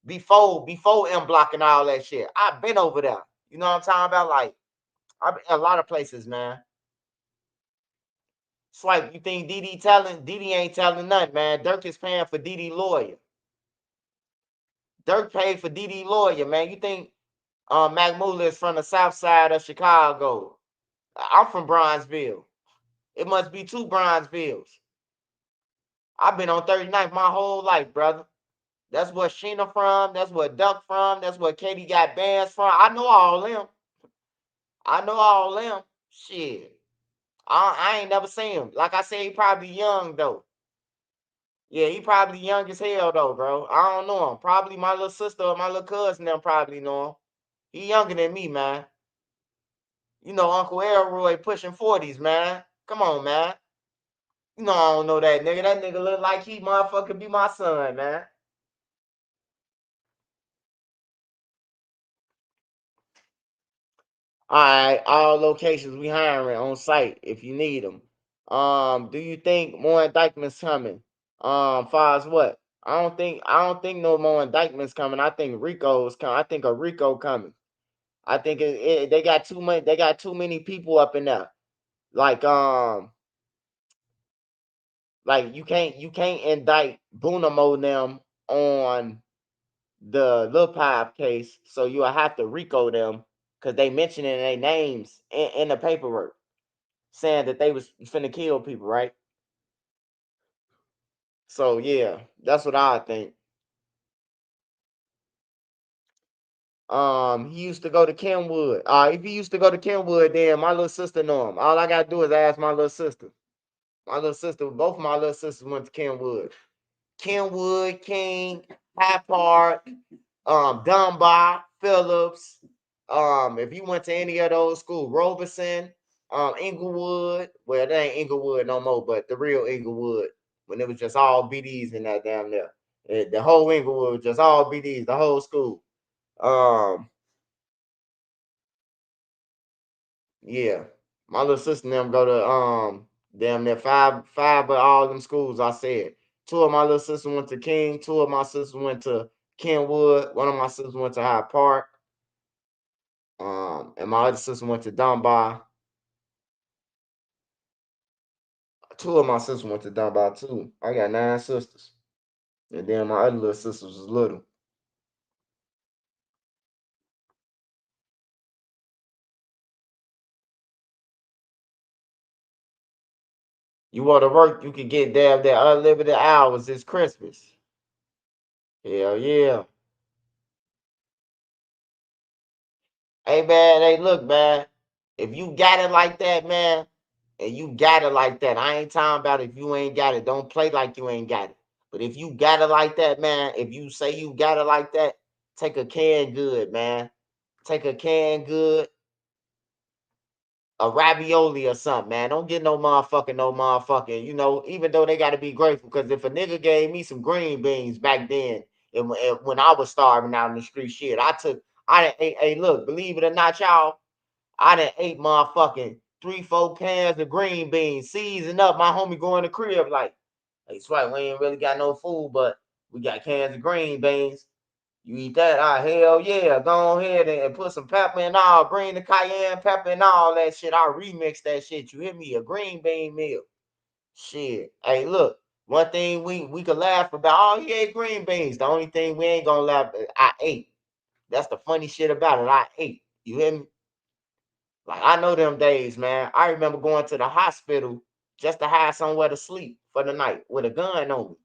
Before M Block and all that shit. I've been over there. You know what I'm talking about? Like, I've been a lot of places, man. Swipe, you think DD telling? DD ain't telling nothing, man. Durk is paying for DD lawyer. Durk paid for DD lawyer, man. You think Mac Mula is from the south side of Chicago? I'm from Bronzeville. It must be two Bronzevilles. I've been on 39th my whole life, brother. That's where Sheena from. That's where Duck from. That's where Katie got bands from. I know all them. I know all them. Shit. I ain't never seen him. Like I said, he probably young though. Yeah, he probably young as hell though, bro. I don't know him. Probably my little sister or my little cousin them probably know him. He younger than me, man. You know Uncle Elroy pushing 40s, man. Come on, man. You know I don't know that nigga. That nigga look like he motherfucker be my son, man. All right, all locations we hiring on site if you need them. Do you think more indictments coming? Far as what? I don't think no more indictments coming. I think Rico's coming. I think a Rico coming. I think they got too many. They got too many people up in there. Like like you can't indict Bunamo them on the Lil Pipe case, so you'll have to Rico them because they mentioning their names in the paperwork, saying that they was finna kill people, right? So yeah, that's what I think. He used to go to Kenwood. If he used to go to Kenwood, then my little sister know him. All I gotta do is ask my little sister. My little sister, both of my little sisters went to Kenwood. Kenwood, King, High Park, Dunbar, Phillips. If you went to any of those schools, Robeson, Inglewood. Well, they ain't Inglewood no more, but the real Inglewood when it was just all BDs in that damn there. The whole Inglewood was just all BDs, the whole school. Um, yeah, my little sister and them go to damn near five, but all them schools I said. Two of my little sisters went to King. Two of my sisters went to Kenwood. One of my sisters went to Hyde Park. And my other sister went to Dunbar. Two of my sisters went to Dunbar too. I got 9 sisters, and then my other little sisters was little. You want to work, you can get damn that unlimited hours this Christmas. Hell yeah. Hey man, hey look man, if you got it like that, man, and you got it like that, I ain't talking about if you ain't got it. Don't play like you ain't got it. But if you got it like that, man, if you say you got it like that, take a can good, man. Take a can good, a ravioli or something, man. Don't get no motherfucking, even though they gotta be grateful. Cause if a nigga gave me some green beans back then, and when I was starving out in the street, shit, I done ate, hey, look, believe it or not, y'all, I done ate motherfucking 3, 4 cans of green beans, seasoned up. My homie going to crib like, hey, Swipe, we ain't really got no food, but we got cans of green beans. You eat that? Hell yeah. Go ahead and put some pepper and all. Bring the cayenne pepper and all that shit. I remix that shit. You hear me? A green bean meal. Shit. Hey, look. One thing we could laugh about. Oh, he ate green beans. The only thing we ain't gonna laugh at, I ate. That's the funny shit about it. I ate. You hear me? Like I know them days, man. I remember going to the hospital. just to have somewhere to sleep for the night with a gun on me.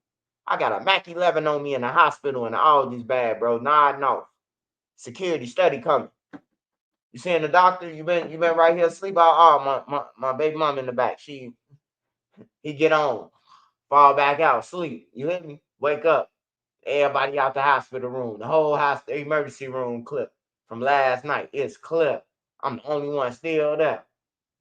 I got a Mac 11 on me in the hospital and all these bad, bro. Nodding off. Security study coming. You seeing the doctor? You been right here asleep? My baby mom in the back. He get on, fall back out, sleep. You hear me? Wake up. Everybody out the hospital room. The whole hospital emergency room clip from last night. It's clip. I'm the only one still there.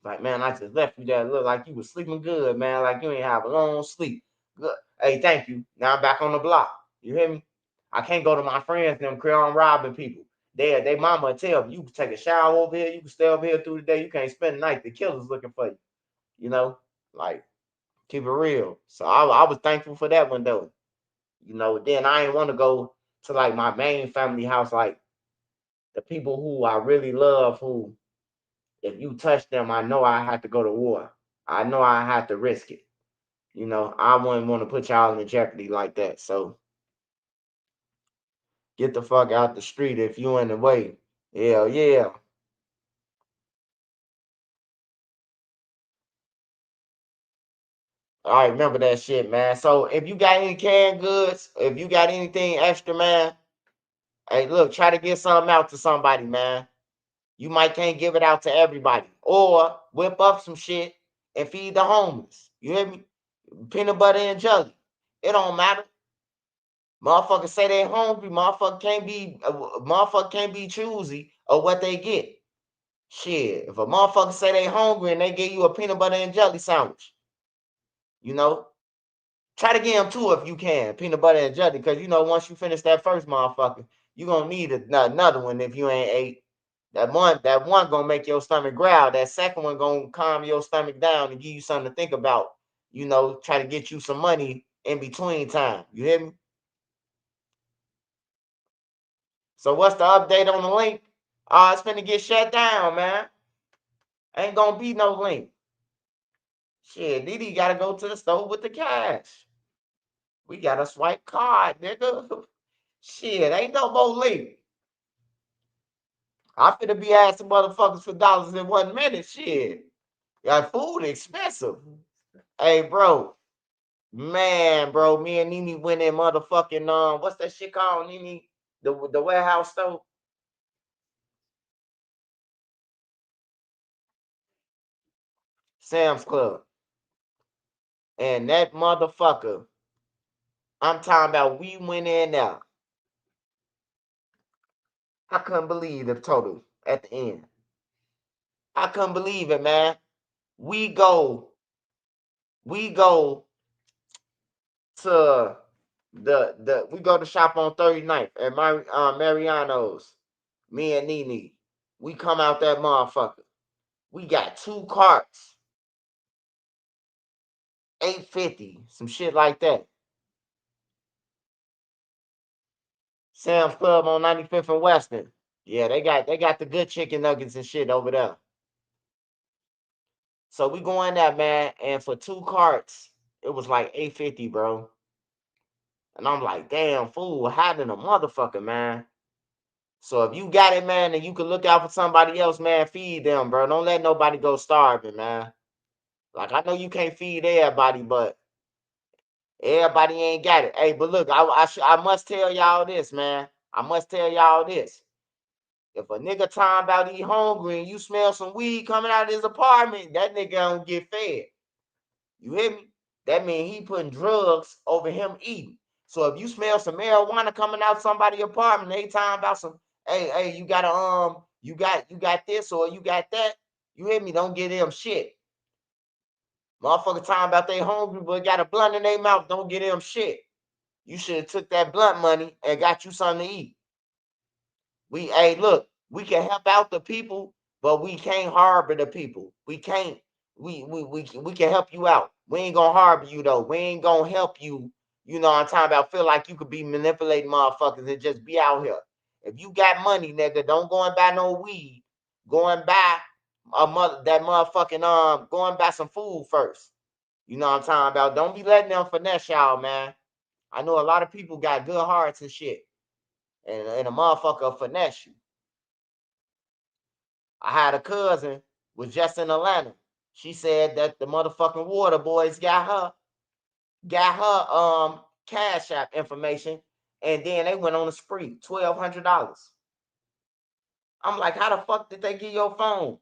Like, man, I just left you there. Look like you was sleeping good, man. Like you ain't have a long sleep. Good. Hey, thank you. Now I'm back on the block. You hear me? I can't go to my friends them crib. I'm robbing people. They mama tell me you can take a shower over here, you can stay over here through the day, you can't spend the night. The killer's looking for you. You know? Like, keep it real. So I was thankful for that one though. Then I ain't want to go to like my main family house, like the people who I really love, who if you touch them, I know I have to go to war. I know I have to risk it. I wouldn't want to put y'all in jeopardy like that. So get the fuck out the street if you in the way. Hell yeah. All right, remember that shit, man. So if you got any canned goods, if you got anything extra, man, hey, look, try to get something out to somebody, man. You might can't give it out to everybody. Or whip up some shit and feed the homeless. You hear me? Peanut butter and jelly. It don't matter. Motherfuckers say they hungry. Motherfucker can't be choosy of what they get. Shit. If a motherfucker say they hungry and they give you a peanut butter and jelly sandwich, you know, try to get them two if you can. Peanut butter and jelly. Because once you finish that first motherfucker, you gonna need another one if you ain't ate. That one gonna make your stomach growl. That second one gonna calm your stomach down and give you something to think about. Try to get you some money in between time. You hear me? So what's the update on the link? It's finna get shut down, man. Ain't gonna be no link. Shit, Didi gotta go to the store with the cash. We gotta swipe card, nigga. Shit, ain't no more link. I finna be asking motherfuckers for dollars in 1 minute. Shit. Got food expensive. Hey, bro. Man, bro, me and Nene went in motherfucking what's that shit called, Nene? The warehouse store? Sam's Club. And that motherfucker, I'm talking about we went in there. I couldn't believe the total at the end. I couldn't believe it, man. We go, we go to we go to shop on 39th at my Mariano's. Me and Nene. We come out that motherfucker. We got two carts, 850, some shit like that. Sam's Club on 95th and Western. Yeah, they got the good chicken nuggets and shit over there. So we go in there, man, and for two carts, it was like 850, bro. And I'm like, damn, fool, hot than a motherfucker, man. So if you got it, man, and you can look out for somebody else, man, feed them, bro. Don't let nobody go starving, man. Like I know you can't feed everybody, but everybody ain't got it. Hey, but look, I must tell y'all this, man. I must tell y'all this. If a nigga talking about he hungry and you smell some weed coming out of his apartment, that nigga don't get fed. You hear me? That means he putting drugs over him eating. So if you smell some marijuana coming out somebody's apartment, they talking about some, hey, you gotta you got this or you got that. You hear me? Don't get them shit. Motherfucker talking about they hungry, but got a blunt in their mouth. Don't get them shit. You should have took that blunt money and got you something to eat. Hey, look, we can help out the people, but we can't harbor the people. We can't. We can help you out. We ain't gonna harbor you though. We ain't gonna help you. You know what I'm talking about? Feel like you could be manipulating motherfuckers and just be out here. If you got money, nigga, don't go and buy no weed. Go and buy that motherfucking go and buy some food first. You know what I'm talking about? Don't be letting them finesse y'all, man. I know a lot of people got good hearts and shit, and a motherfucker finesse you. I had a cousin was just in Atlanta. She said that the motherfucking water boys got her cash app information, and then they went on a spree, $1,200. I'm like, how the fuck did they get your phone?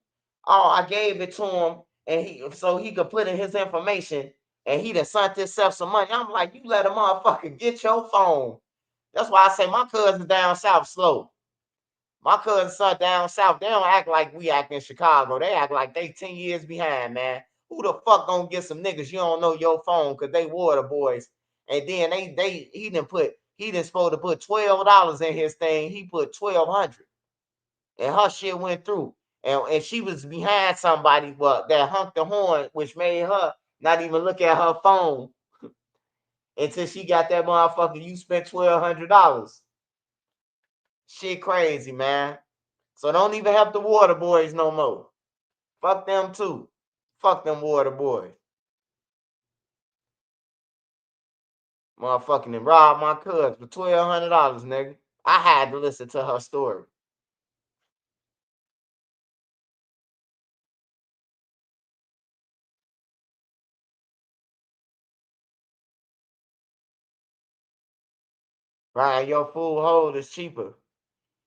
Oh, I gave it to him, and he could put in his information, and he done sent himself some money. I'm like, you let a motherfucker get your phone. That's why I say my cousins down south slow. My cousins son down south, they don't act like we act in Chicago. They act like they 10 years behind, man. Who the fuck gonna get some niggas you don't know your phone because they water boys? And then he done supposed to put $12 in his thing. He put 1,200, and her shit went through. And she was behind somebody that honked the horn, which made her not even look at her phone until she got that motherfucker. You spent $1,200. Shit crazy, man. So don't even help the water boys no more. Fuck them too. Fuck them water boys. Motherfucking and robbed my cousin for $1,200, nigga. I had to listen to her story. Buying your food whole is cheaper.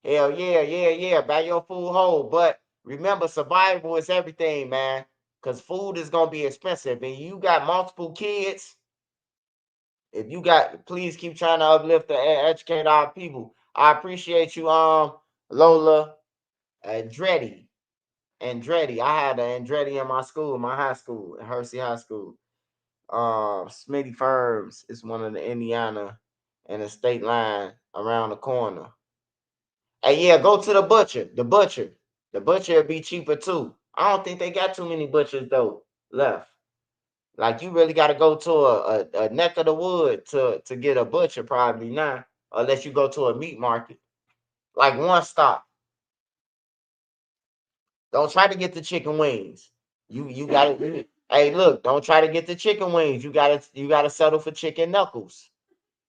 Hell yeah, yeah, yeah. Buy your food whole. But remember, survival is everything, man. Cause food is gonna be expensive. And you got multiple kids. If you got, please keep trying to uplift and educate our people. I appreciate you, Lola Andretti. Andretti. I had an Andretti in my school, my high school, in Hersey High School. Smitty Firms is one of the Indiana and the state line around the corner. Hey, yeah, go to the butcher. The butcher. The butcher would be cheaper too. I don't think they got too many butchers though left. Like you really got to go to a neck of the wood to get a butcher probably now, unless you go to a meat market. Like one stop. Don't try to get the chicken wings. You gotta hey look, don't try to get the chicken wings. You gotta settle for chicken knuckles.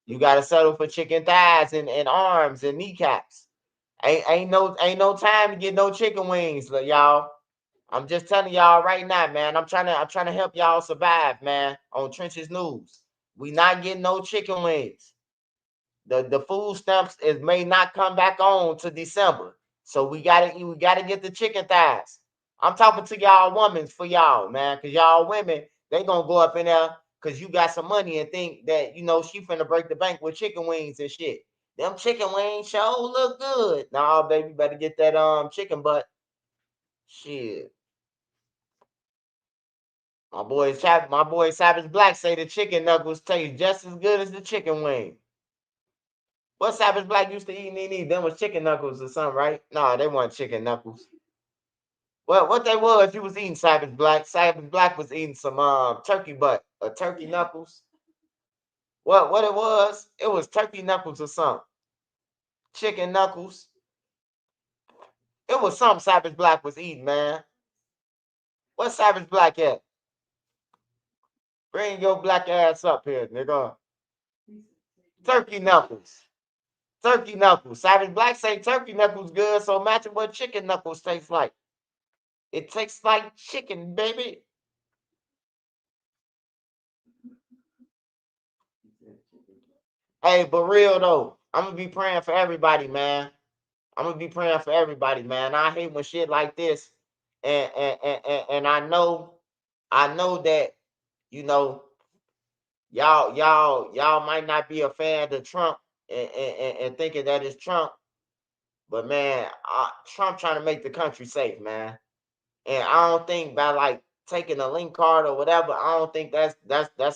You gotta settle for chicken thighs and arms and kneecaps. Ain't no time to get no chicken wings, y'all. I'm just telling y'all right now, man. I'm trying to help y'all survive, man, on Trenches News. We not getting no chicken wings. The food stamps is may not come back on to December. So we gotta get the chicken thighs. I'm talking to y'all women for y'all, man, because y'all women, they gonna go up in there because you got some money and think that she finna break the bank with chicken wings and shit. Them chicken wings sure look good. Nah, baby, better get that chicken butt. Shit. My boy Savage Black say the chicken nuggets taste just as good as the chicken wing. What Savage Black used to eat, Nene? Them was chicken knuckles or something, right? Nah, they weren't chicken knuckles. Well, what they was, you was eating Savage Black. Savage Black was eating some turkey butt or turkey knuckles. What it was? It was turkey knuckles or something. Chicken knuckles. It was something Savage Black was eating, man. What Savage Black at? Bring your black ass up here, nigga. Turkey knuckles. Turkey knuckles. Savage Black say turkey knuckles good, so imagine what chicken knuckles taste like. It tastes like chicken, baby. Hey, but real though, I'm gonna be praying for everybody, man. I'm gonna be praying for everybody, man. I hate when shit like this, and I know that you know y'all might not be a fan of Trump and thinking that it's Trump, but man, Trump trying to make the country safe, man. And I don't think by like taking a link card or whatever, I don't think that's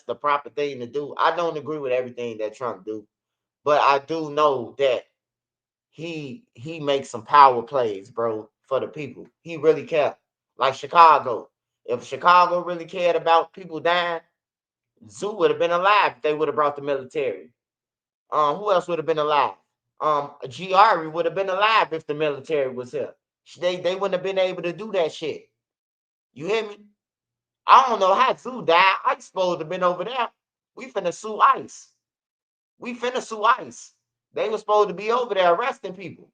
the proper thing to do. I don't agree with everything that Trump do, but I do know that he makes some power plays, bro, for the people. He really cared. Like Chicago. If Chicago really cared about people dying, Zoo would have been alive if they would have brought the military. Who else would have been alive? Giari would have been alive if the military was here. They wouldn't have been able to do that shit. You hear me? I don't know how Zoo died. Ice supposed to have been over there. We finna sue Ice. We finna sue Ice. They were supposed to be over there arresting people.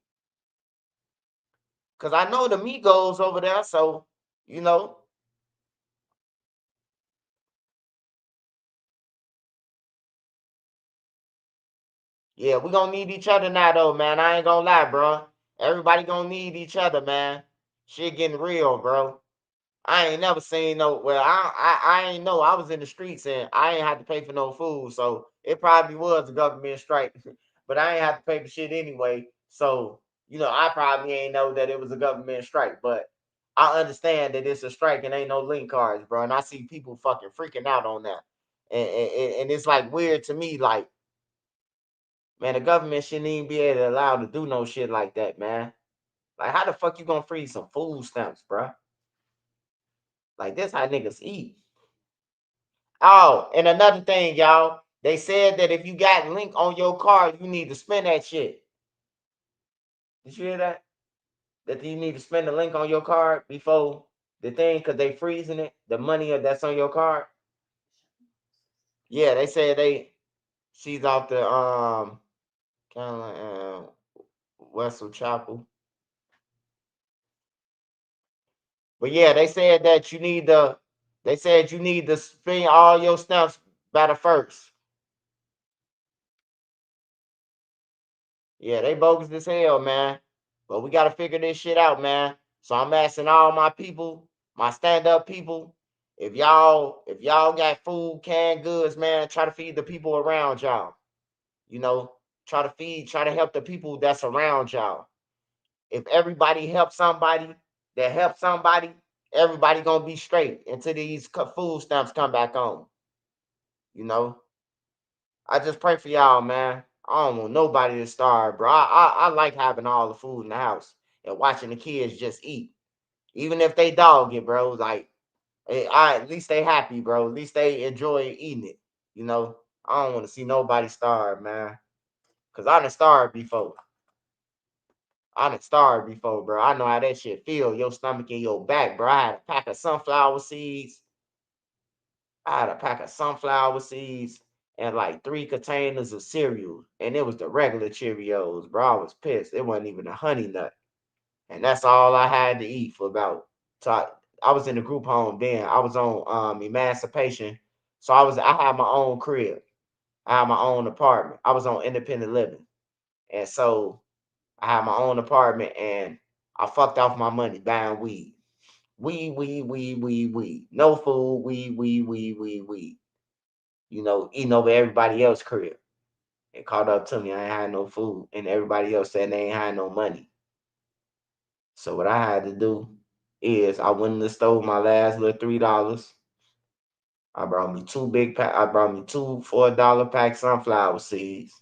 Cause I know the Migos over there, so you know, Yeah, we gonna need each other now, though, man. I ain't gonna lie, bro. Everybody gonna need each other, man. Shit getting real, bro. I ain't never seen no. Well, I ain't know. I was in the streets and I ain't had to pay for no food, so it probably was a government strike. But I ain't have to pay for shit anyway. So I probably ain't know that it was a government strike. But I understand that it's a strike and ain't no link cards, bro. And I see people fucking freaking out on that, and it's like weird to me, like. Man, the government shouldn't even be able to allow to do no shit like that, man. Like, how the fuck you gonna freeze some food stamps, bro? Like, this how niggas eat. Oh, and another thing, y'all. They said that if you got link on your card, you need to spend that shit. Did you hear that? That you need to spend the link on your card before the thing, cause they freezing it, the money that's on your card. Yeah, they said she's off the kind of Wessel Chapel. But yeah, they said you need to spend all your stamps by the first. Yeah, they bogus as hell, man. But we gotta figure this shit out, man. So I'm asking all my people, my stand-up people, if y'all got food, canned goods, man, try to feed the people around y'all. You know, try to help the people that's around y'all. If everybody helps somebody that helps somebody, everybody gonna be straight until these food stamps come back on. You know, I just pray for y'all, man. I don't want nobody to starve, bro. I like having all the food in the house and watching the kids just eat, even if they dog it, bro. Like, at least they happy, bro. At least they enjoy eating it. You know, I don't want to see nobody starve, man. Cause I done starved before. I done starved before, bro. I know how that shit feel. Your stomach and your back, bro. I had a pack of sunflower seeds. I had a pack of sunflower seeds and like 3 containers of cereal. And it was the regular Cheerios, bro. I was pissed. It wasn't even a honey nut. And that's all I had to eat for about so I was in the group home then. I was on emancipation. So I had my own crib. I had my own apartment. I was on independent living. And so I had my own apartment and I fucked off my money buying weed. Weed. No food, weed. Eating over everybody else's crib. It caught up to me. I ain't had no food. And everybody else said they ain't had no money. So what I had to do is I went in the store my last little $3. I brought me two $4 pack sunflower seeds.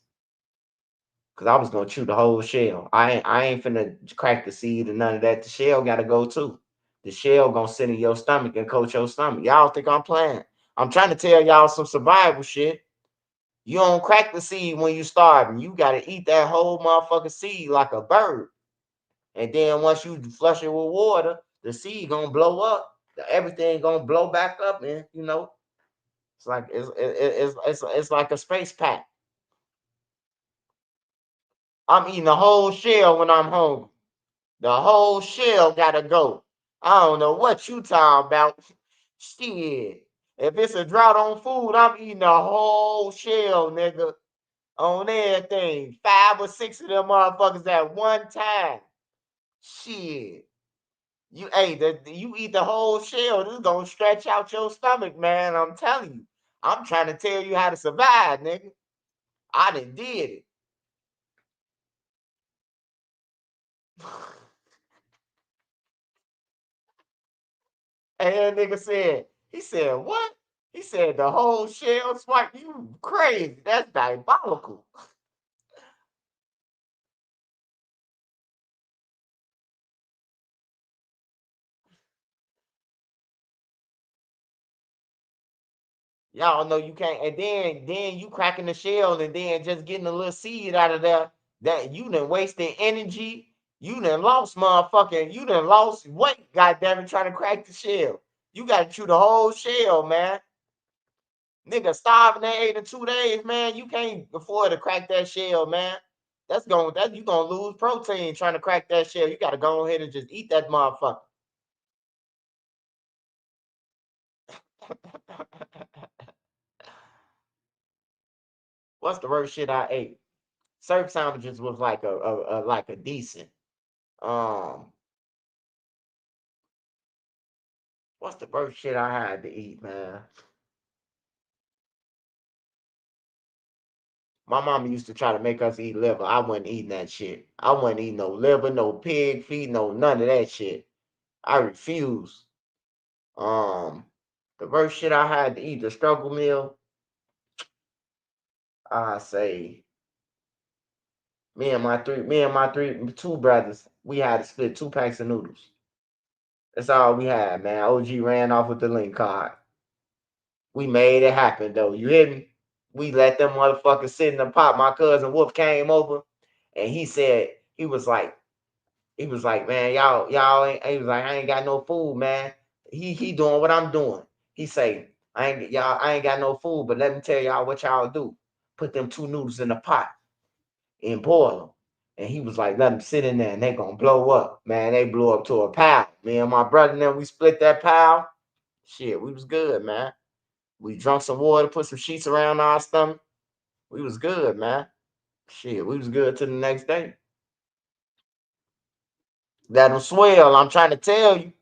Cause I was gonna chew the whole shell. I ain't finna crack the seed and none of that. The shell gotta go too. The shell gonna sit in your stomach and coat your stomach. Y'all think I'm playing? I'm trying to tell y'all some survival shit. You don't crack the seed when you starving. You gotta eat that whole motherfucking seed like a bird. And then once you flush it with water, the seed gonna blow up. Everything gonna blow back up, and it's like it's like a space pack. I'm eating the whole shell when I'm home. The whole shell gotta go. I don't know what you talking about. Shit. If it's a drought on food, I'm eating the whole shell, nigga. On everything. 5 or 6 of them motherfuckers at one time. Shit. You eat the whole shell, this gonna stretch out your stomach, man. I'm telling you. I'm trying to tell you how to survive, nigga. I done did it. And that nigga he said, what? He said the whole shell swipe. You crazy. That's diabolical. Y'all know you can't. And then you cracking the shell and then just getting a little seed out of there. That you done wasted energy. You done lost motherfucking. You done lost weight. Goddamn it, trying to crack the shell. You got to chew the whole shell, man. Nigga starving that 8 or 2 days, man. You can't afford to crack that shell, man. You gonna lose protein trying to crack that shell. You gotta go ahead and just eat that motherfucker. What's the worst shit I ate? Surf sandwiches was like a decent. Um, what's the first shit I had to eat, man? My mama used to try to make us eat liver. I wasn't eating that shit. I wasn't eating no liver, no pig feet, no none of that shit. I refused. Um, the first shit I had to eat, the struggle meal, I say two brothers, we had to split 2 packs of noodles. That's all we had, man. OG ran off with the link card. We made it happen though. You hear me? We let them motherfuckers sit in the pot. My cousin Wolf came over and he said, he was like, man, y'all ain't, he was like, I ain't got no food, man. He doing what I'm doing. He say, I ain't got no food, but let me tell y'all what y'all do. Put them 2 noodles in the pot and boil them. And he was like, let them sit in there and they gonna blow up. Man, they blew up to a pile. Me and my brother and them, we split that pile. Shit, we was good, man. We drunk some water, put some sheets around our stomach. We was good, man. Shit, we was good till the next day. Let them swell. I'm trying to tell you.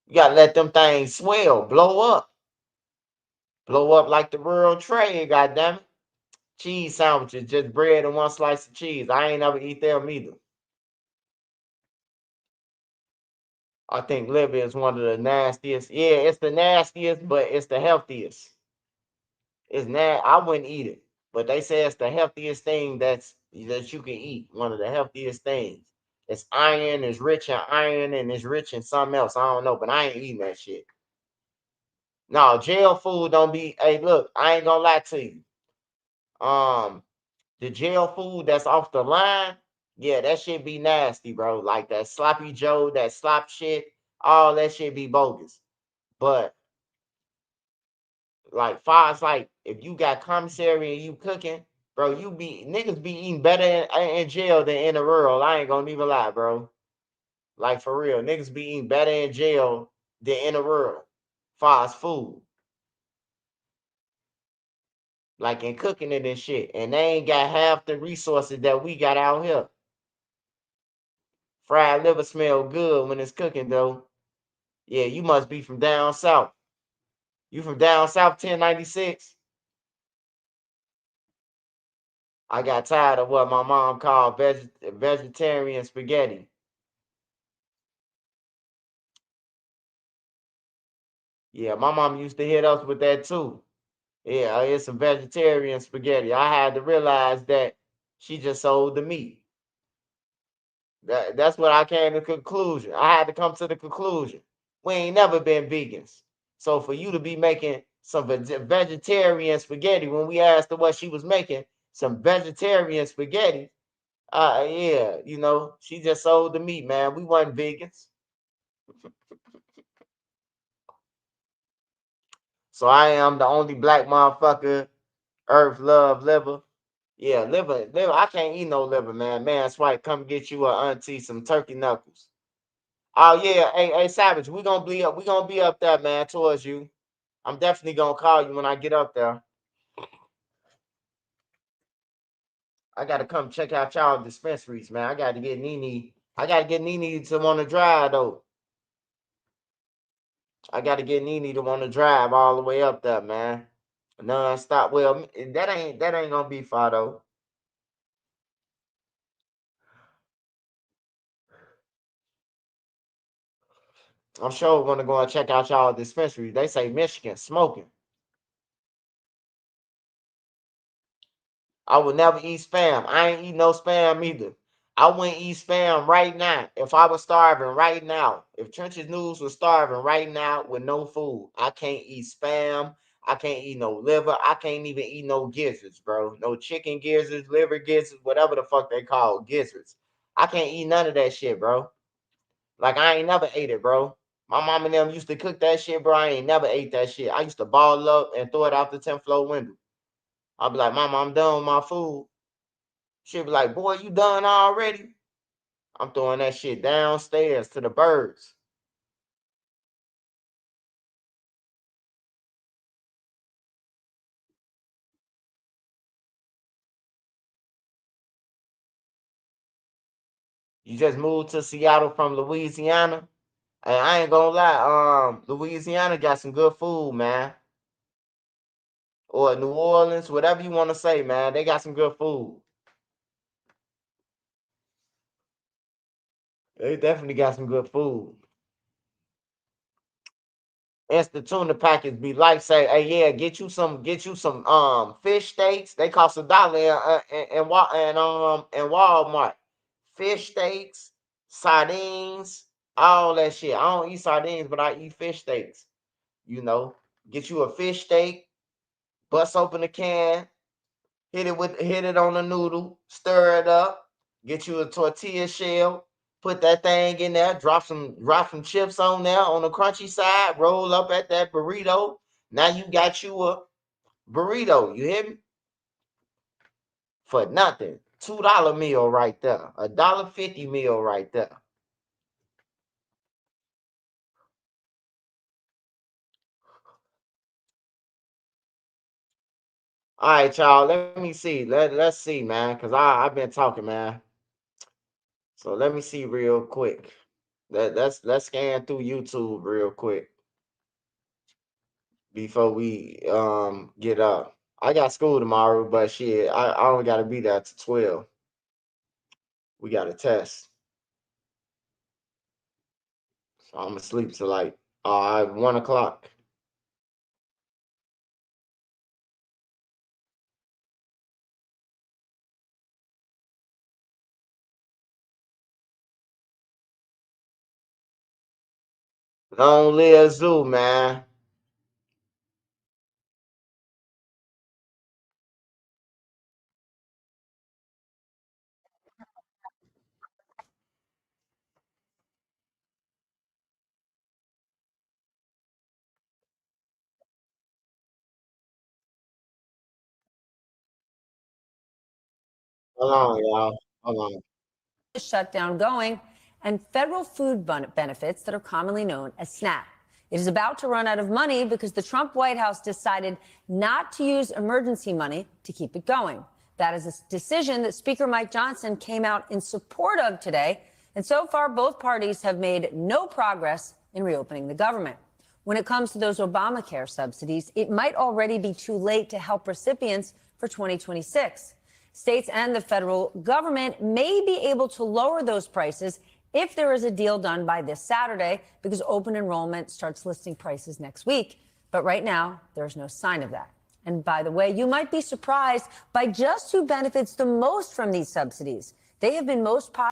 You gotta let them things swell, blow up like the World Trade. Goddamn it! Cheese sandwiches, just bread and one slice of cheese. I ain't never eat them either. I think liver is one of the nastiest. Yeah, it's the nastiest, but it's the healthiest. It's I wouldn't eat it, but they say it's the healthiest thing that you can eat. One of the healthiest things. It's iron. It's rich in iron, and it's rich in something else. I don't know, but I ain't eating that shit. No, jail food don't be. Hey, look, I ain't gonna lie to you. Um, the jail food that's off the line, yeah, that shit be nasty, bro. Like that sloppy Joe, that slop shit, all that shit be bogus. But like far as like if you got commissary and you cooking, bro, you be niggas be eating better in jail than in the rural. I ain't gonna even lie, bro. Like for real, niggas be eating better in jail than in the rural. Far as food, like in cooking it and shit, and they ain't got half the resources that we got out here. Fried liver smell good when it's cooking though. Yeah, you must be from down south. You from down south 1096? I got tired of what my mom called vegetarian spaghetti. Yeah, my mom used to hit us with that too. Yeah, it's some vegetarian spaghetti. I had to realize that she just sold the meat. That's what I came to conclusion. I had to come to the conclusion. We ain't never been vegans. So for you to be making some vegetarian spaghetti when we asked her what she was making, some vegetarian spaghetti, yeah, she just sold the meat, man. We wasn't vegans. So I am the only black motherfucker, earth love liver. Yeah, liver. I can't eat no liver, man. Man, Swipe, come get you a auntie some turkey knuckles. Oh yeah, hey, Savage, we gonna be up there, man, towards you. I'm definitely gonna call you when I get up there. I gotta come check out y'all dispensaries, man. I gotta get Nene. I gotta get Nene to want to drive though. I gotta get Nene to want to drive all the way up there, man. Non-stop. Well, that ain't gonna be far though. I'm sure we're gonna go and check out y'all dispensaries. They say Michigan smoking. I would never eat spam. I ain't eat no spam either. I wouldn't eat spam right now. If I was starving right now, if Trenches News was starving right now with no food, I can't eat spam. I can't eat no liver. I can't even eat no gizzards, bro. No chicken gizzards, liver gizzards, whatever the fuck they call gizzards. I can't eat none of that shit, bro. Like I ain't never ate it, bro. My mom and them used to cook that shit, bro. I ain't never ate that shit. I used to ball it up and throw it out the 10th floor window. I'll be like, Mama, I'm done with my food. She'll be like, boy, you done already? I'm throwing that shit downstairs to the birds. You just moved to Seattle from Louisiana. And I ain't gonna lie, Louisiana got some good food, man. Or New Orleans, whatever you want to say, man. They got some good food. They definitely got some good food. Instant tuna package be like say, hey yeah, get you some fish steaks. They cost $1 in Walmart. Fish steaks, sardines, all that shit. I don't eat sardines, but I eat fish steaks. You know, get you a fish steak, bust open the can, hit it on the noodle, stir it up, get you a tortilla shell, put that thing in there, drop some chips on there on the crunchy side, roll up at that burrito. Now you got you a burrito. You hear me? For nothing. $2 meal right there. $1.50 meal right there. All right, y'all. Let me see. Let's see, man. Cause I've been talking, man. So let me see real quick. Let's scan through YouTube real quick before we get up. I got school tomorrow, but shit, I only gotta be there to 12. We got a test. So I'm gonna sleep till like 1 o'clock. Long live Zoo, man. Hold on, y'all. Hold on. Shutdown going, and federal food benefits that are commonly known as SNAP. It is about to run out of money because the Trump White House decided not to use emergency money to keep it going. That is a decision that Speaker Mike Johnson came out in support of today. And so far, both parties have made no progress in reopening the government. When it comes to those Obamacare subsidies, it might already be too late to help recipients for 2026. States and the federal government may be able to lower those prices if there is a deal done by this Saturday, because open enrollment starts listing prices next week. But right now, there's no sign of that. And by the way, you might be surprised by just who benefits the most from these subsidies. They have been most popular.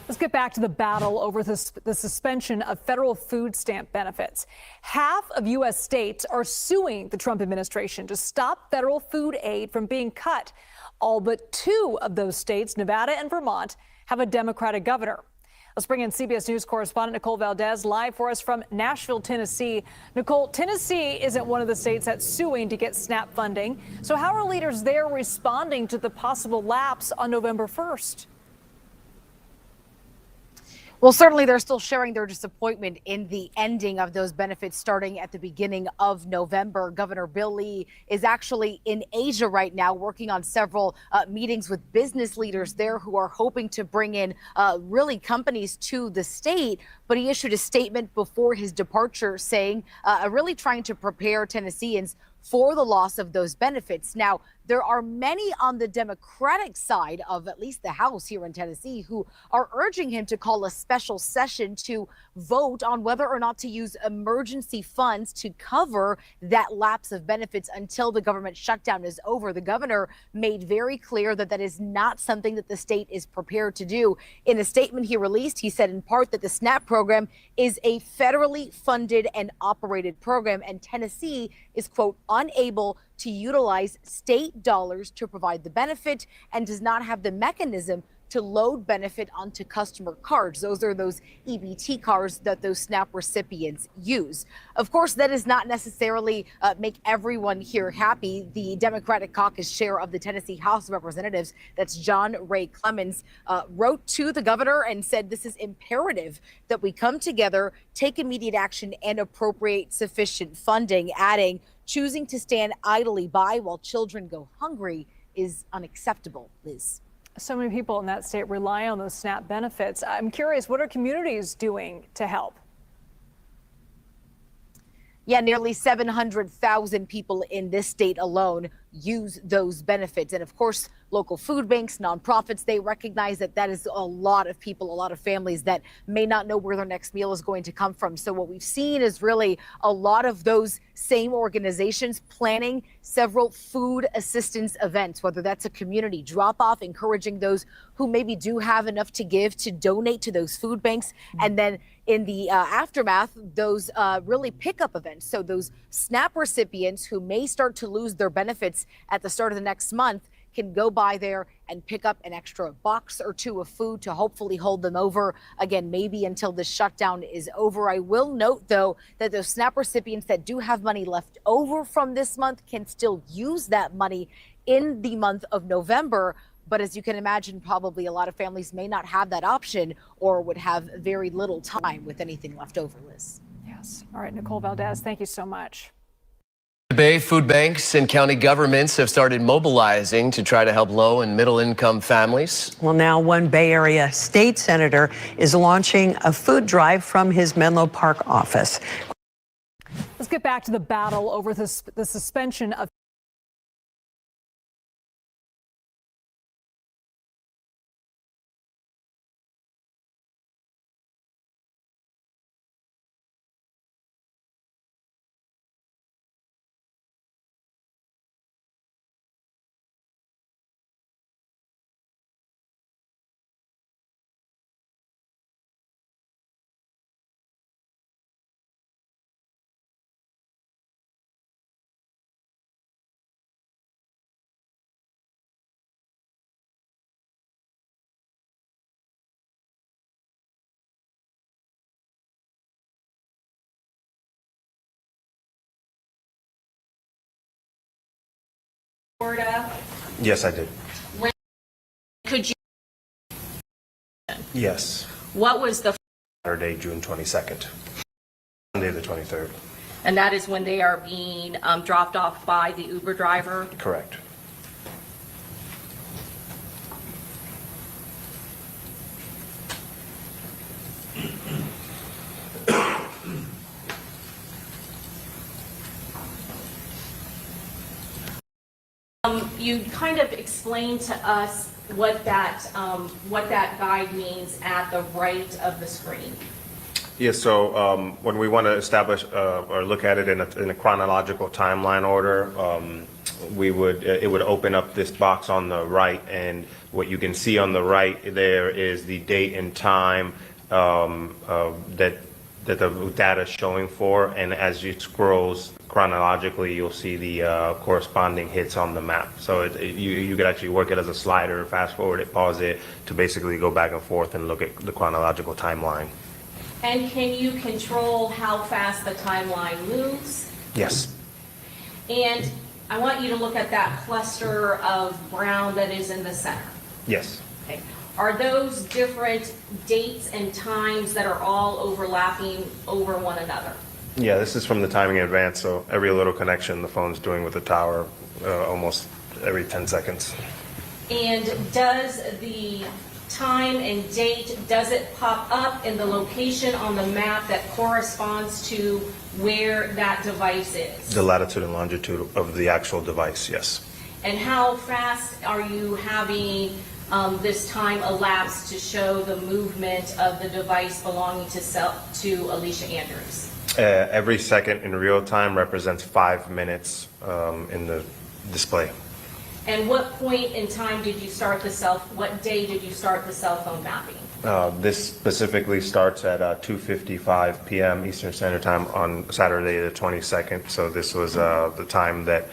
Let's get back to the battle over the suspension of federal food stamp benefits. Half of U.S. states are suing the Trump administration to stop federal food aid from being cut. All but 2 of those states, Nevada and Vermont, have a Democratic governor. Let's bring in CBS News correspondent Nicole Valdez live for us from Nashville, Tennessee. Nicole, Tennessee isn't one of the states that's suing to get SNAP funding. So how are leaders there responding to the possible lapse on November 1st? Well, certainly they're still sharing their disappointment in the ending of those benefits starting at the beginning of November. Governor Bill Lee is actually in Asia right now working on several meetings with business leaders there who are hoping to bring in really companies to the state. But he issued a statement before his departure saying really trying to prepare Tennesseans for the loss of those benefits. Now, there are many on the Democratic side of at least the House here in Tennessee who are urging him to call a special session to vote on whether or not to use emergency funds to cover that lapse of benefits until the government shutdown is over. The governor made very clear that that is not something that the state is prepared to do. In a statement he released, he said in part that the SNAP program is a federally funded and operated program, and Tennessee is, quote, unable to utilize state dollars to provide the benefit and does not have the mechanism to load benefit onto customer cards. Those are those EBT cards that those SNAP recipients use. Of course, that does not necessarily make everyone here happy. The Democratic caucus chair of the Tennessee House of Representatives, that's John Ray Clemens, wrote to the governor and said this is imperative that we come together, take immediate action, and appropriate sufficient funding, adding, choosing to stand idly by while children go hungry is unacceptable. Liz. So many people in that state rely on those SNAP benefits. I'm curious, what are communities doing to help? Yeah, nearly 700,000 people in this state alone use those benefits. And of course, local food banks, nonprofits, they recognize that that is a lot of people, a lot of families that may not know where their next meal is going to come from. So what we've seen is really a lot of those same organizations planning several food assistance events, whether that's a community drop off, encouraging those who maybe do have enough to give to donate to those food banks. And then in the aftermath, those really pickup events. So those SNAP recipients who may start to lose their benefits at the start of the next month can go by there and pick up an extra box or two of food to hopefully hold them over, again, maybe until the shutdown is over. I will note, though, that those SNAP recipients that do have money left over from this month can still use that money in the month of November. But as you can imagine, probably a lot of families may not have that option or would have very little time with anything left over, Liz. Yes. All right, Nicole Valdez, thank you so much. Bay food banks and county governments have started mobilizing to try to help low and middle income families. Well, now one Bay Area state senator is launching a food drive from his Menlo Park office. Let's get back to the battle over the suspension of Florida? Yes, I did. When could you? Yes. What was the? Saturday, June 22nd. Sunday, the 23rd. And that is when they are being dropped off by the Uber driver? Correct. You kind of explained to us what that guide means at the right of the screen. Yes, so when we want to establish or look at it in a chronological timeline order, it would open up this box on the right, and what you can see on the right there is the date and time that the data is showing for, and as you scrolls chronologically, you'll see the corresponding hits on the map. So you could actually work it as a slider, fast forward it, pause it, to basically go back and forth and look at the chronological timeline. And can you control how fast the timeline moves? Yes. And I want you to look at that cluster of brown that is in the center. Yes. Okay. Are those different dates and times that are all overlapping over one another? Yeah, this is from the timing in advance, so every little connection the phone's doing with the tower almost every 10 seconds. And does the time and date, does it pop up in the location on the map that corresponds to where that device is? The latitude and longitude of the actual device, yes. And how fast are you having this time elapsed to show the movement of the device belonging to Alicia Andrews? Every second in real time represents 5 minutes in the display. And what point in time did you start what day did you start the cell phone mapping? This specifically starts at 2:55 p.m. Eastern Standard Time on Saturday the 22nd. So this was the time that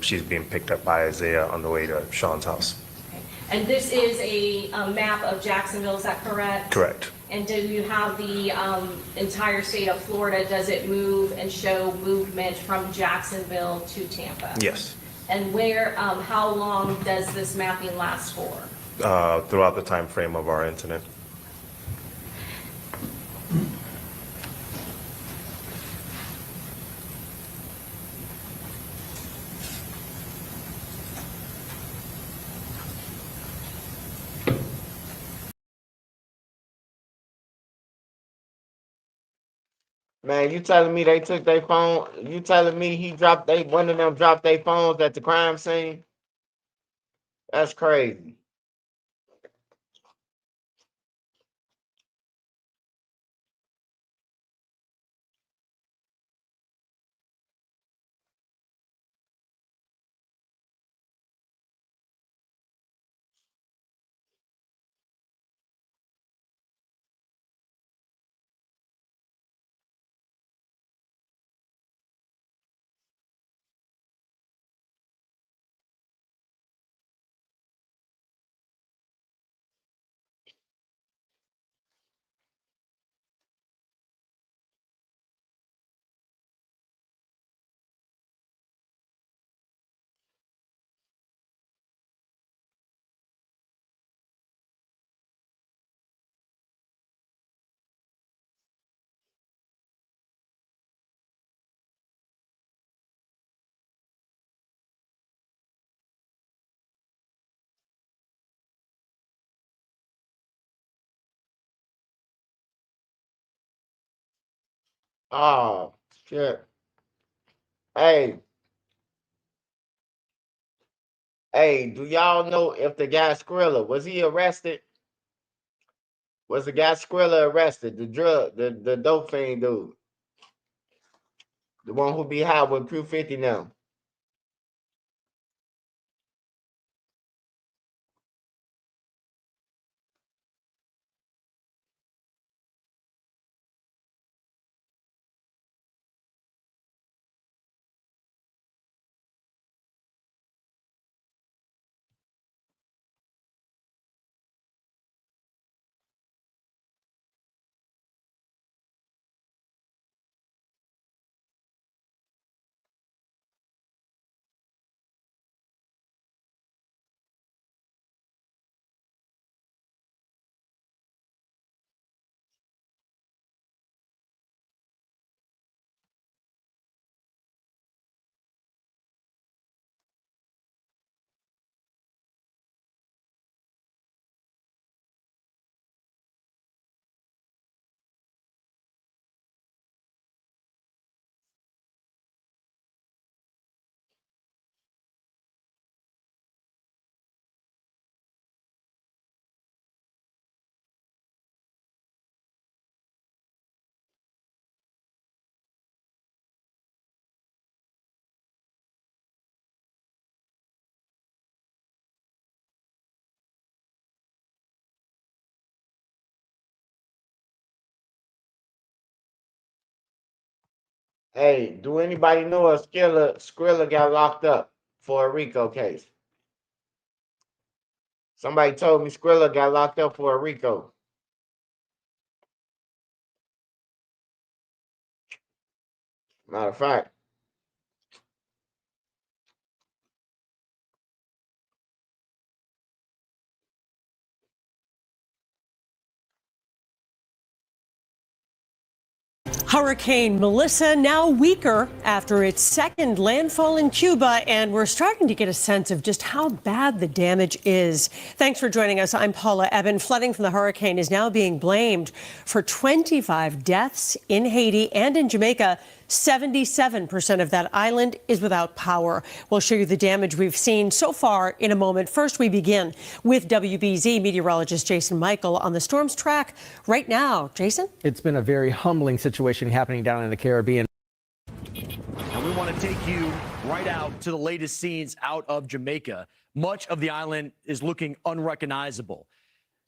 she's being picked up by Isaiah on the way to Sean's house. Okay. And this is a map of Jacksonville, is that correct? Correct. And do you have the entire state of Florida? Does it move and show movement from Jacksonville to Tampa? Yes. And where, how long does this mapping last for? Throughout the time frame of our incident. Man, you telling me they took their phone? You telling me one of them dropped their phones at the crime scene? That's crazy. Oh shit. Hey, hey, do y'all know if the guy Skrilla was he arrested? Was the guy Skrilla arrested? The dope fiend dude, the one who be high with Q50 now. Hey, do anybody know if Skrilla got locked up for a RICO case? Somebody told me Skrilla got locked up for a RICO. Matter of fact, Hurricane Melissa now weaker after its second landfall in Cuba, and we're starting to get a sense of just how bad the damage is. Thanks for joining us. I'm Paula Eben. Flooding from the hurricane is now being blamed for 25 deaths in Haiti and in Jamaica. 77% of that island is without power. We'll show you the damage we've seen so far in a moment. First, we begin with WBZ meteorologist Jason Michael on the storm's track right now. Jason? It's been a very humbling situation happening down in the Caribbean. And we want to take you right out to the latest scenes out of Jamaica. Much of the island is looking unrecognizable.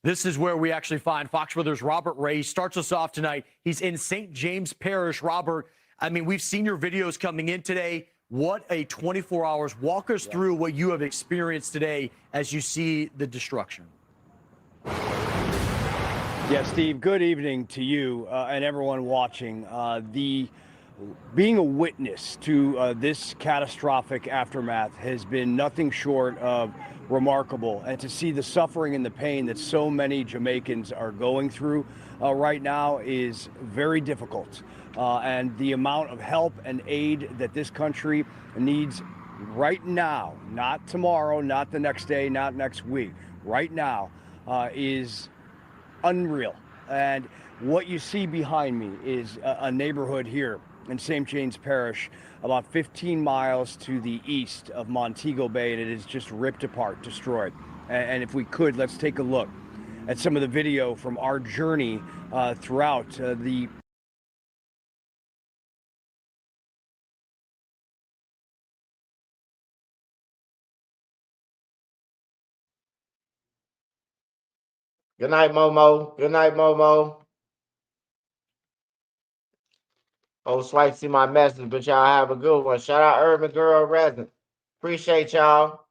This is where we actually find Fox Weather's Robert Ray. He starts us off tonight. He's in St. James Parish. Robert, I mean, we've seen your videos coming in today. What a 24 hours. Walk us through what you have experienced today as you see the destruction. Yeah, Steve, good evening to you and everyone watching. Being a witness to this catastrophic aftermath has been nothing short of remarkable. And to see the suffering and the pain that so many Jamaicans are going through right now is very difficult. And the amount of help and aid that this country needs right now, not tomorrow, not the next day, not next week, right now, is unreal. And what you see behind me is a neighborhood here in St. James Parish, about 15 miles to the east of Montego Bay, and it is just ripped apart, destroyed. And if we could, let's take a look at some of the video from our journey throughout the Good night, Momo. Good night, Momo. Oh, Swipe see my message, but y'all have a good one. Shout out Urban Girl Resident. Appreciate y'all.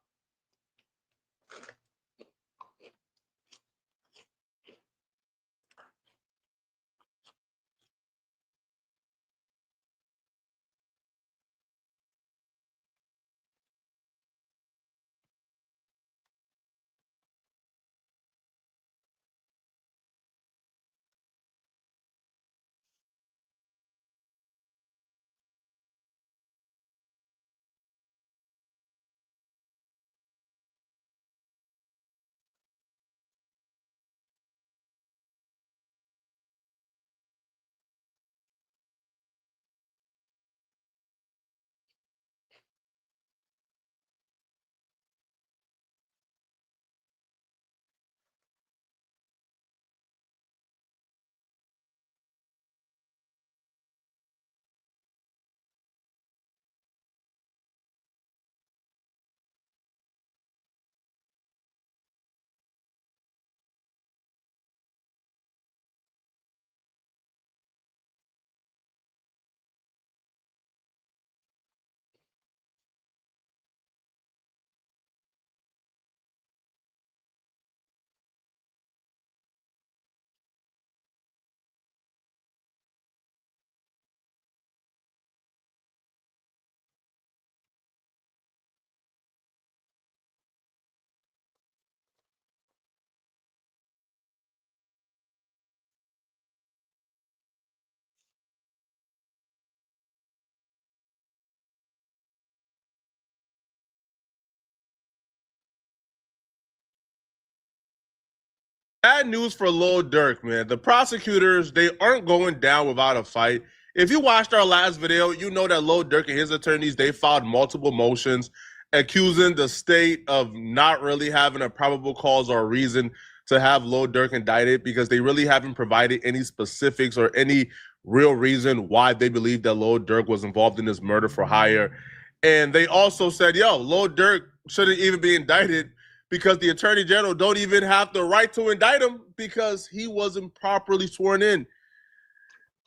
Bad news for Lil Durk, man. The prosecutors, they aren't going down without a fight. If you watched our last video, you know that Lil Durk and his attorneys, they filed multiple motions accusing the state of not really having a probable cause or reason to have Lil Durk indicted because they really haven't provided any specifics or any real reason why they believe that Lil Durk was involved in this murder for hire. And they also said, yo, Lil Durk shouldn't even be indicted because the attorney general don't even have the right to indict him because he wasn't properly sworn in.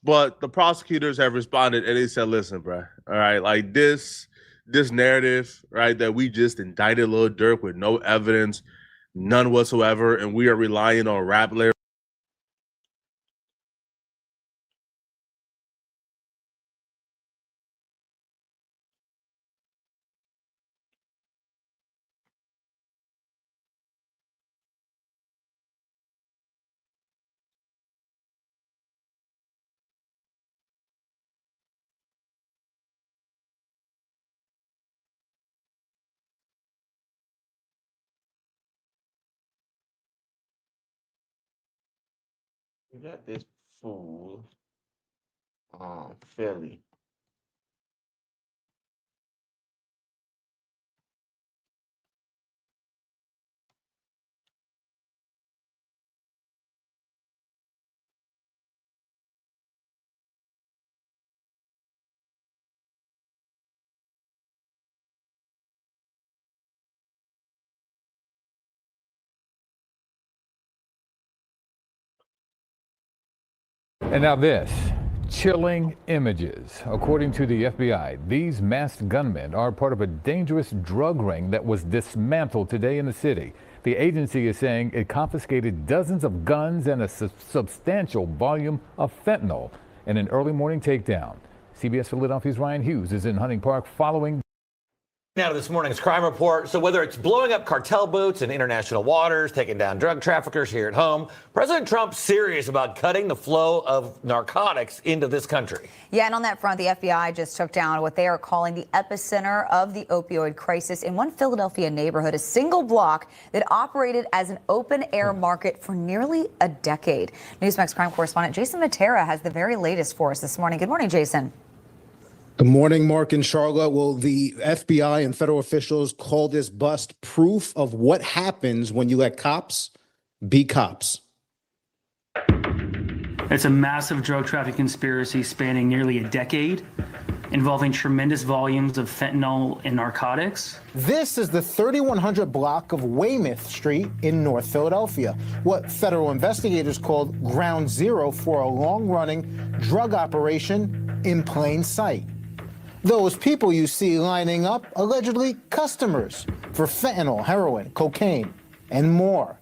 But the prosecutors have responded and they said, listen, bro, all right, like this narrative, right, that we just indicted Lil Durk with no evidence, none whatsoever, and we are relying on rap lyrics. We got this fool, Philly. And now this. chilling images. According to the FBI, these masked gunmen are part of a dangerous drug ring that was dismantled today in the city. The agency is saying it confiscated dozens of guns and a substantial volume of fentanyl in an early morning takedown. CBS Philadelphia's Ryan Hughes is in Hunting Park following. Now to this morning's crime report. So whether it's blowing up cartel boats in international waters, taking down drug traffickers here at home, President Trump's serious about cutting the flow of narcotics into this country. Yeah, and on that front, the FBI just took down what they are calling the epicenter of the opioid crisis in one Philadelphia neighborhood, a single block that operated as an open-air market for nearly a decade. Newsmax crime correspondent Jason Matera has the very latest for us this morning. Good morning, Jason. Good morning, Mark and Charlotte. Well, the FBI and federal officials call this bust proof of what happens when you let cops be cops. It's a massive drug trafficking conspiracy spanning nearly a decade, involving tremendous volumes of fentanyl and narcotics. This is the 3100 block of Weymouth Street in North Philadelphia, what federal investigators called ground zero for a long-running drug operation in plain sight. Those people you see lining up, allegedly customers for fentanyl, heroin, cocaine, and more.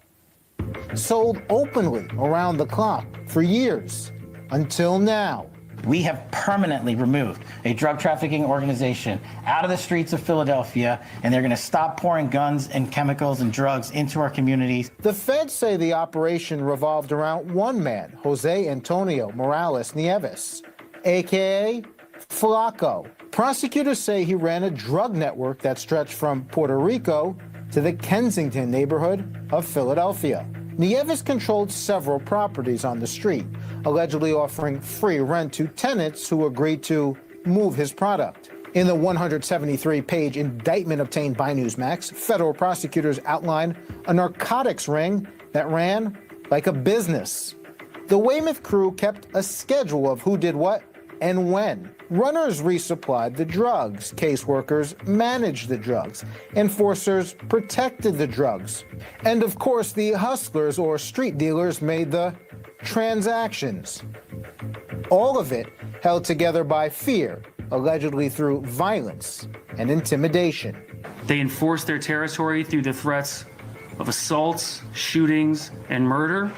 Sold openly around the clock for years, until now. We have permanently removed a drug trafficking organization out of the streets of Philadelphia, and they're going to stop pouring guns and chemicals and drugs into our communities. The feds say the operation revolved around one man, Jose Antonio Morales Nieves, a.k.a. Flaco. Prosecutors say he ran a drug network that stretched from Puerto Rico to the Kensington neighborhood of Philadelphia. Nieves controlled several properties on the street, allegedly offering free rent to tenants who agreed to move his product. In the 173-page indictment obtained by Newsmax, federal prosecutors outline a narcotics ring that ran like a business. The Weymouth crew kept a schedule of who did what and when. Runners resupplied the drugs. Caseworkers managed the drugs. Enforcers protected the drugs. And of course, the hustlers or street dealers made the transactions. All of it held together by fear, allegedly through violence and intimidation. They enforced their territory through the threats of assaults, shootings, and murder.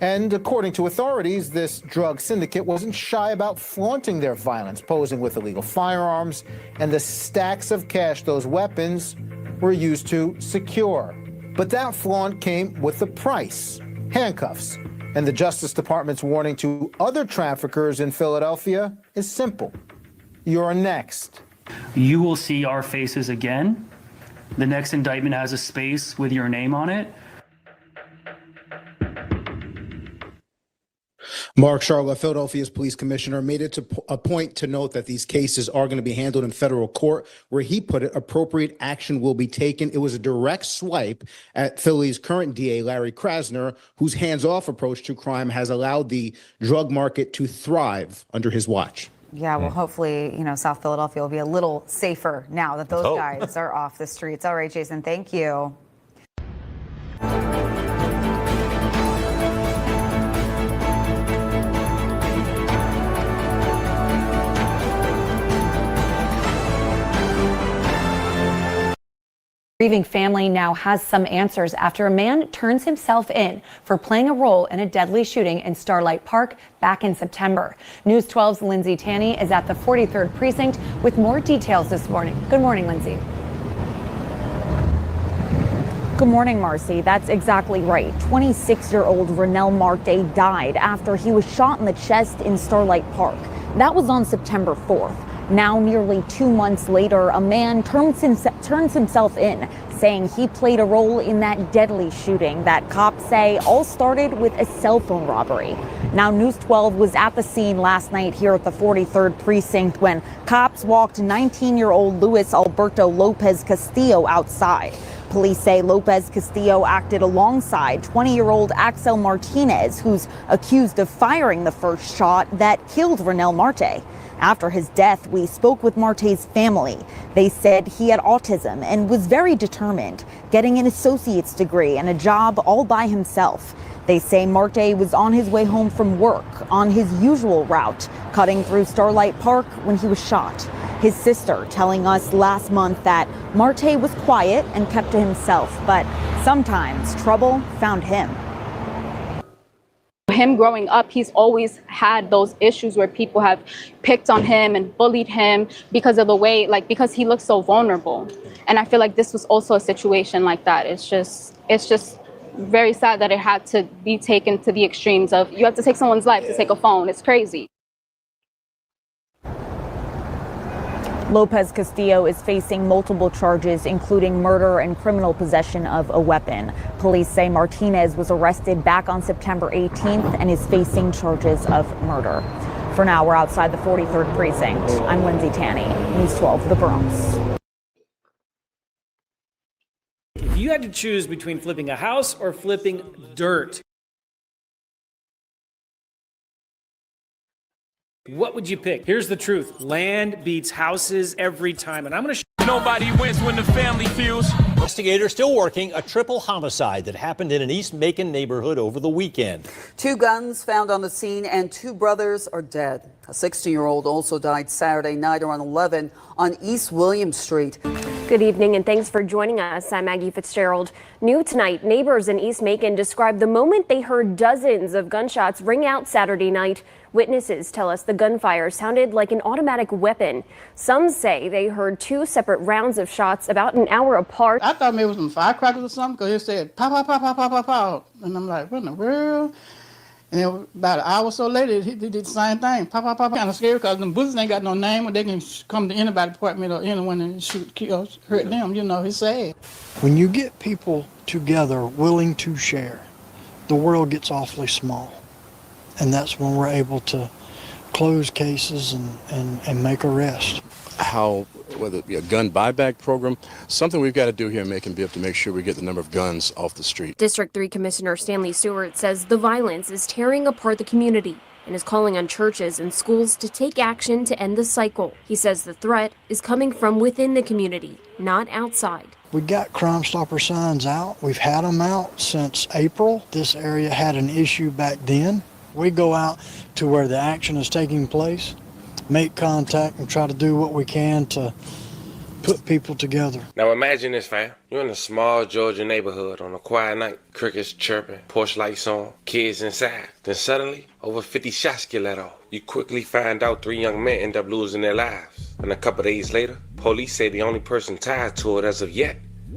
And according to authorities, this drug syndicate wasn't shy about flaunting their violence, posing with illegal firearms and the stacks of cash those weapons were used to secure. But that flaunt came with a price, handcuffs. And the Justice Department's warning to other traffickers in Philadelphia is simple. You're next. You will see our faces again. The next indictment has a space with your name on it. Mark Charlotte, Philadelphia's police commissioner, made it a point to note that these cases are going to be handled in federal court, where he put it, appropriate action will be taken. It was a direct swipe at Philly's current DA, Larry Krasner, whose hands-off approach to crime has allowed the drug market to thrive under his watch. Yeah, well, hopefully, South Philadelphia will be a little safer now that those guys are off the streets. All right, Jason, thank you. Grieving family now has some answers after a man turns himself in for playing a role in a deadly shooting in Starlight Park back in September. News 12's Lindsay Tanney is at the 43rd precinct with more details this morning. Good morning, Lindsay. Good morning, Marcy. That's exactly right. 26-year-old Ronell Marte died after he was shot in the chest in Starlight Park. That was on September 4th. Now, nearly 2 months later, a man turns himself in, saying he played a role in that deadly shooting that cops say all started with a cell phone robbery. Now, News 12 was at the scene last night here at the 43rd precinct when cops walked 19-year-old Luis Alberto Lopez Castillo outside. Police say Lopez Castillo acted alongside 20-year-old Axel Martinez, who's accused of firing the first shot that killed Ronell Marte. After his death, we spoke with Marte's family. They said he had autism and was very determined, getting an associate's degree and a job all by himself. They say Marte was on his way home from work on his usual route, cutting through Starlight Park when he was shot. His sister telling us last month that Marte was quiet and kept to himself, but sometimes trouble found him. Him growing up, he's always had those issues where people have picked on him and bullied him because of the way, because he looks so vulnerable. And I feel like this was also a situation like that. It's just very sad that it had to be taken to the extremes of you have to take someone's life to take a phone. It's crazy. Lopez Castillo is facing multiple charges, including murder and criminal possession of a weapon. Police say Martinez was arrested back on September 18th and is facing charges of murder. For now, we're outside the 43rd precinct. I'm Lindsay Tanney, News 12, The Bronx. If you had to choose between flipping a house or flipping dirt, what would you pick? Here's the truth. Land beats houses every time. And I'm going to Nobody wins when the family feels. Investigators still working a triple homicide that happened in an East Macon neighborhood over the weekend. 2 guns found on the scene and 2 brothers are dead. A 16-year-old also died Saturday night around 11 on East William Street. Good evening and thanks for joining us. I'm Maggie Fitzgerald. New tonight, neighbors in East Macon described the moment they heard dozens of gunshots ring out Saturday night. Witnesses tell us the gunfire sounded like an automatic weapon. Some say they heard 2 separate rounds of shots about an hour apart. I thought maybe it was some firecrackers or something because it said pow, pow, pow, pow, pow, pow, pow. And I'm like, what in the world? And then about an hour or so later, he did the same thing. Pow, pow, pow, pow. Kind of scary because them bullets ain't got no name, or they can come to anybody's apartment or anyone and shoot, kill, hurt them. You know, it's sad. When you get people together willing to share, the world gets awfully small. And that's when we're able to close cases and make arrests. How, whether it be a gun buyback program, something we've got to do here in Macon to make sure we get the number of guns off the street. District 3 Commissioner Stanley Stewart says the violence is tearing apart the community and is calling on churches and schools to take action to end the cycle. He says the threat is coming from within the community, not outside. We got Crime Stopper signs out. We've had them out since April. This area had an issue back then. We go out to where the action is taking place, make contact, and try to do what we can to put people together. Now imagine this, fam. You're in a small Georgia neighborhood on a quiet night. Crickets chirping, porch lights on, kids inside. Then suddenly, over 50 shots get let off. You quickly find out 3 young men end up losing their lives. And a couple days later, police say the only person tied to it as of yet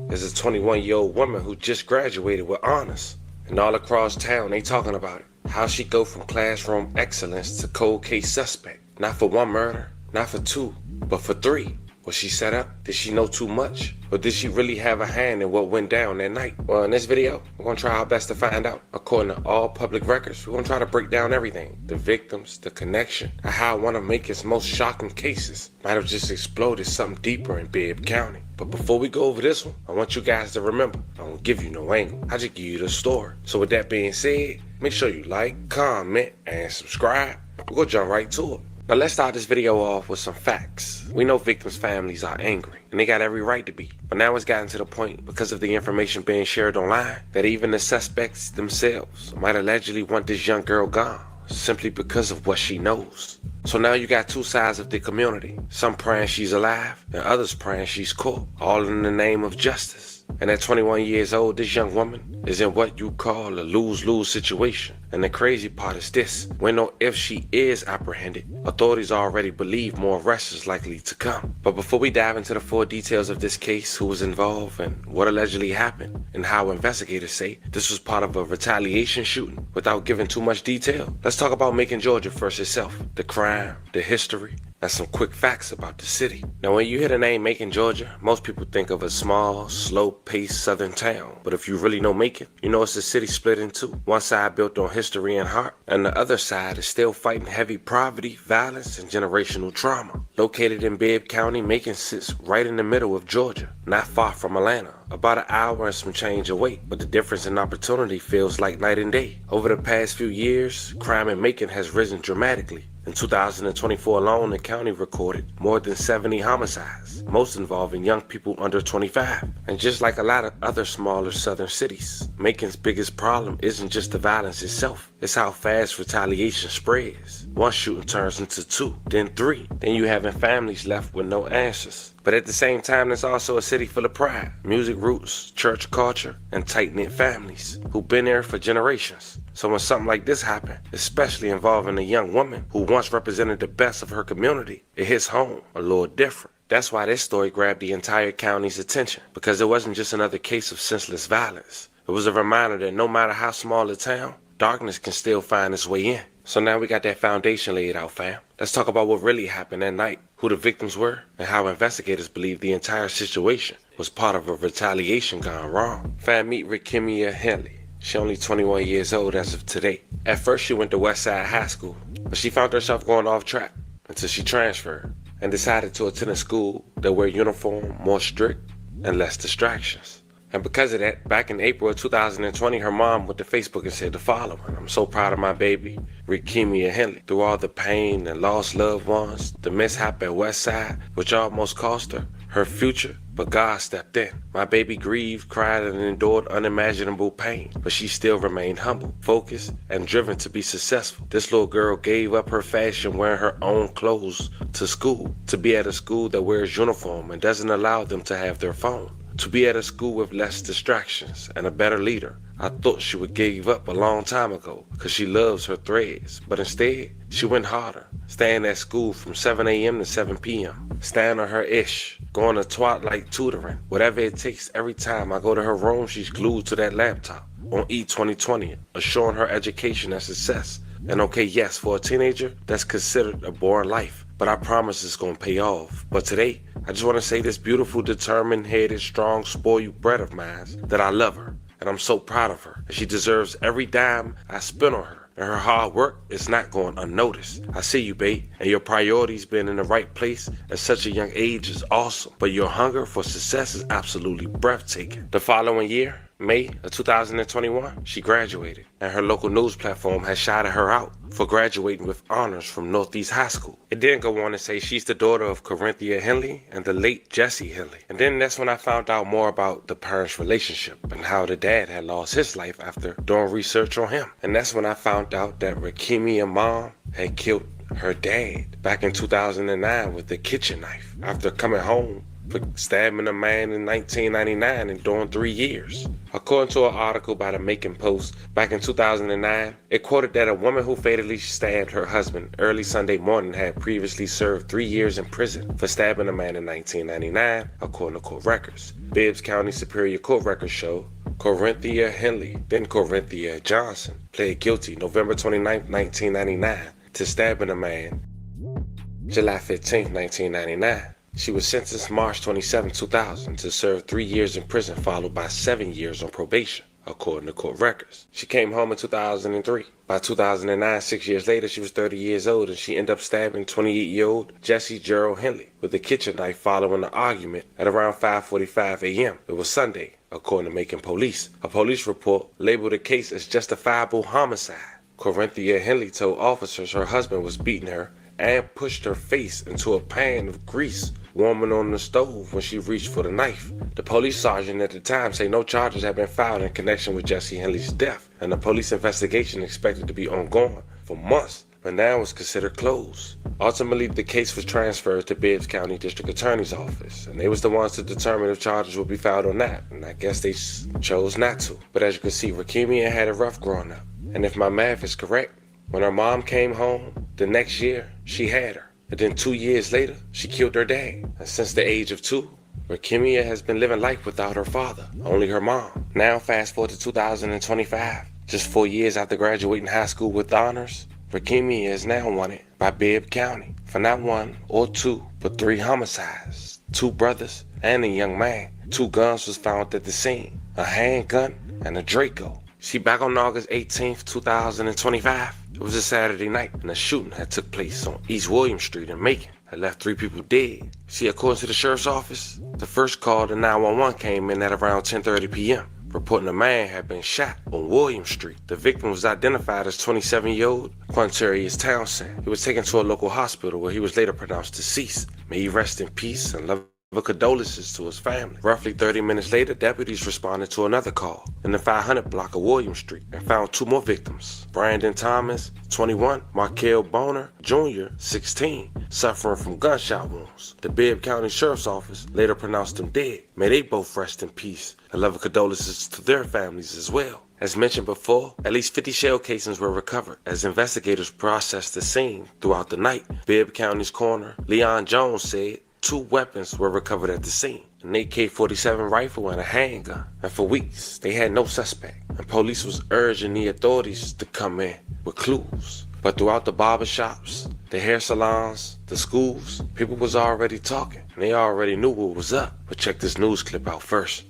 is a 21-year-old woman who just graduated with honors. And all across town, they talking about it. How she go from classroom excellence to cold case suspect. Not for 1 murder, not for 2, but for 3. Was she set up? Did she know too much? Or did she really have a hand in what went down that night? Well, in this video, we're gonna try our best to find out. According to all public records, we're gonna try to break down everything. The victims, the connection, and how one of Macon's most shocking cases might have just exploded something deeper in Bibb County. But before we go over this one, I want you guys to remember, I don't give you no angle. I just give you the story. So with that being said, make sure you like, comment, and subscribe. We're gonna jump right to it. Now let's start this video off with some facts. We know victims' families are angry, and they got every right to be. But now it's gotten to the point, because of the information being shared online, that even the suspects themselves might allegedly want this young girl gone, simply because of what she knows. So now you got 2 sides of the community. Some praying she's alive, and others praying she's caught, all in the name of justice. And at 21 years old, this young woman is in what you call a lose-lose situation. And the crazy part is this: we know if she is apprehended, authorities already believe more arrests is likely to come. But before we dive into the full details of this case, who was involved, and what allegedly happened, and how investigators say this was part of a retaliation shooting, without giving too much detail, let's talk about Macon, Georgia first itself. The crime, the history, and some quick facts about the city. Now when you hear the name Macon, Georgia, most people think of a small, slow-paced southern town. But if you really know Macon, you know it's a city split in 2. One side built on history and heart, and the other side is still fighting heavy poverty, violence, and generational trauma. Located in Bibb County, Macon sits right in the middle of Georgia, not far from Atlanta, about an hour and some change away. But the difference in opportunity feels like night and day. Over the past few years, crime in Macon has risen dramatically, In 2024 alone, the county recorded more than 70 homicides, most involving young people under 25. And just like a lot of other smaller southern cities, Macon's biggest problem isn't just the violence itself, it's how fast retaliation spreads. One shooting turns into 2, then 3, then you having families left with no answers. But at the same time, it's also a city full of pride, music roots, church culture, and tight-knit families who've been there for generations. So when something like this happened, especially involving a young woman who once represented the best of her community, it hits home a little different. That's why this story grabbed the entire county's attention, because it wasn't just another case of senseless violence. It was a reminder that no matter how small the town, darkness can still find its way in. So now we got that foundation laid out, fam. Let's talk about what really happened that night, who the victims were, and how investigators believe the entire situation was part of a retaliation gone wrong. Fam, meet Rikimia Henley. She's only 21 years old as of today. At first, she went to Westside High School, but she found herself going off track until she transferred and decided to attend a school that wear uniform, more strict, and less distractions. And because of that, back in April of 2020, her mom went to Facebook and said the following: "I'm so proud of my baby, Rikimia Henley. Through all the pain and lost loved ones, the mishap at Westside, which almost cost her future, but God stepped in. My baby grieved, cried, and endured unimaginable pain, but she still remained humble, focused, and driven to be successful. This little girl gave up her fashion, wearing her own clothes to school, to be at a school that wears uniform and doesn't allow them to have their phone, to be at a school with less distractions and a better leader. I thought she would give up a long time ago because she loves her threads, but instead, she went harder, staying at school from 7 a.m. to 7 p.m., staying on her ish, going to twilight tutoring, whatever it takes. Every time I go to her room, she's glued to that laptop on E2020, assuring her education and success. And okay, yes, for a teenager, that's considered a boring life, but I promise it's gonna pay off. But today, I just wanna say this beautiful, determined-headed, strong, spoiled brat of mine, that I love her, and I'm so proud of her, and she deserves every dime I spent on her. And her hard work is not going unnoticed. I see you, babe, and your priorities being in the right place at such a young age is awesome, but your hunger for success is absolutely breathtaking." The following year, May of 2021, she graduated, and her local news platform has shouted her out for graduating with honors from Northeast High School. It didn't go on to say she's the daughter of Corinthia Henley and the late Jesse Henley. And then that's when I found out more about the parents' relationship and how the dad had lost his life after doing research on him. And that's when I found out that Rikimia's mom had killed her dad back in 2009 with a kitchen knife after coming home for stabbing a man in 1999 and doing 3 years. According to an article by the Macon Post back in 2009, it quoted that a woman who fatally stabbed her husband early Sunday morning had previously served 3 years in prison for stabbing a man in 1999, according to court records. Bibbs County Superior Court records show Corinthia Henley, then Corinthia Johnson, pled guilty November 29, 1999 to stabbing a man July 15, 1999. She was sentenced March 27, 2000 to serve 3 years in prison, followed by 7 years on probation, according to court records. She came home in 2003. By 2009, 6 years later, she was 30 years old, and she ended up stabbing 28-year-old Jesse Gerald Henley with a kitchen knife following an argument at around 5:45 a.m. It was Sunday, according to Macon police. A police report labeled the case as justifiable homicide. Corinthia Henley told officers her husband was beating her and pushed her face into a pan of grease warming on the stove when she reached for the knife. The police sergeant at the time said no charges had been filed in connection with Jesse Henley's death, and the police investigation expected to be ongoing for months, but now it's considered closed. Ultimately, the case was transferred to Bibbs County District Attorney's Office, and they was the ones to determine if charges would be filed or not, and I guess they chose not to. But as you can see, Rikimia had it rough growing up, and if my math is correct, when her mom came home the next year, she had her. And then 2 years later, she killed her dad. And since the age of 2, Rikimia has been living life without her father, only her mom. Now fast forward to 2025, just 4 years after graduating high school with honors, Rikimia is now wanted by Bibb County for not 1 or 2, but 3 homicides, 2 brothers and a young man. 2 guns was found at the scene, a handgun and a Draco. She back on August 18th, 2025. It was a Saturday night, and a shooting had took place on East William Street in Macon that left 3 people dead. See, according to the sheriff's office, the first call to 911 came in at around 10:30 p.m. reporting a man had been shot on William Street. The victim was identified as 27-year-old Quantarius Townsend. He was taken to a local hospital where he was later pronounced deceased. May he rest in peace and love. Condolences to his family. Roughly 30 minutes later, deputies responded to another call in the 500 block of William Street and found 2 more victims. Brandon Thomas, 21, Markel Boner Jr., 16, suffering from gunshot wounds. The Bibb County Sheriff's Office later pronounced them dead. May they both rest in peace and love condolences to their families as well. As mentioned before, at least 50 shell casings were recovered as investigators processed the scene throughout the night. Bibb County's coroner, Leon Jones, said 2 weapons were recovered at the scene, an AK-47 rifle and a handgun. And for weeks, they had no suspect, and police was urging the authorities to come in with clues. But throughout the barbershops, the hair salons, the schools, people was already talking, and they already knew what was up. But check this news clip out first.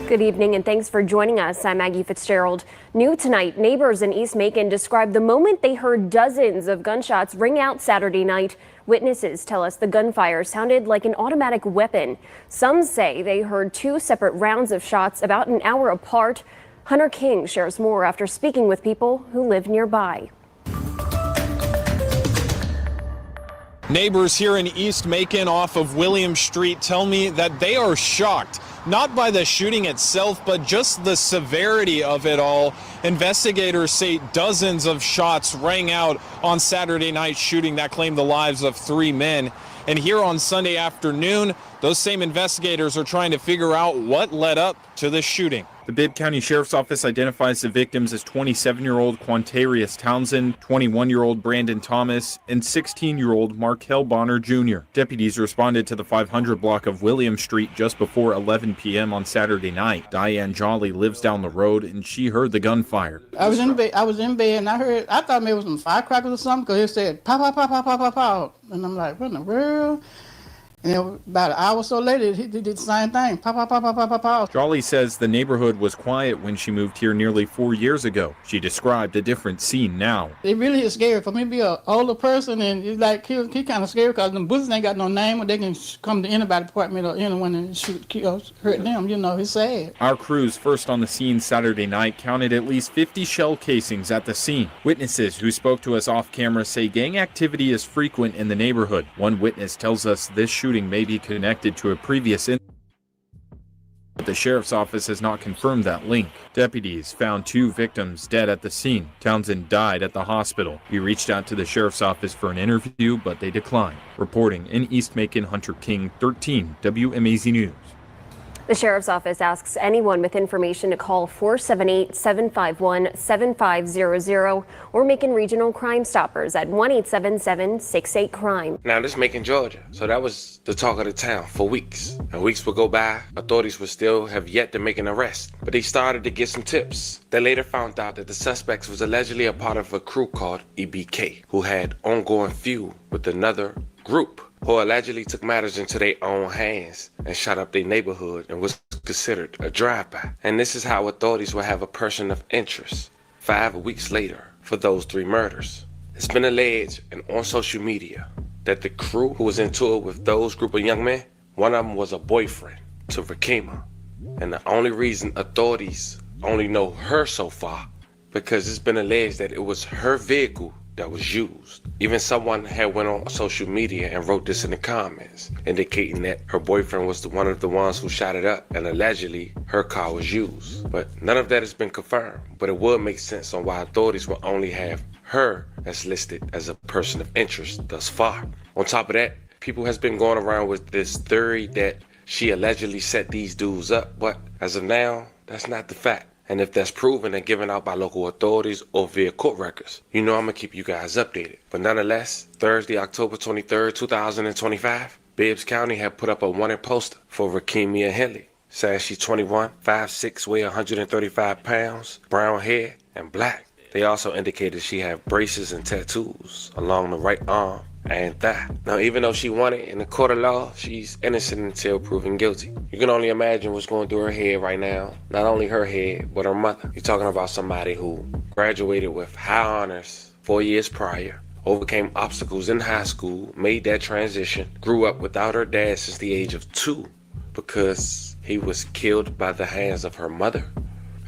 Good evening and thanks for joining us. I'm Maggie Fitzgerald. New tonight, neighbors in East Macon described the moment they heard dozens of gunshots ring out Saturday night. Witnesses tell us the gunfire sounded like an automatic weapon. Some say they heard 2 separate rounds of shots about an hour apart. Hunter King shares more after speaking with people who live nearby. Neighbors here in East Macon off of William Street tell me that they are shocked, not by the shooting itself, but just the severity of it all. Investigators say dozens of shots rang out on Saturday night shooting that claimed the lives of 3 men. And here on Sunday afternoon, those same investigators are trying to figure out what led up to the shooting. The Bibb County Sheriff's Office identifies the victims as 27-year-old Quantarius Townsend, 21-year-old Brandon Thomas, and 16-year-old Markel Bonner Jr. Deputies responded to the 500 block of William Street just before 11 p.m. on Saturday night. Diane Jolly lives down the road, and she heard the gunfire. I was in bed, and I thought maybe it was some firecrackers or something, because it said, pow, pow, pow, pow, pow, pow, pow. And I'm like, what in the world? And then about an hour or so later, he did the same thing. Pow, pow, pow, pow, pow, pow, pow. Jolly says the neighborhood was quiet when she moved here nearly 4 years ago. She described a different scene now. It really is scary for me to be an older person, and it's like he kind of scary because the bullets ain't got no name, or they can come to anybody's apartment or anyone and shoot, hurt them. You know, it's sad. Our crews first on the scene Saturday night counted at least 50 shell casings at the scene. Witnesses who spoke to us off camera say gang activity is frequent in the neighborhood. One witness tells us this shooting may be connected to a previous incident, but the sheriff's office has not confirmed that link. Deputies found 2 victims dead at the scene. Townsend died at the hospital. We reached out to the sheriff's office for an interview, but they declined. Reporting in East Macon, Hunter King, 13 WMAZ News. The Sheriff's Office asks anyone with information to call 478-751-7500 or Macon Regional Crime Stoppers at 1-877-68-CRIME. Now this Macon, Georgia. So that was the talk of the town for weeks. And weeks would go by, authorities would still have yet to make an arrest. But they started to get some tips. They later found out that the suspects was allegedly a part of a crew called EBK, who had ongoing feud with another group, who allegedly took matters into their own hands and shot up their neighborhood and was considered a drive-by. And this is how authorities will have a person of interest 5 weeks later for those 3 murders. It's been alleged and on social media that the crew who was into it with those group of young men, one of them was a boyfriend to Rakima. And the only reason authorities only know her so far, because it's been alleged that it was her vehicle that was used. Even someone had went on social media and wrote this in the comments, indicating that her boyfriend was one of the ones who shot it up and allegedly her car was used. But none of that has been confirmed, but it would make sense on why authorities will only have her as listed as a person of interest thus far. On top of that, people has been going around with this theory that she allegedly set these dudes up, but as of now, that's not the fact. And if that's proven and given out by local authorities or via court records, you know I'm going to keep you guys updated. But nonetheless, Thursday, October 23rd, 2025, Bibbs County had put up a wanted poster for Rakimia Henley. Says she's 21, 5'6", weigh 135 pounds, brown hair, and black. They also indicated she had braces and tattoos along the right arm and thigh. Now, even though she won it in the court of law, she's innocent until proven guilty. You can only imagine what's going through her head right now. Not only her head, but her mother. You're talking about somebody who graduated with high honors 4 years prior, overcame obstacles in high school, made that transition, grew up without her dad since the age of 2 because he was killed by the hands of her mother.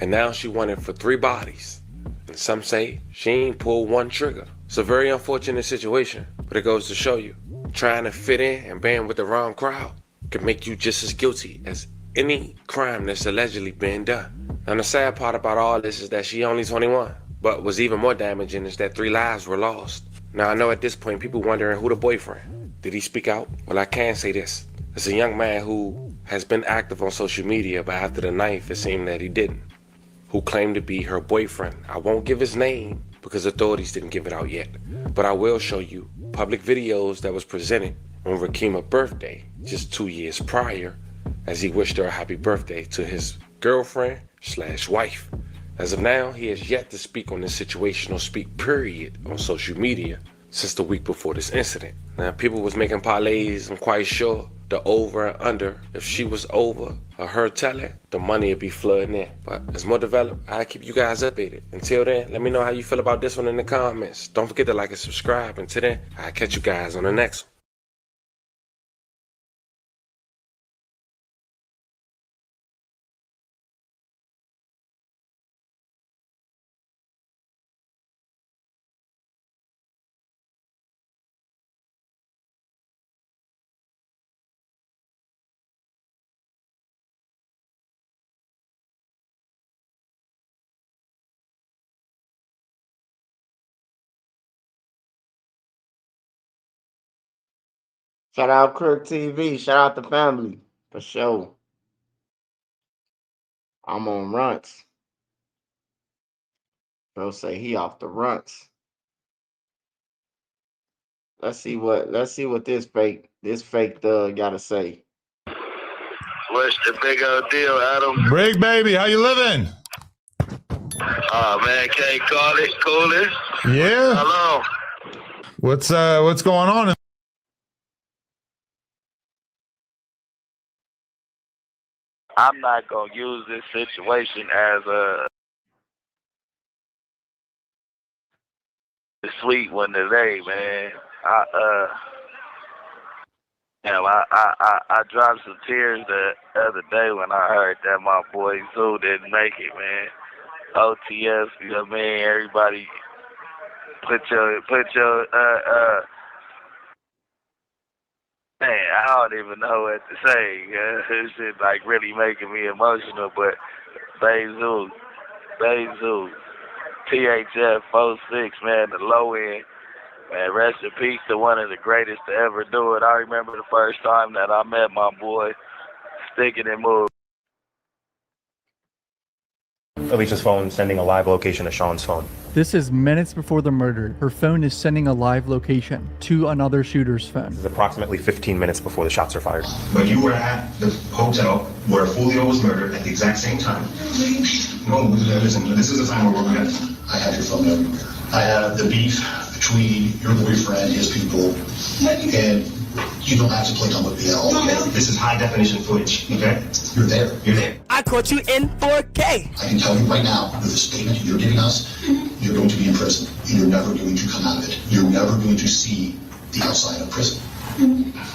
And now she wanted for 3 bodies. And some say she ain't pulled 1 trigger. It's a very unfortunate situation, but it goes to show you, trying to fit in and band with the wrong crowd can make you just as guilty as any crime that's allegedly been done. And the sad part about all this is that she only 21, but what's even more damaging is that 3 lives were lost. Now I know at this point people wondering who the boyfriend. Did he speak out? Well, I can say this. It's a young man who has been active on social media, but after the knife it seemed that he didn't. Who claimed to be her boyfriend. I won't give his name because authorities didn't give it out yet. But I will show you public videos that was presented on Rakima's birthday just 2 years prior, as he wished her a happy birthday to his girlfriend/wife. As of now, he has yet to speak on this situation or speak period on social media since the week before this incident. Now, people was making parlays, I'm quite sure, the over and under. If she was over or her telling, the money would be flooding in. But as more developed, I'll keep you guys updated. Until then, let me know how you feel about this one in the comments. Don't forget to like and subscribe. Until then, I'll catch you guys on the next one. Shout out Crook TV. Shout out the family. For sure. I'm on runts. Bro say he off the runts. Let's see what this fake thug gotta say. What's the big old deal, Adam? Brig baby, how you living? Oh man, can't call it coolest. Yeah. Hello. What's going on? I'm not gonna use this situation as a sweet one today, man. I dropped some tears the other day when I heard that my boy Zoo didn't make it, man. OTF, you know what I mean? Everybody put your man, I don't even know what to say. This shit like really making me emotional, but Zoo, THF 46, man, the low end. Man, rest in peace to one of the greatest to ever do it. I remember the first time that I met my boy, sticking and moving. Alicia's phone sending a live location to Sean's phone. This is minutes before the murder. Her phone is sending a live location to another shooter's phone. This is approximately 15 minutes before the shots are fired. But you were at the hotel where Julio was murdered at the exact same time. No, listen, this is a time where we're gonna, I have your phone everywhere. I have the beef between your boyfriend, his people, and you don't have to play dumb with BL. Okay? This is high definition footage, okay? You're there. You're there. I caught you in 4K. I can tell you right now, with the statement you're giving us, you're going to be in prison. And you're never going to come out of it. You're never going to see the outside of prison.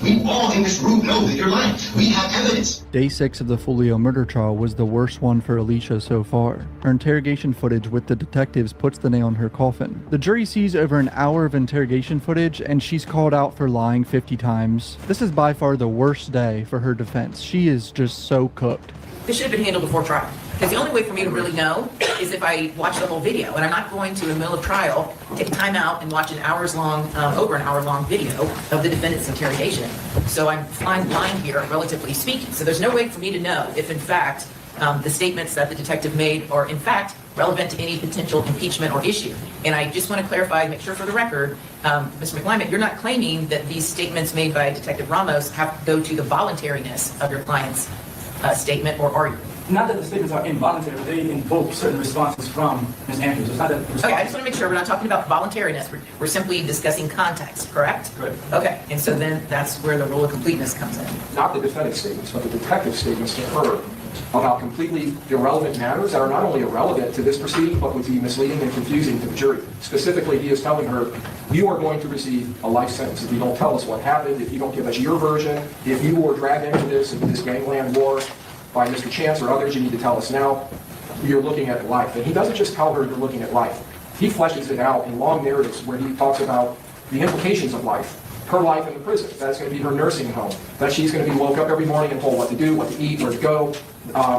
We all in this room know that you're lying. We have evidence. Day 6 of the Julio murder trial was the worst one for Alicia so far. Her interrogation footage with the detectives puts the nail in her coffin. The jury sees over an hour of interrogation footage, and she's called out for lying 50 times. This is by far the worst day for her defense. She is just so cooked. This should have been handled before trial. Because the only way for me to really know is if I watch the whole video. And I'm not going to, in the middle of trial, take time out and watch over an hour long video of the defendant's interrogation. So I'm flying blind here, relatively speaking. So there's no way for me to know if, in fact, the statements that the detective made are, in fact, relevant to any potential impeachment or issue. And I just want to clarify, make sure for the record, Mr. McClymonds, you're not claiming that these statements made by Detective Ramos have to go to the voluntariness of your client's statement, or are you? Not that the statements are involuntary, but they invoke certain responses from Ms. Andrews. It's not that okay, I just want to make sure we're not talking about voluntariness. We're simply discussing context, correct? Correct. Okay, and so then that's where the rule of completeness comes in. Not the defendant's statements, but the detective's statements to her about completely irrelevant matters that are not only irrelevant to this proceeding, but would be misleading and confusing to the jury. Specifically, he is telling her, you are going to receive a life sentence if you don't tell us what happened, if you don't give us your version, if you were dragged into this gangland war by Mr. Chance or others, you need to tell us now. you're looking at life. And he doesn't just tell her you're looking at life. He fleshes it out in long narratives where he talks about the implications of life. Her life in the prison, that's going to be her nursing home, that she's going to be woke up every morning and told what to do, what to eat, where to go.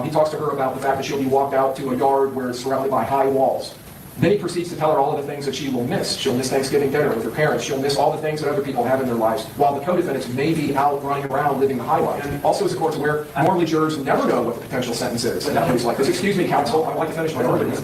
He talks to her about the fact that she'll be walked out to a yard where it's surrounded by high walls. Then he proceeds to tell her all of the things that she will miss. She'll miss Thanksgiving dinner with her parents. She'll miss all the things that other people have in their lives, while the co-defendants may be out running around living the high life. Also, as the court's aware, normally jurors never know what the potential sentence is. And he's like, excuse me, counsel, I'd like to finish my argument.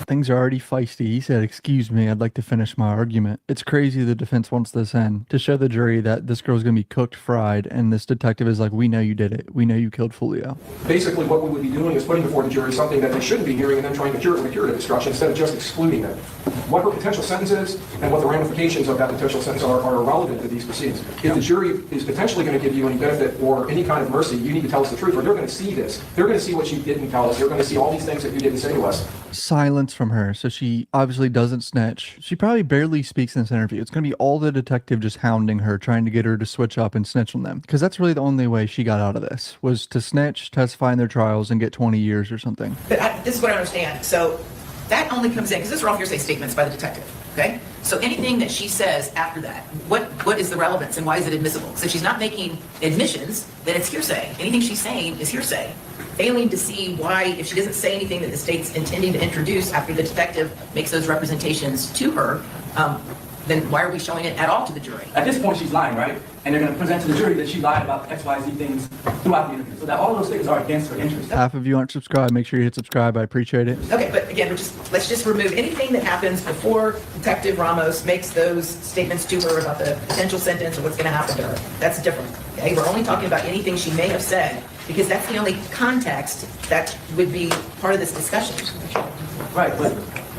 Things are already feisty. He said, excuse me, I'd like to finish my argument. It's crazy the defense wants this in to show the jury that this girl's going to be cooked, fried, and this detective is like, we know you did it. We know you killed Fulio. Basically, what we would be doing is putting before the jury something that they shouldn't be hearing and then trying to cure it with a curative instruction instead of just excluding it. What her potential sentence is and what the ramifications of that potential sentence are irrelevant to these proceedings. If the jury is potentially going to give you any benefit or any kind of mercy, you need to tell us the truth, or they're going to see this. They're going to see what you didn't tell us. They're going to see all these things that you didn't say to us. Silence from her, so she obviously doesn't snitch. She probably barely speaks in this interview. It's going to be all the detective just hounding her, trying to get her to switch up and snitch on them. Because that's really the only way she got out of this, was to snitch, testify in their trials, and get 20 years or something. But this is what I understand. So that only comes in, because these are all hearsay statements by the detective, okay? So anything that she says after that, what is the relevance and why is it admissible? So if she's not making admissions, then it's hearsay. Anything she's saying is hearsay. Failing to see why, if she doesn't say anything that the state's intending to introduce after the detective makes those representations to her, then why are we showing it at all to the jury? At this point, she's lying, right? And they're going to present to the jury that she lied about X, Y, Z things throughout the interview. So that all those things are against her interest. Half of you aren't subscribed. Make sure you hit subscribe. I appreciate it. Okay, but again, let's just remove anything that happens before Detective Ramos makes those statements to her about the potential sentence or what's going to happen to her. That's different. Okay, we're only talking about anything she may have said because that's the only context that would be part of this discussion. Right, but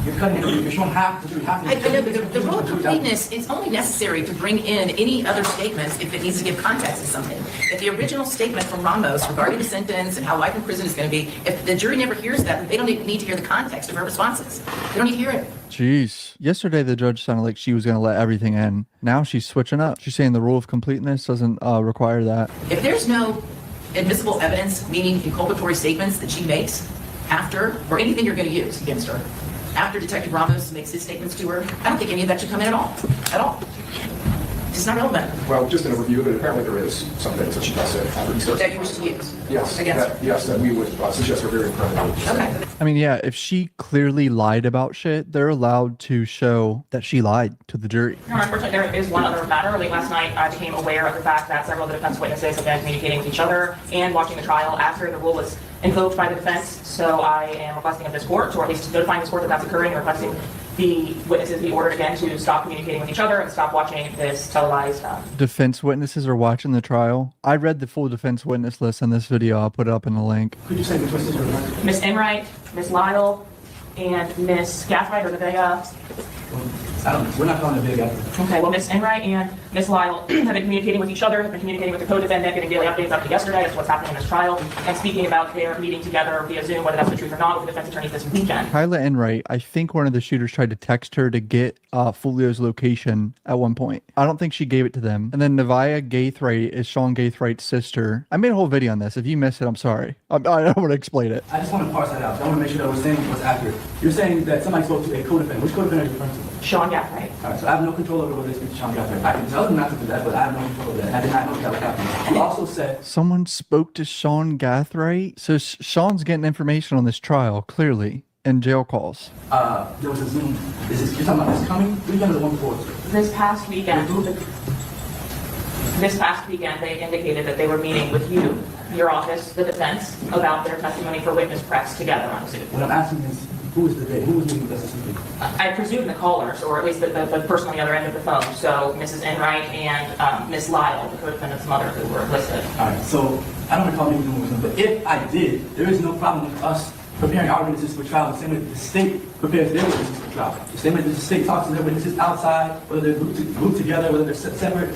you're cutting it. You're showing half the truth. I know, but the rule of completeness is only necessary to bring in any other statements if it needs to give context to something. If the original statement from Ramos regarding the sentence and how life in prison is going to be, if the jury never hears that, they don't need to hear the context of her responses. They don't need to hear it. Jeez. Yesterday, the judge sounded like she was going to let everything in. Now she's switching up. She's saying the rule of completeness doesn't require that. If there's no admissible evidence, meaning inculpatory statements that she makes after, or anything you're going to use against her, after Detective Ramos makes his statements to her, I don't think any of that should come in at all. At all. It's not relevant. Well, just in a review, but apparently there is some things that she does say after he starts. That you wish to use? Yes. Against her? Yes, that we would suggest are very incriminating. Okay. I mean, yeah, if she clearly lied about shit, they're allowed to show that she lied to the jury. Unfortunately, there is one other matter. Late last night, I became aware of the fact that several of the defense witnesses have been communicating with each other and watching the trial after the rule was invoked by the defense. So I am requesting of this court, or at least notifying this court that that's occurring, and requesting the witnesses be ordered again to stop communicating with each other and stop watching this televised. Defense witnesses are watching the trial. I read the full defense witness list in this video. I'll put it up in the link. Could you say the witnesses are Miss Enright, Miss Lyle, and Miss Gathright, or we're not calling it big guy. Okay, well, Miss Enright and Miss Lyle have been communicating with each other, have been communicating with the co-defendant, getting daily updates up to yesterday as to what's happening in this trial, and speaking about their meeting together via Zoom, whether that's the truth or not, with the defense attorneys this weekend. Kyla Enright, I think one of the shooters tried to text her to get Fulio's location at one point. I don't think she gave it to them. And then Nevaeh Gaithright is Sean Gaithright's sister. I made a whole video on this. If you missed it, I'm sorry. I don't want to explain it. I just want to parse that out. I want to make sure that we're saying what's accurate. You're saying that somebody spoke to a co-defendant. Which co-defendant are you referring to? Sean Gathright. All right, so I have no control over whether they speak to Sean Gathright. I can tell them not to do that, but I have no control over that. I did not know that was happening. You also said someone spoke to Sean Gathright. So Sean's getting information on this trial, clearly, in jail calls. There was a Zoom. You're talking about this coming weekend or the one before? This past weekend, they indicated that they were meeting with you, your office, the defense, about their testimony for witness press together on Zoom. What I'm asking is, who was meeting with us this weekend? I presume the callers, or at least the person on the other end of the phone. So Mrs. Enright and Miss Lyle, the co-defendant's mother, who were listed. All right, so I don't recall meeting with them, but if I did, there is no problem with us preparing our witnesses for trial the same way the state prepares their witnesses for trial. The same way that the state talks to their witnesses outside, whether they're grouped together, whether they're separate.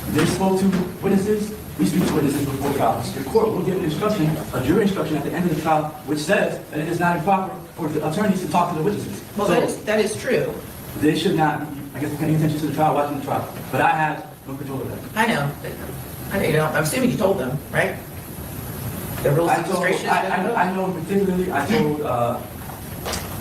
They spoke to witnesses. We speak to witnesses before trial. The court will give an instruction, a jury instruction at the end of the trial, which says that it is not improper for the attorneys to talk to the witnesses. Well, so, that is true. They should not be, I guess, paying attention to the trial, watching the trial. But I have no control of that. I know. I'm assuming you told them, right? The rules I of told, administration. I know particularly, I told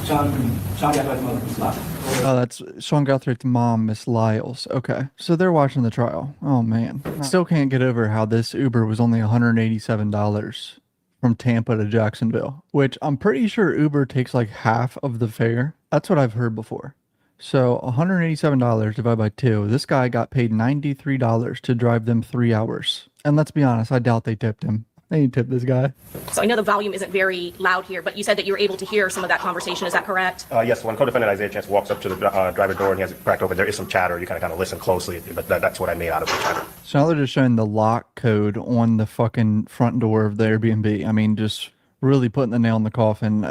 Sean Gathride's mother, Miss Lyle. Oh, that's Sean Guthrie's mom, Miss Lyles. Okay, so they're watching the trial. Oh man, still can't get over how this Uber was only $187 from Tampa to Jacksonville, which I'm pretty sure Uber takes like half of the fare. That's what I've heard before. So $187 divided by 2. This guy got paid $93 to drive them 3 hours. And let's be honest, I doubt they tipped him. They didn't tip this guy. So I know the volume isn't very loud here, but you said that you were able to hear some of that conversation. Is that correct? Yes, when co-defendant Isaiah Chance walks up to the driver door and he has it cracked open, there is some chatter. You kind of listen closely, but that's what I made out of the chatter. So now they're just showing the lock code on the fucking front door of the Airbnb. I mean, just really putting the nail in the coffin.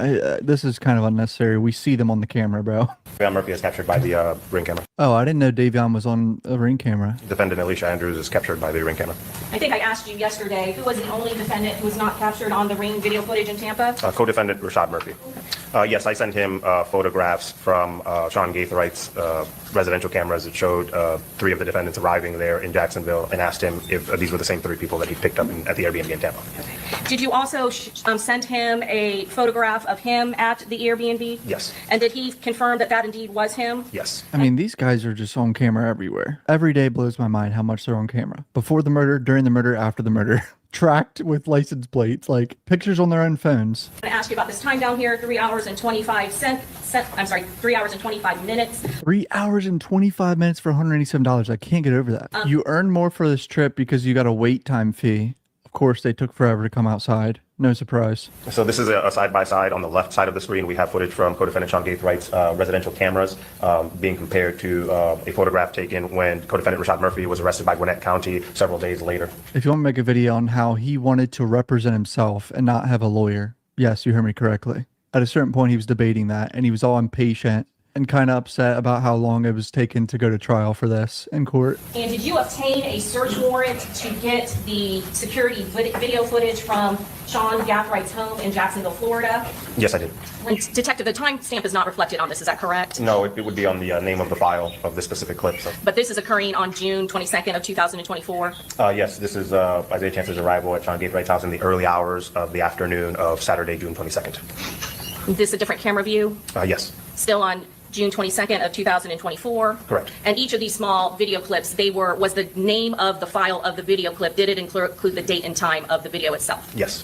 This is kind of unnecessary. We see them on the camera, bro. Davion Murphy is captured by the ring camera. Oh, I didn't know Davion was on a ring camera. Defendant Alicia Andrews is captured by the ring camera. I think I asked you yesterday, who was the only defendant who was not captured on the ring video footage in Tampa? Co-defendant Rashad Murphy. Yes, I sent him photographs from Sean Gaithwright's residential cameras that showed 3 of the defendants arriving there in Jacksonville and asked him if these were the same 3 people that he picked up at the Airbnb in Tampa. Did you also send him a photograph of him at the Airbnb? Yes. And did he confirm that that indeed was him? Yes. I mean, these guys are just on camera everywhere. Every day blows my mind how much they're on camera. Before the murder, during the murder, after the murder. Tracked with license plates, like pictures on their own phones. I'm going to ask you about this time down here, 3 hours and 25 3 hours and 25 minutes. 3 hours and 25 minutes for $187. I can't get over that. You earn more for this trip because you got a wait time fee. Of course, they took forever to come outside. No surprise. So this is a side-by-side. On the left side of the screen, we have footage from co-defendant Sean Gaithwright's residential cameras being compared to a photograph taken when co-defendant Rashad Murphy was arrested by Gwinnett County several days later. If you want to make a video on how he wanted to represent himself and not have a lawyer, yes, you heard me correctly. At a certain point, he was debating that, and he was all impatient and kind of upset about how long it was taken to go to trial for this in court. And did you obtain a search warrant to get the security video footage from Sean Gathwright's home in Jacksonville, Florida? Yes, I did. And Detective, the timestamp is not reflected on this, is that correct? No, it would be on the name of the file of this specific clip. So. But this is occurring on June 22nd of 2024? Yes, this is Isaiah Chance's arrival at Sean Gaithwright's house in the early hours of the afternoon of Saturday, June 22nd. Is this a different camera view? Yes. Still on June 22nd of 2024? Correct. And each of these small video clips, was the name of the file of the video clip, did it include the date and time of the video itself? Yes.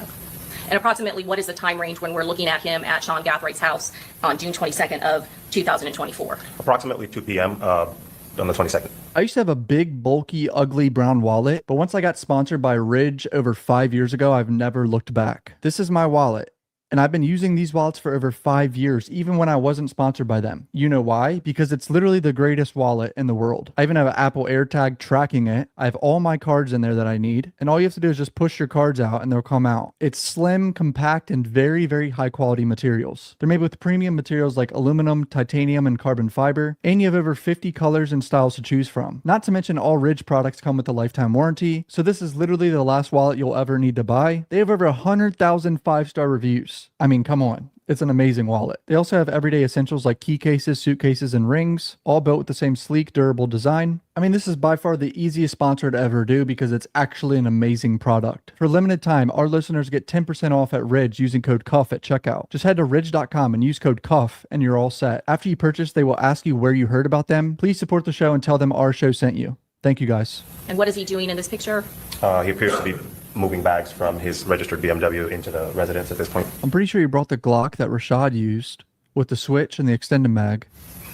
And approximately what is the time range when we're looking at him at Sean Gathwright's house on June 22nd of 2024? Approximately 2 p.m. On the 22nd. I used to have a big, bulky, ugly brown wallet, but once I got sponsored by Ridge over 5 years ago, I've never looked back. This is my wallet. And I've been using these wallets for over 5 years, even when I wasn't sponsored by them. You know why? Because it's literally the greatest wallet in the world. I even have an Apple AirTag tracking it. I have all my cards in there that I need. And all you have to do is just push your cards out and they'll come out. It's slim, compact, and very, very high quality materials. They're made with premium materials like aluminum, titanium, and carbon fiber. And you have over 50 colors and styles to choose from. Not to mention all Ridge products come with a lifetime warranty. So this is literally the last wallet you'll ever need to buy. They have over 100,000 5-star reviews. I mean, come on. It's an amazing wallet. They also have everyday essentials like key cases, suitcases, and rings, all built with the same sleek, durable design. I mean, this is by far the easiest sponsor to ever do because it's actually an amazing product. For a limited time, our listeners get 10% off at Ridge using code CUFF at checkout. Just head to ridge.com and use code CUFF and you're all set. After you purchase, they will ask you where you heard about them. Please support the show and tell them our show sent you. Thank you, guys. And what is he doing in this picture? He appears to be moving bags from his registered BMW into the residence at this point. I'm pretty sure he brought the Glock that Rashad used with the switch and the extended mag.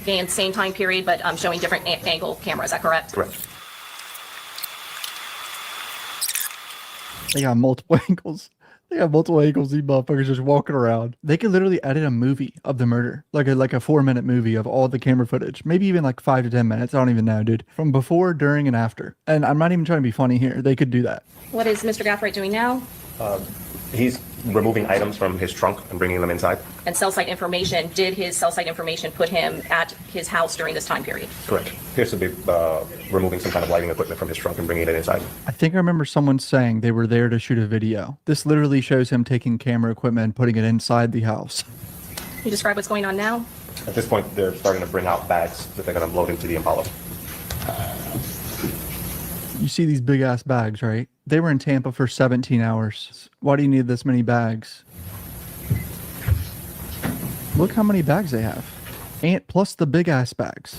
Again, same time period, but showing different angle camera, is that correct? Correct. They got multiple angles. They got multiple angles, these motherfuckers just walking around. They could literally edit a movie of the murder. Like a 4-minute movie of all the camera footage. Maybe even like 5 to 10 minutes. I don't even know, dude. From before, during, and after. And I'm not even trying to be funny here. They could do that. What is Mr. Gathright doing now? He's removing items from his trunk and bringing them inside. And cell site information, did his cell site information put him at his house during this time period? Correct. Appears to be removing some kind of lighting equipment from his trunk and bringing it inside. I think I remember someone saying they were there to shoot a video. This literally shows him taking camera equipment and putting it inside the house. Can you describe what's going on now? At this point, they're starting to bring out bags that they're going to load into the Impala. You see these big ass bags, right? They were in Tampa for 17 hours. Why do you need this many bags? Look how many bags they have. And plus the big ass bags.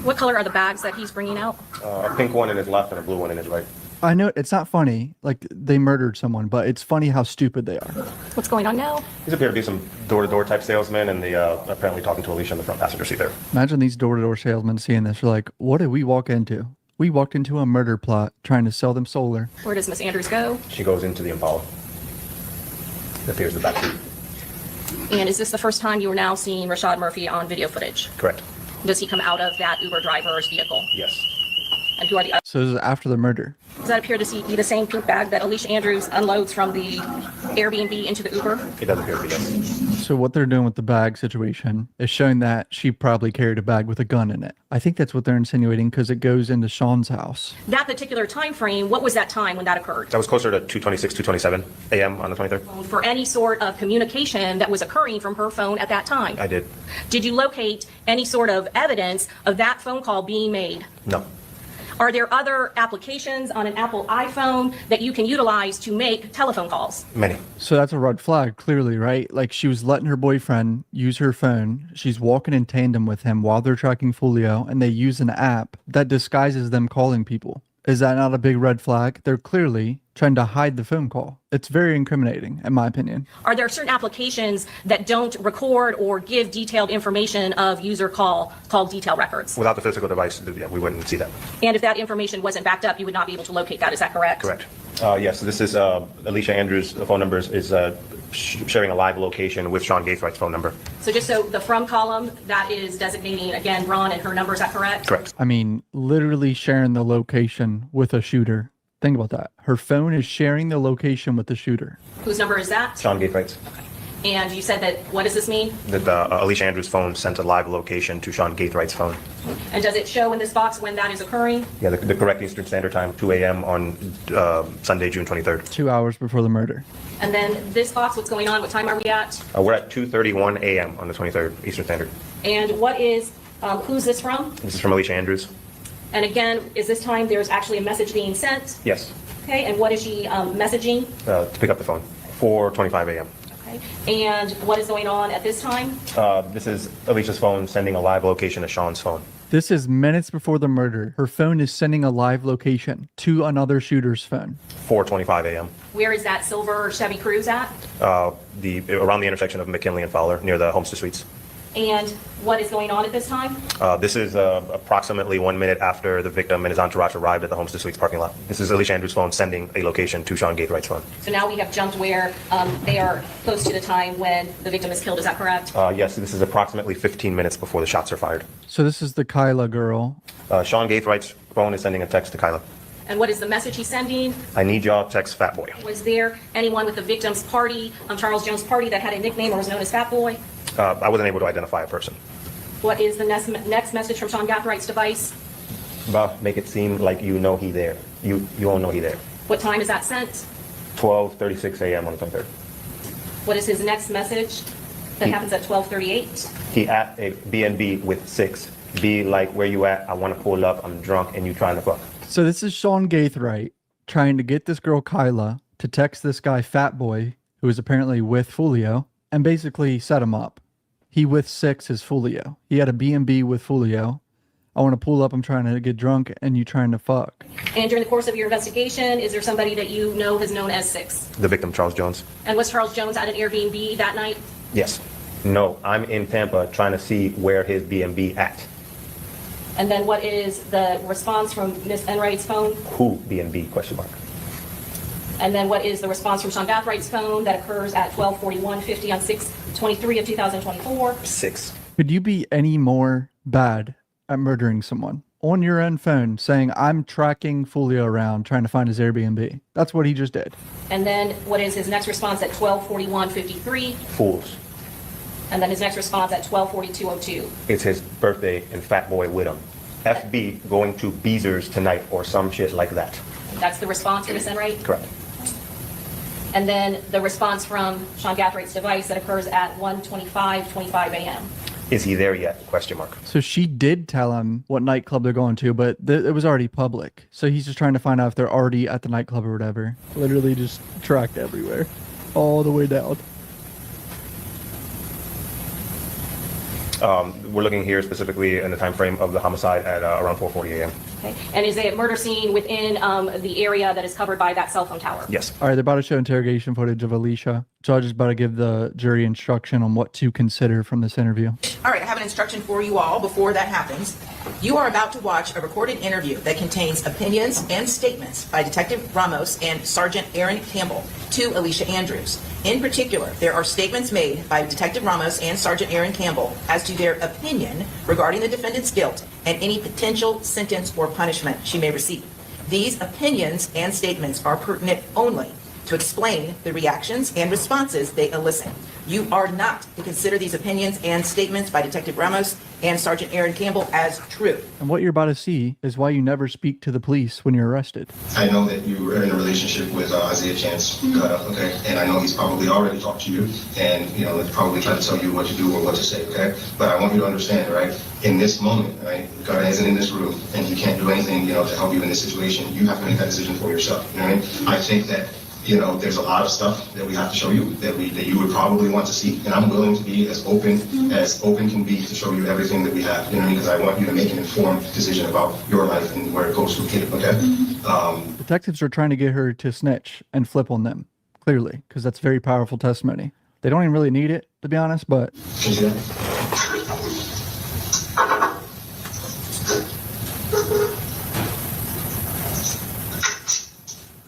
What color are the bags that he's bringing out? A pink one in his left and a blue one in his right. I know it's not funny, like they murdered someone, but it's funny how stupid they are. What's going on now? These appear to be some door-to-door type salesmen, and they apparently talking to Alicia in the front passenger seat there. Imagine these door-to-door salesmen seeing this. They're like, what did we walk into? We walked into a murder plot trying to sell them solar. Where does Miss Andrews go? She goes into the Impala. It appears the back seat. And is this the first time you are now seeing Rashad Murphy on video footage? Correct. Does he come out of that Uber driver's vehicle? Yes. And who are the others? So this is after the murder. Does that appear to be the same pink bag that Alicia Andrews unloads from the Airbnb into the Uber? It does appear to be, yes. So what they're doing with the bag situation is showing that she probably carried a bag with a gun in it. I think that's what they're insinuating because it goes into Sean's house. That particular time frame, what was that time when that occurred? That was closer to 2:26, 2:27 a.m. on the 23rd. For any sort of communication that was occurring from her phone at that time? I did. Did you locate any sort of evidence of that phone call being made? No. Are there other applications on an Apple iPhone that you can utilize to make telephone calls? Many. So that's a red flag, clearly, right? Like she was letting her boyfriend use her phone. She's walking in tandem with him while they're tracking Julio, and they use an app that disguises them calling people. Is that not a big red flag? They're clearly trying to hide the phone call. It's very incriminating, in my opinion. Are there certain applications that don't record or give detailed information of user call detail records? Without the physical device, yeah, we wouldn't see that. And if that information wasn't backed up, you would not be able to locate that. Is that correct? Correct. Yes, this is Alicia Andrews' phone number is sharing a live location with Sean Gaithwright's phone number. So just so the from column, that is designating, again, Ron and her number, is that correct? Correct. I mean, literally sharing the location with a shooter. Think about that. Her phone is sharing the location with the shooter. Whose number is that? Sean Gaithwright's. And you said that, what does this mean? That Alicia Andrews' phone sent a live location to Sean Gaithwright's phone. And does it show in this box when that is occurring? Yeah, the correct Eastern Standard Time, 2 a.m. on Sunday, June 23rd. 2 hours before the murder. And then this box, what's going on? What time are we at? We're at 2:31 a.m. on the 23rd, Eastern Standard. And what is, who's this from? This is from Alicia Andrews. And again, is this time there's actually a message being sent? Yes. Okay, and what is she messaging? To pick up the phone, 4:25 a.m. Okay, and what is going on at this time? This is Alicia's phone sending a live location to Sean's phone. This is minutes before the murder. Her phone is sending a live location to another shooter's phone. 4:25 a.m. Where is that silver Chevy Cruze at? Around the intersection of McKinley and Fowler, near the Homestead Suites. And what is going on at this time? This is approximately 1 minute after the victim and his entourage arrived at the Homestead Suites parking lot. This is Alicia Andrews' phone sending a location to Sean Gaithwright's phone. So now we have jumped where they are close to the time when the victim is killed. Is that correct? Yes, this is approximately 15 minutes before the shots are fired. So this is the Kyla girl. Sean Gaithwright's phone is sending a text to Kyla. And what is the message he's sending? I need y'all, text Fat Boy. Was there anyone with the victim's party, Charles Jones' party, that had a nickname or was known as Fat Boy? I wasn't able to identify a person. What is the next message from Sean Gaithwright's device? But make it seem like you know he there. You won't know he there. What time is that sent? 12:36 a.m. on the 23rd. What is his next message that happens at 12:38? He at a B&B with 6. Be like, where you at? I want to pull up. I'm drunk and you trying to fuck. So this is Sean Gaithwright trying to get this girl Kyla to text this guy Fat Boy, who is apparently with Julio, and basically set him up. He with 6 is Julio. He had a B&B with Julio. I want to pull up, I'm trying to get drunk, and you trying to fuck. And during the course of your investigation, is there somebody that you know is known as 6? The victim, Charles Jones. And was Charles Jones at an Airbnb that night? Yes. No, I'm in Tampa trying to see where his B&B at. And then what is the response from Miss Enright's phone? Who B&B, question mark. And then what is the response from Sean Gaithwright's phone that occurs at 12:41:50 on 6/23 of 2024? 6. Could you be any more bad at murdering someone on your own phone saying, I'm tracking Julio around trying to find his Airbnb? That's what he just did. And then what is his next response at 12:41:53? Fools. And then his next response at 12:42:02. It's his birthday and Fat Boy with him. FB going to Beezer's tonight or some shit like that. That's the response from Miss Enright? Correct. And then the response from Sean Gaithwright's device that occurs at 1:25:25 a.m. Is he there yet? Question mark. So she did tell him what nightclub they're going to, but it was already public. So he's just trying to find out if they're already at the nightclub or whatever. Literally just tracked everywhere, all the way down. We're looking here specifically in the time frame of the homicide at around 4:40 a.m. Okay. And is a murder scene within the area that is covered by that cell phone tower? Yes. All right, they're about to show interrogation footage of Alicia. Judge is about to give the jury instruction on what to consider from this interview. All right, I have an instruction for you all before that happens. You are about to watch a recorded interview that contains opinions and statements by Detective Ramos and Sergeant Aaron Campbell to Alicia Andrews. In particular, there are statements made by Detective Ramos and Sergeant Aaron Campbell as to their opinion regarding the defendant's guilt and any potential sentence or punishment she may receive. These opinions and statements are pertinent only to explain the reactions and responses they elicit. You are not to consider these opinions and statements by Detective Ramos and Sergeant Aaron Campbell as true. And what you're about to see is why you never speak to the police when you're arrested. I know that you were in a relationship with Isaiah Chance, okay? And I know he's probably already talked to you and, probably tried to tell you what to do or what to say, okay? But I want you to understand, right? In this moment, right? God isn't in this room and he can't do anything, to help you in this situation. You have to make that decision for yourself, you know what I mean? I think that there's a lot of stuff that we have to show you that you would probably want to see, and I'm willing to be as open can be to show you everything that we have, because I want you to make an informed decision about your life and where it goes from here, okay? Detectives are trying to get her to snitch and flip on them, clearly, because that's very powerful testimony. They don't even really need it, to be honest, but... Can you see that?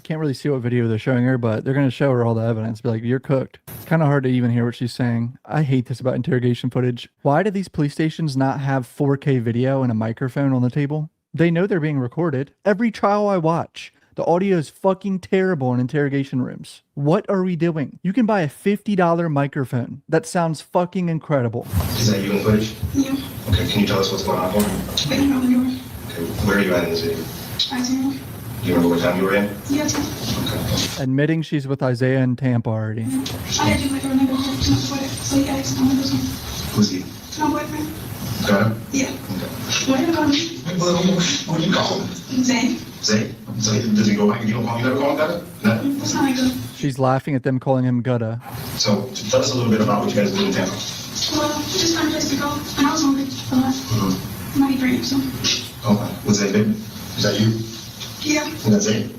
Can't really see what video they're showing her, but they're going to show her all the evidence. Be like, you're cooked. It's kind of hard to even hear what she's saying. I hate this about interrogation footage. Why do these police stations not have 4K video and a microphone on the table? They know they're being recorded. Every trial I watch, the audio is fucking terrible in interrogation rooms. What are we doing? You can buy a $50 microphone. That sounds fucking incredible. Is that you in footage? Yeah. Okay, can you tell us what's going on here? Waiting on the door. Okay, where are you at in this video? I do. Do you remember what time you were in? Yes. Okay. Admitting she's with Isaiah in Tampa already. I had to like remember to my sweater, so yeah, it's not this one. Who's he? My boyfriend. Got him? Yeah. Okay. What do you call me? What do you call him? Zay. Zay? Does he go back? You never call him Gutta? No? That's not good. She's laughing at them calling him Gutta. So, tell us a little bit about what you guys do in Tampa. Well, we just found a place to go, and I was hungry a lot. I'm not eating, so. Okay. Was Zay big? Is that you? Yeah. And that's Zay? Okay.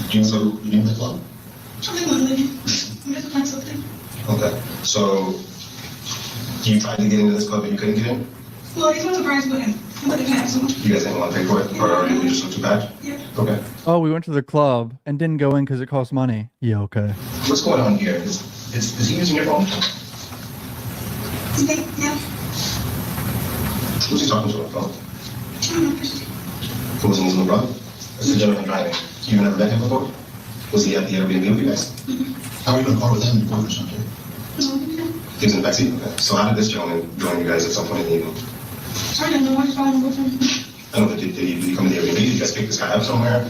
Do you know the name of the club? I think we're living. I'm just playing something. Okay. So, you tried to get into this club and you couldn't get in? Well, he's one of the prize, but they can have someone. You guys didn't want to pay for it? Or you just look too bad? Yeah. Okay. Oh, we went to the club and didn't go in because it cost money. Yeah, okay. What's going on here? Is he using your phone? Yeah. Who's he talking to on the phone? I don't know. Who was his little brother? That's the gentleman driving. You've never met him before? Was he at the Airbnb with you guys? How are you in the car with him? Your boyfriend's not there. He was in the backseat? Okay. So how did this gentleman join you guys at some point in the evening? I don't know. I just found him with him. I don't know, did he come to the Airbnb? Did you guys pick this guy up somewhere?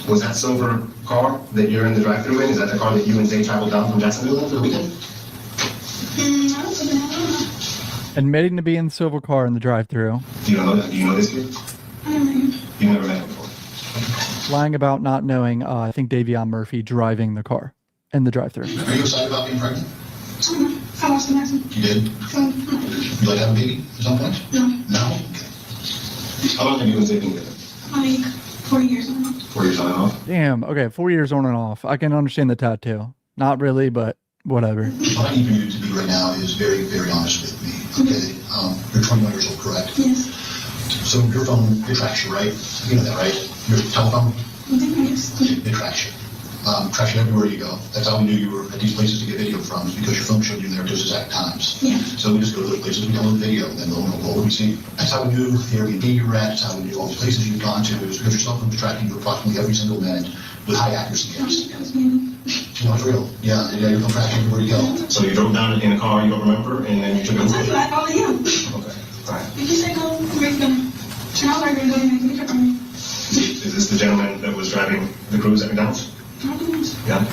Was that silver car that you're in the drive-thru in? Is that the car that you and Zay traveled down from Jacksonville in for the weekend? I don't know. Admitting to be in the silver car in the drive-thru. Do you know that? Do you know this kid? I don't know him. You never met him before? Lying about not knowing, I think, Davion Murphy driving the car in the drive-thru. Are you excited about being pregnant? I don't know. I lost the accent. You did? You like having a baby at some point? No. No? Okay. How long have you and Zay been together? Like 4 years. 4 years on and off? Damn, okay, 4 years on and off. I can understand the tattoo. Not really, but whatever. What I need for you to do right now is very, very honest with me, okay? You're 21 years old, correct? Yes. So your phone, it tracks you, right? You know that, right? Your telephone? Yes. It tracks you. Tracks you everywhere you go. That's how we knew you were at these places to get video from, is because your phone showed you there at those exact times. Yeah. So we just go to those places, we download the video, and then what would we see? That's how we knew the Airbnb you were at, that's how we knew all the places you'd gone to. It was because your cell phone was tracking you approximately every single minute with high accuracy gaps. No, it's real. Yeah, your phone tracks you everywhere you go. So you drove down in a car you don't remember, and then you took it. I'll tell you, I follow him. Okay, alright. If you say go, we're gonna. And I was like, we're going to make it from me. Is this the gentleman that was driving the cruise at McDonald's? Probably. Yeah.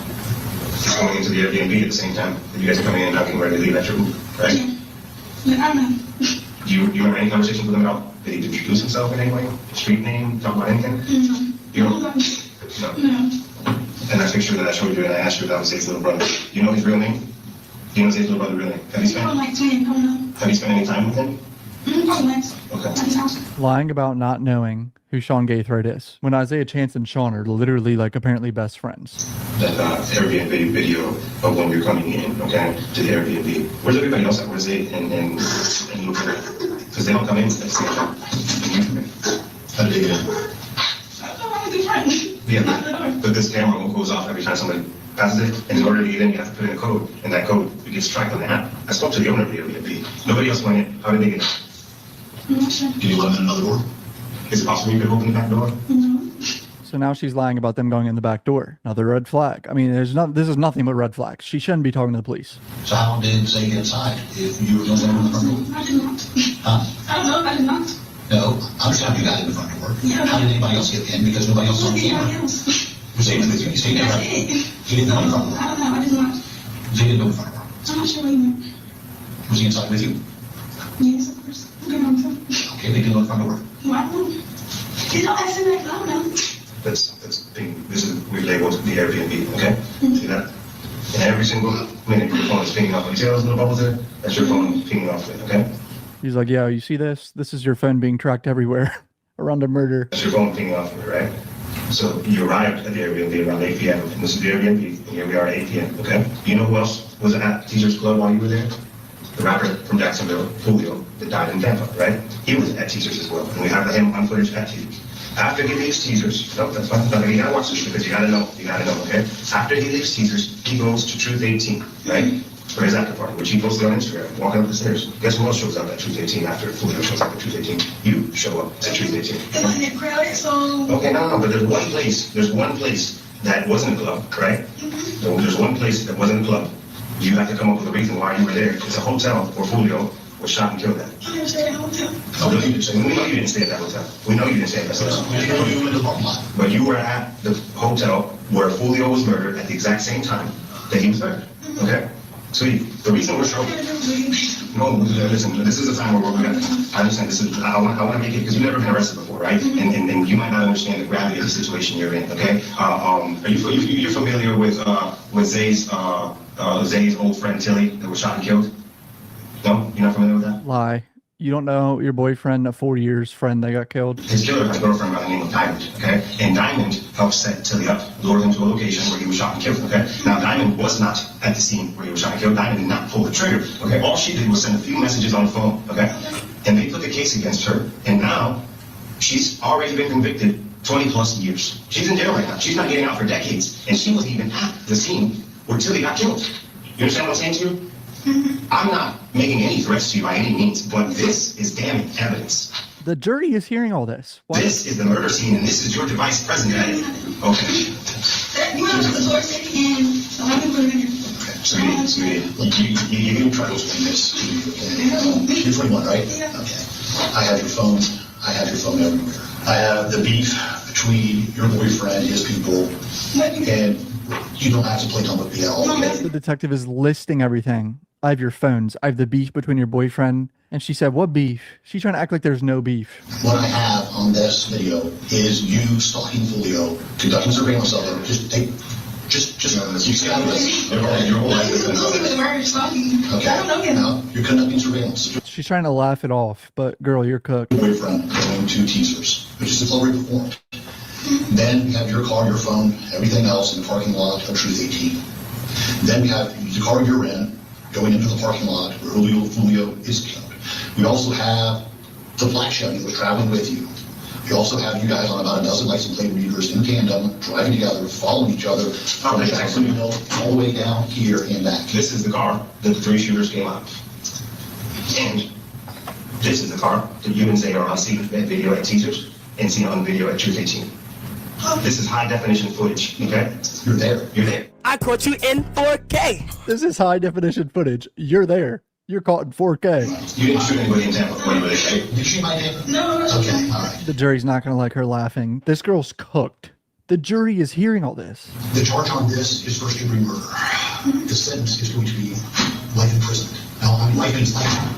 He's going into the Airbnb at the same time. You guys are coming in and getting ready to leave at your room, right? Yeah. I don't know. Do you have any conversations with him at all? Did he introduce himself in any way? Street name? Talk about anything? No. You don't? No. And that picture that I showed you and I asked you about Zayd's little brother. Do you know his real name? Do you know Zayd's little brother real name? Have you spent any time with him? Okay. Lying about not knowing who Sean Gaithright is, when Isaiah Chance and Sean are literally like apparently best friends. That Airbnb video of when you're coming in, okay, to the Airbnb. Where's everybody else at? Where's Zayd and Luke? Because they don't come in at the same time. How did they get in? Yeah, but this camera goes off every time somebody passes it, and in order to get in, you have to put in a code, and that code gets tracked on the app. I spoke to the owner of the Airbnb. Nobody else went in. How did they get in? Can you open another door? Is it possible you could open the back door? So now she's lying about them going in the back door. Another red flag. I mean, this is nothing but red flags. She shouldn't be talking to the police. So how did Zayd get inside if you were the one in the front door? I did not. Huh? I don't know if I did not. No, I'm just how you got in the front door. Yeah. How did anybody else get in? Because nobody else was on camera. You stayed with you. You stayed there, right? He didn't know in the front door. I don't know. I did not. Zayd didn't know in the front door. I'm not sure what you mean. Was he inside with you? Yes, of course. Okay, I'm sorry. Okay, they didn't know in the front door. Well, I don't know. You don't ask me that, I don't know. This is we labeled the Airbnb, okay? See that? And every single minute your phone is pinging off. You see those little bubbles there? That's your phone pinging off with, okay? He's like, yeah, you see this? This is your phone being tracked everywhere around a murder. That's your phone pinging off with, right? So you arrived at the Airbnb around 8 p.m. And this is the Airbnb, and here we are at 8 p.m., okay? You know who else was at Teaser's Club while you were there? The rapper from Jacksonville, Julio, that died in Tampa, right? He was at Teaser's as well, and we have him on footage at Teaser's. After he leaves Teaser's, no, that's fine. No, you gotta watch this because you gotta know, okay? After he leaves Teaser's, he goes to Truth 18, right? For his after party, which he posted on Instagram, walking up the stairs. Guess who else shows up at Truth 18 after Julio shows up at Truth 18? You show up at Truth 18. It wasn't crowded, so... Okay, no, but there's one place that wasn't a club, right? So there's one place that wasn't a club. You have to come up with a reason why you were there. It's a hotel where Julio was shot and killed at. I never stayed at a hotel. Oh, no, you didn't stay. We know you didn't stay at that hotel. We know you didn't stay at that hotel. You were in the parking lot. But you were at the hotel where Julio was murdered at the exact same time that he was murdered. Okay? So the reason we're showing... No, listen, this is a time where we're going to... I understand this is... I want to make it... Because you've never been arrested before, right? And you might not understand the gravity of the situation you're in, okay? You're familiar with Zayd's old friend Tilly that was shot and killed? No? You're not familiar with that? Lie. You don't know your boyfriend of 4 years friend that got killed? His killer had a girlfriend by the name of Diamond, okay? And Diamond helped set Tilly up, lured him to a location where he was shot and killed, okay? Now, Diamond was not at the scene where he was shot and killed. Diamond did not pull the trigger, okay? All she did was send a few messages on the phone, okay? And they took a case against her, and now she's already been convicted 20 plus years. She's in jail right now. She's not getting out for decades, and she wasn't even at the scene where Tilly got killed. You understand what I'm saying to you? I'm not making any threats to you by any means, but this is damning evidence. The jury is hearing all this. Why? This is the murder scene, and this is your device present at it. Okay. You went to the door and a lot of people are in here. Sweetie, you try to explain this. You're 21, right? Yeah. Okay. I have your phone. I have your phone everywhere. I have the beef between your boyfriend, his people, and you don't have to play dumb with BL. The detective is listing everything. I have your phones. I have the beef between your boyfriend. And she said, what beef? She's trying to act like there's no beef. What I have on this video is you stalking Julio, conducting surveillance of him. You see how this? Your whole life is okay. I don't know him. Now, you're conducting surveillance. She's trying to laugh it off, but girl, you're cooked. Your boyfriend going to Teasers, which is already performed. Then we have your car, your phone, everything else in the parking lot of Truth 18. Then we have the car you're in going into the parking lot where Julio is killed. We also have the black Chevy that was traveling with you. We also have you guys on about a dozen license plate readers in tandem, driving together, following each other from the Jacksonville all the way down here and back. This is the car that the three shooters came out of. And this is the car that you and Zay are on seeing that video at Teasers and seen on video at Truth 18. This is high definition footage, okay? You're there. You're there. I caught you in 4K. This is high definition footage. You're there. You're caught in 4K. You didn't shoot anybody in Tampa before you were there, right? Did you shoot my name? No. Okay, all right. The jury's not going to like her laughing. This girl's cooked. The jury is hearing all this. The charge on this is first-degree murder. The sentence is going to be life in prison. Now, life means lifetime.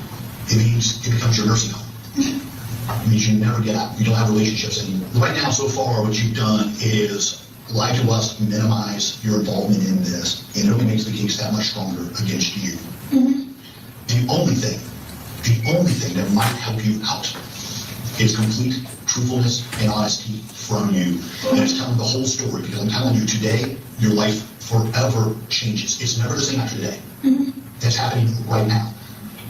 It means it becomes your nursing home. It means you never get out. You don't have relationships anymore. Right now, so far, what you've done is lie to us, minimize your involvement in this, and it only makes the case that much stronger against you. The only thing that might help you out is complete truthfulness and honesty from you. And it's telling the whole story, because I'm telling you today, your life forever changes. It's never the same after today. That's happening right now.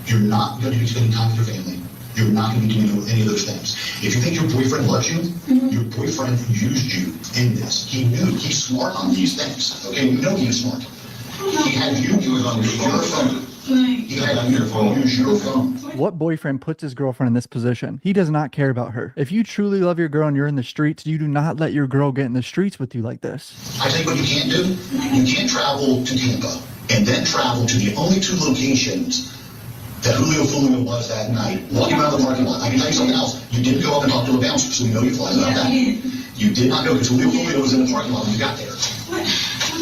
You're not going to be spending time with your family. You're not going to be doing any of those things. If you think your boyfriend loves you, your boyfriend used you in this. He knew. He's smart on these things. Okay, you know he's smart. He had you use on your phone. He had your phone. Use your phone. What boyfriend puts his girlfriend in this position? He does not care about her. If you truly love your girl and you're in the streets, you do not let your girl get in the streets with you like this. I tell you what you can't do. You can't travel to Tampa and then travel to the only two locations that Julio was that night, walking around the parking lot. I can tell you something else. You didn't go up and talk to a bouncer, so we know you flies about that. You did not know, because Julio was in the parking lot when you got there.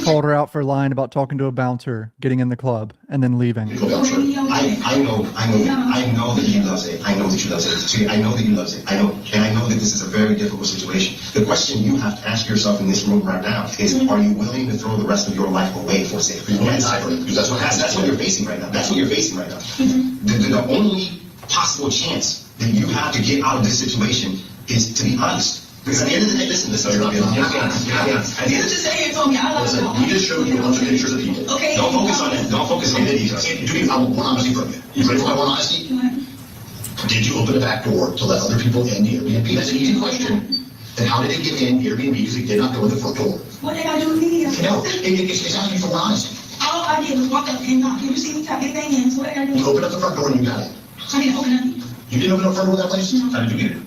Called her out for lying about talking to a bouncer, getting in the club, and then leaving. I know that he loves it. I know that you love it. See, I know that you love it. I know that this is a very difficult situation. The question you have to ask yourself in this room right now is, are you willing to throw the rest of your life away for safety? Because that's what you're facing right now. That's what you're facing right now. The only possible chance that you have to get out of this situation is to be honest. Because at the end of the day, listen, you're not being honest. At the end of the day, listen, we just showed you a bunch of pictures of people. Okay. Don't focus on that. Don't focus on the details. I want one honesty from you. You ready for my one honesty? Did you open the back door to let other people in the Airbnb? That's an easy question. Then how did they get in the Airbnb? Because they did not go in the front door. What did I do with me? No, it's asking you for one honesty. All I did was walk up and knock. You see me type anything in, so what did I do? You opened up the front door and you got it. I didn't open it. You didn't open up the front door of that place? No. How did you get it?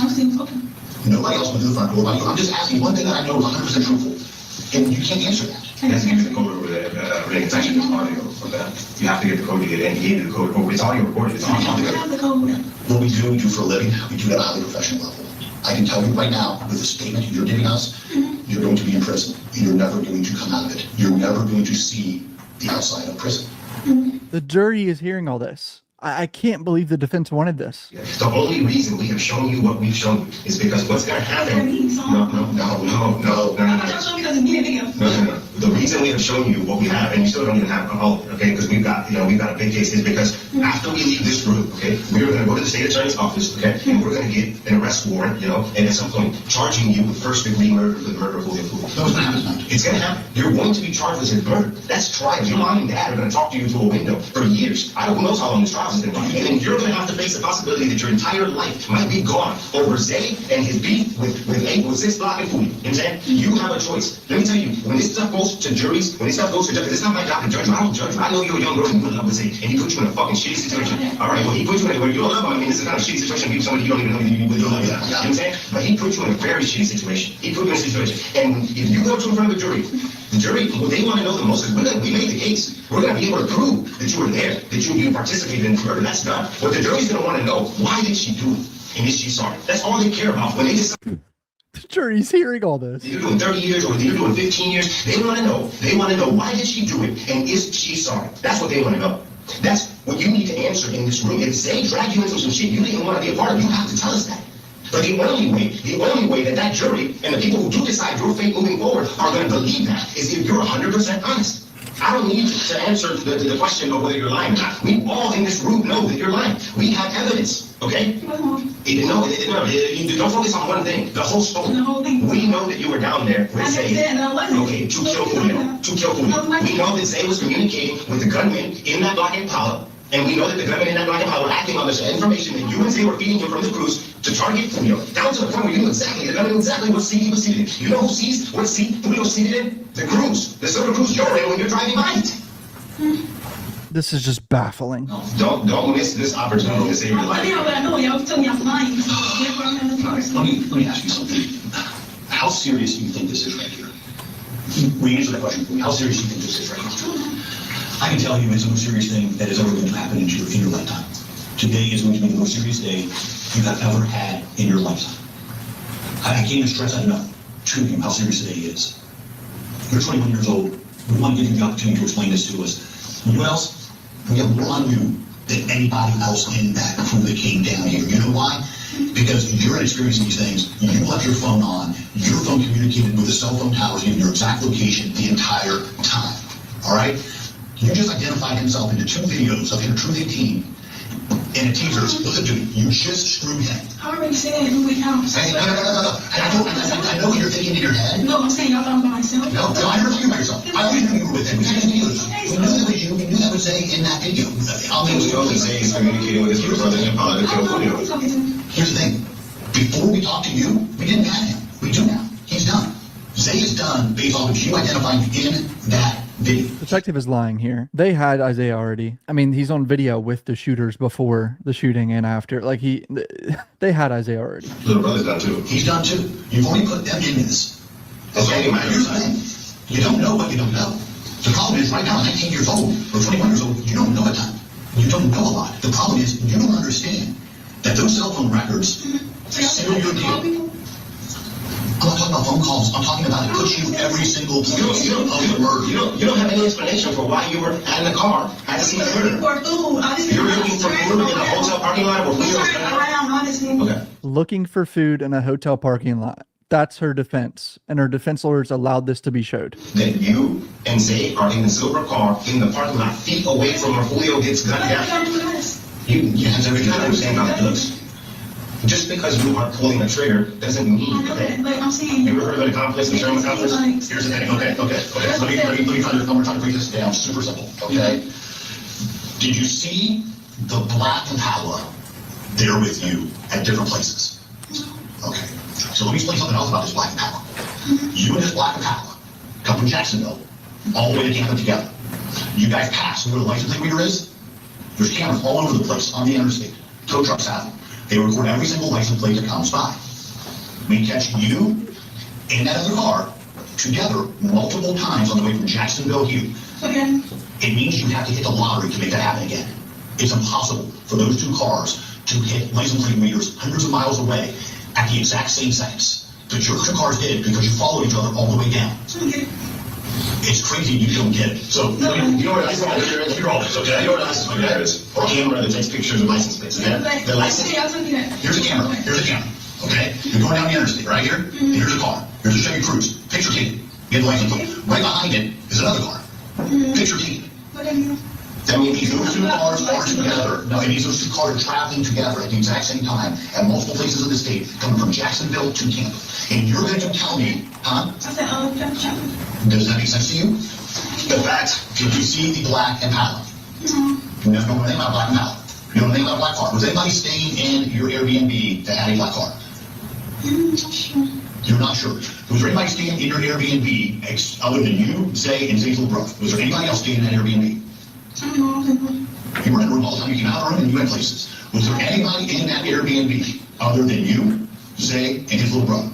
I was seeing open. Nobody else went to the front door but you. I'm just asking one thing that I know is 100% truthful. And you can't answer that. You have to get the code over there. It's actually just audio for that. You have to get the code to get in. You need the code over. It's audio recorded. It's audio. What we do for a living, we do at a highly professional level. I can tell you right now, with the statement you're giving us, you're going to be in prison. And you're never going to come out of it. You're never going to see the outside of prison. The jury is hearing all this. I can't believe the defense wanted this. The only reason we have shown you what we've shown you is because what's going to happen. No. The reason we have shown you what we have, and you still don't even have all of it, okay? Because we've got a big case, is because after we leave this room, okay, we're going to go to the state attorney's office, okay, and we're going to get an arrest warrant, and at some point charging you with first-degree murder for the murder of Julio. No, it's going to happen tonight. It's going to happen. You're going to be charged with murder. That's trial. Your mom and dad are going to talk to you through a window for years. I don't know how long this trial is going to be. And then you're going to have to face the possibility that your entire life might be gone over Zay and his beef with 6 Block and Vonni. You know what I'm saying? You have a choice. Let me tell you, when this stuff goes to juries, when this stuff goes to judges, it's not my job to judge you. I don't judge you. I know you're a young girl and you love Zay, and he put you in a fucking shitty situation. All right, well, he put you in where you don't love him. I mean, this is not a shitty situation. You're somebody you don't even know you really love. You know what I'm saying? But he put you in a very shitty situation. He put you in a situation. And if you go to in front of the jury, what they want to know the most is we made the case. We're going to be able to prove that you were there, that you participated in the murder. That's done. What the jury's going to want to know, why did she do it? And is she sorry? That's all they care about. When they decide the jury's hearing all this. You're doing 30 years or you're doing 15 years, they want to know. They want to know, why did she do it? And is she sorry? That's what they want to know. That's what you need to answer in this room. If they drag you into some shit you didn't want to be a part of, you have to tell us that. But the only way that jury and the people who do decide your fate moving forward are going to believe that is if you're 100% honest. I don't need to answer the question of whether you're lying or not. We all in this room know that you're lying. We have evidence, okay? Don't focus on one thing, the whole story. We know that you were down there with Zay, okay, to kill Julio. We know that Zay was communicating with the gunmen in that Black Impala, and we know that the gunmen in that Black Impala were acting on this information that you and Zay were feeding him from the cruise to target Julio, down to the point where you knew exactly what seat he was seated in. You know what seat Julio was seated in? The cruise, the silver cruise you're in when you're driving by it. This is just baffling. Don't miss this opportunity to save your life. I know y'all tell me I'm lying. Let me ask you something. How serious do you think this is right here? Will you answer that question for me? How serious do you think this is right here? I can tell you it's the most serious thing that is ever going to happen in your lifetime. Today is going to be the most serious day you have ever had in your lifetime. I can't even stress that enough. to you how serious today is. You're 21 years old. We want to give you the opportunity to explain this to us. You know what else? We have more on you than anybody else in that crew that came down here. You know why? Because you're experiencing these things. You left your phone on. Your phone communicated with the cell phone towers in your exact location the entire time. All right? You just identified himself into 2 videos of him truly team and a teaser. Listen to me. You just screwed him. I already said who we count. Hey, no. I know what you're thinking in your head. No, I'm saying y'all thought about myself. No, I never thought about yourself. I already knew you were with him. We had videos. We knew that was you. We knew that was Zay in that video. I'll be able to say he's communicating with his brother and father to kill Julio. Here's the thing. Before we talked to you, we didn't have him. We do now. He's done. Zay is done based off of you identifying in that video. Detective is lying here. They had Isaiah already. I mean, he's on video with the shooters before the shooting and after. Like, they had Isaiah already. Little brother's done too. He's done too. You've already put them in this. Okay, here's the thing. You don't know what you don't know. The problem is, right now, 19 years old or 21 years old, you don't know a ton. You don't know a lot. The problem is, you don't understand that those cell phone records seal your deal. I'm not talking about phone calls. I'm talking about it puts you every single place of the murder. You don't have any explanation for why you were in the car at the scene of the murder. You're looking for food in a hotel parking lot or food. Okay. Looking for food in a hotel parking lot. That's her defense. And her defense lawyers allowed this to be showed. That you and Zay are in the silver car in the parking lot, feet away from where Julio gets gunned down. You have to understand how it looks. Just because you are pulling a trigger doesn't mean that. You ever heard of an accomplice, a Sherman accomplice? Here's the thing. Okay. Let me try to break this down. Super simple. Okay. Did you see the black Impala there with you at different places? Okay. So let me explain something else about this black Impala. You and this black Impala come from Jacksonville all the way to Tampa together. You guys pass where the license plate reader is. There's cameras all over the place on the interstate. Tow trucks have them. They record every single license plate that comes by. We catch you and that other car together multiple times on the way from Jacksonville here. Okay. It means you have to hit the lottery to make that happen again. It's impossible for those 2 cars to hit license plate readers hundreds of miles away at the exact same seconds. But your 2 cars did because you followed each other all the way down. Okay. It's crazy you don't get it. So, you know what license plate is? You're all this, okay? You know what license plate is? Or a camera that takes pictures of license plates, okay? The license. Here's a camera. Okay? You're going down the interstate right here. And here's a car. Here's a Chevy Cruze. Picture taken. You have the license plate. Right behind it is another car. Picture taken. That means those 2 cars are together. No, it means those 2 cars are traveling together at the exact same time at multiple places in the state, coming from Jacksonville to Tampa. And you're going to tell me, huh? Does that make sense to you? The fact, did you see the black Impala? You never know anything about a black Impala. You know anything about a black car. Was anybody staying in your Airbnb that had a black car? You're not sure. Was there anybody staying in your Airbnb other than you, Zay, and Zay's little brother? Was there anybody else staying in that Airbnb? You were in the room all the time. You came out of the room and you went places. Was there anybody in that Airbnb other than you, Zay, and his little brother?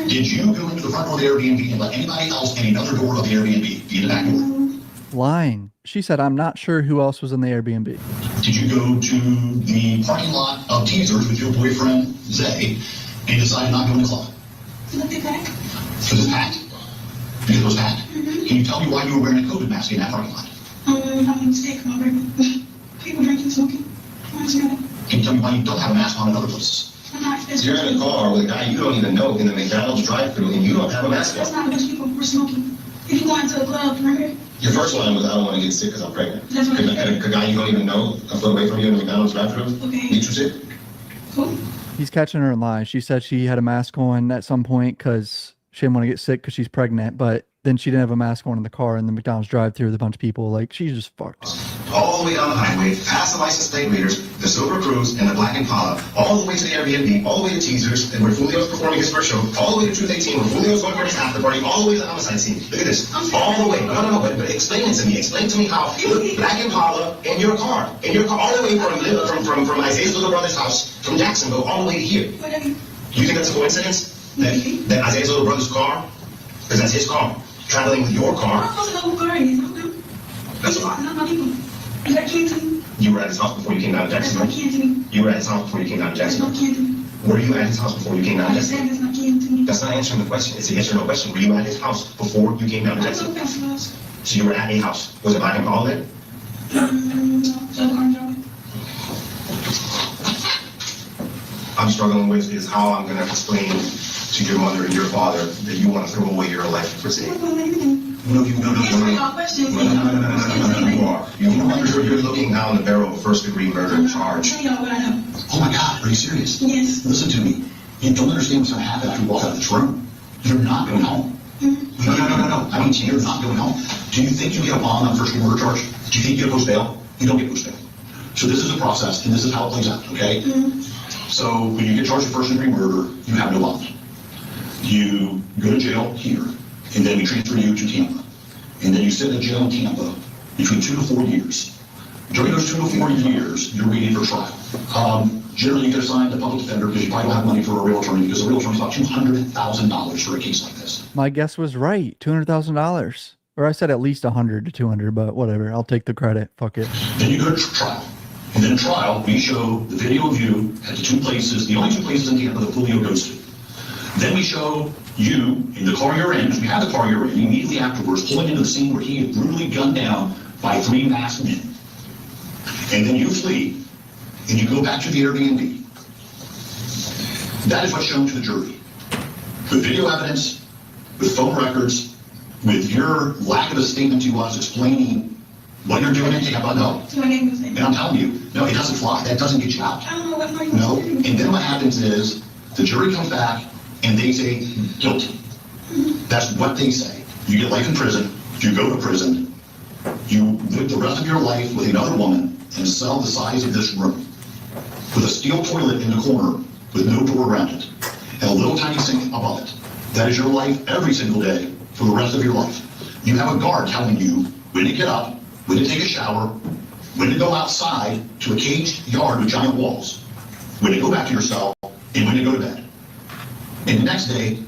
Did you go into the front door of the Airbnb and let anybody else in another door of the Airbnb be in the back door? Lying. She said, I'm not sure who else was in the Airbnb. Did you go to the parking lot of Teasers with your boyfriend, Zay, and decide not to go in the club? Because it's packed? Because it was packed? Can you tell me why you were wearing a COVID mask in that parking lot? I'm a mistake. People drinking, smoking. Can you tell me why you don't have a mask on in other places? You're in a car with a guy you don't even know in the McDonald's drive-thru and you don't have a mask on. That's not a bunch of people. We're smoking. If you go into a club, remember? Your first line was, I don't want to get sick because I'm pregnant. Could a guy you don't even know a foot away from you in the McDonald's drive-thru get you sick? Cool. He's catching her in lies. She said she had a mask on at some point because she didn't want to get sick because she's pregnant, but then she didn't have a mask on in the car in the McDonald's drive-thru with a bunch of people. Like, she's just fucked. All the way down the highway, past the license plate readers, the silver Cruze, and the black Impala, all the way to the Airbnb, all the way to Teasers, and where Julio's performing his first show, all the way to Truth 18, where Julio's going for his after party, all the way to the homicide scene. Look at this. All the way. No, but explain it to me. Explain to me how black Impala in your car, all the way from Isaiah's little brother's house, from Jacksonville, all the way to here. You think that's a coincidence? That Isaiah's little brother's car, because that's his car, traveling with your car. That's why. You were at his house before you came down to Jacksonville. You were at his house before you came down to Jacksonville. Were you at his house before you came down to Jacksonville? That's not answering the question. It's a yes or no question. Were you at his house before you came down to Jackson? So you were at a house. Was it Black and Paul there? I'm struggling with is how I'm going to explain to your mother and your father that you want to throw away your life for sake. No, you are. You're looking down the barrel of a first-degree murder charge. Oh my God, are you serious? Yes. Listen to me. You don't understand what's going to happen after you walk out of this room. You're not going home. No. I mean, you're not going home. Do you think you get a bond on first-degree murder charge? Do you think you get post bail? You don't get post bail. So this is a process, and this is how it plays out, okay? So when you get charged with first-degree murder, you have no bond. You go to jail here, and then we transfer you to Tampa. And then you sit in jail in Tampa between 2 to 4 years. During those 2 to 4 years, you're waiting for trial. Generally, you get assigned a public defender because you probably don't have money for a real attorney, because a real attorney is about $200,000 for a case like this. My guess was right. $200,000. Or I said at least 100 to 200, but whatever. I'll take the credit. Fuck it. Then you go to trial. And then in trial, we show the video of you at the 2 places, the only 2 places in Tampa that Julio goes to. Then we show you in the car you're in, because we have the car you're in, immediately afterwards, pulling into the scene where he is brutally gunned down by 3 masked men. And then you flee, and you go back to the Airbnb. That is what's shown to the jury. With video evidence, with phone records, with your lack of a statement to us explaining what you're doing in Tampa, no. And I'm telling you, no, it doesn't fly. That doesn't get you out. No. And then what happens is the jury comes back and they say guilty. That's what they say. You get life in prison. You go to prison. You live the rest of your life with another woman in a cell the size of this room, with a steel toilet in the corner with no door around it, and a little tiny sink above it. That is your life every single day for the rest of your life. You have a guard telling you when to get up, when to take a shower, when to go outside to a caged yard with giant walls, when to go back to your cell, and when to go to bed. And the next day,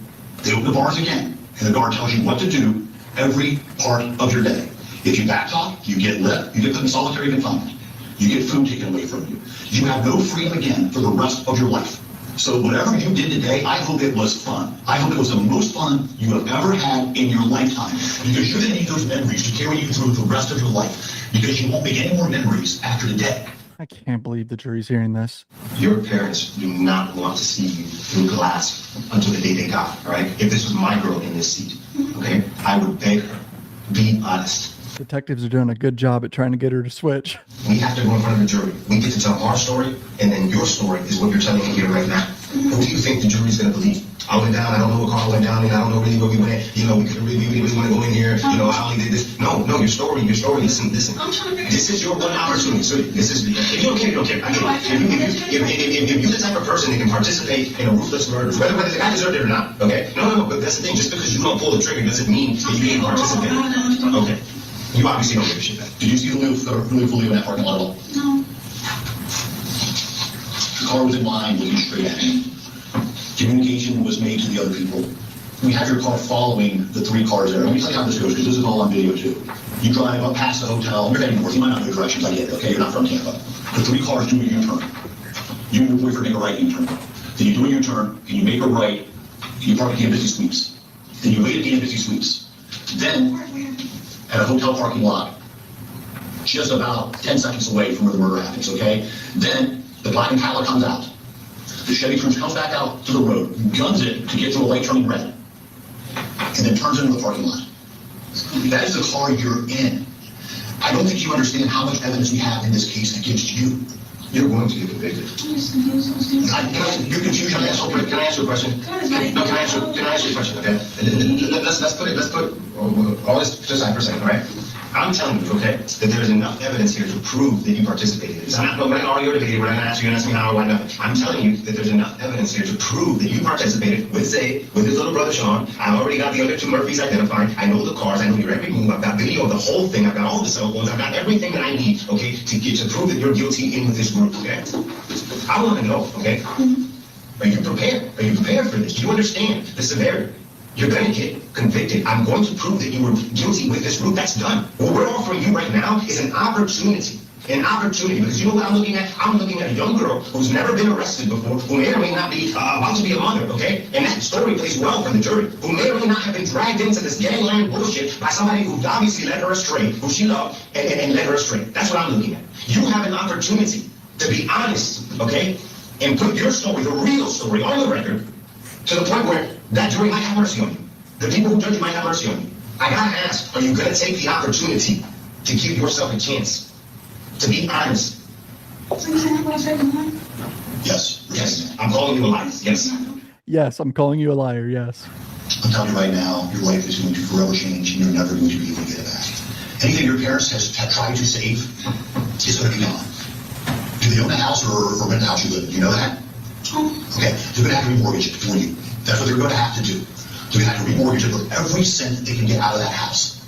they open the bars again, and the guard tells you what to do every part of your day. If you backtalk, you get lit, you get put in solitary confinement. You get food taken away from you. You have no freedom again for the rest of your life. So whatever you did today, I hope it was fun. I hope it was the most fun you have ever had in your lifetime, because you're going to need those memories to carry you through the rest of your life, because you won't make any more memories after today. I can't believe the jury's hearing this. Your parents do not want to see you through glass until the day they die, all right? If this was my girl in this seat, okay, I would beg her, be honest. Detectives are doing a good job at trying to get her to switch. We have to go in front of the jury. We get to tell our story, and then your story is what you're telling me here right now. Who do you think the jury's going to believe? I went down, I don't know what car went down, and I don't know really where we went. You know, we really want to go in here. You know, I only did this. No, your story, listen. This is your one opportunity. So this is, if you don't care, I get it. If you're the type of person that can participate in a ruthless murder, whether the guy deserved it or not, okay? No, but that's the thing. Just because you don't pull the trigger doesn't mean that you can't participate. Okay. You obviously don't give a shit then. Did you see Julio in that parking lot at all? No. The car was in line looking straight at him. Communication was made to the other people. We have your car following the 3 cars there. Let me tell you how this goes, because this is all on video too. You drive up past the hotel, you're heading north, you might not know directions, I get it, okay? You're not from Tampa. The 3 cars do a U-turn. You and your boyfriend make a right U-turn. Then you do a U-turn, and you make a right, and you park at the Embassy Suites. Then you wait at the Embassy Suites. Then, at a hotel parking lot, just about 10 seconds away from where the murder happens, okay? Then, the black Impala comes out. The Chevy Cruze comes back out to the road, guns it to get to a light turning red, and then turns into the parking lot. That is the car you're in. I don't think you understand how much evidence we have in this case against you. You're going to get convicted. You're confused. Can I answer a question? No, can I answer a question, okay? Let's put all this to the side for a second, all right? I'm telling you, okay, that there is enough evidence here to prove that you participated in this. I'm not going to argue the video, but I'm going to ask you how or why not. I'm telling you that there's enough evidence here to prove that you participated with Zay, with his little brother Sean. I already got the other 2 Murphys identified. I know the cars. I know your every move. I've got video of the whole thing. I've got all the cell phones. I've got everything that I need, okay, to prove that you're guilty in with this group, okay? I want to know, okay? Are you prepared? Are you prepared for this? Do you understand the severity? You're going to get convicted. I'm going to prove that you were guilty with this group. That's done. What we're offering you right now is an opportunity an opportunity, because you know what I'm looking at? I'm looking at a young girl who's never been arrested before, who may or may not be about to be a mother, okay? And that story plays well for the jury, who may or may not have been dragged into this gangland bullshit by somebody who obviously led her astray, who she loved, and led her astray. That's what I'm looking at. You have an opportunity to be honest, okay? And put your story, the real story, on the record, to the point where that jury might have mercy on you. The people who judge you might have mercy on you. I gotta ask, are you gonna take the opportunity to give yourself a chance to be honest? So you saying I'm gonna say the lie? Yes. Yes. I'm calling you a liar. Yes. Yes, I'm calling you a liar, yes. I'm telling you right now, your life is going to forever change and you're never going to be able to get it back. Anything your parents have tried to save is going to be gone. Do they own a house or rent a house you live in? Do you know that? Okay, they're going to have to remortgage it for you. That's what they're going to have to do. They're going to have to remortgage it for every cent they can get out of that house.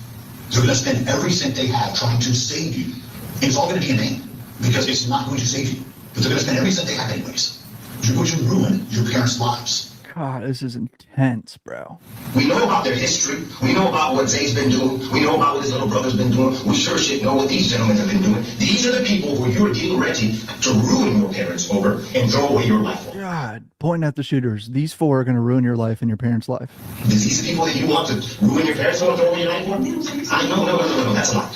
They're going to spend every cent they have trying to save you. And it's all going to be in vain because it's not going to save you. But they're going to spend every cent they have anyways. You're going to ruin your parents' lives. God, this is intense, bro. We know about their history. We know about what Zay's been doing. We know about what his little brother's been doing. We sure shit know what these gentlemen have been doing. These are the people who you're getting ready to ruin your parents over and throw away your life over. God, pointing at the shooters. These four are going to ruin your life and your parents' life. These are people that you want to ruin your parents over and throw away your life for? I know, no, that's a lie.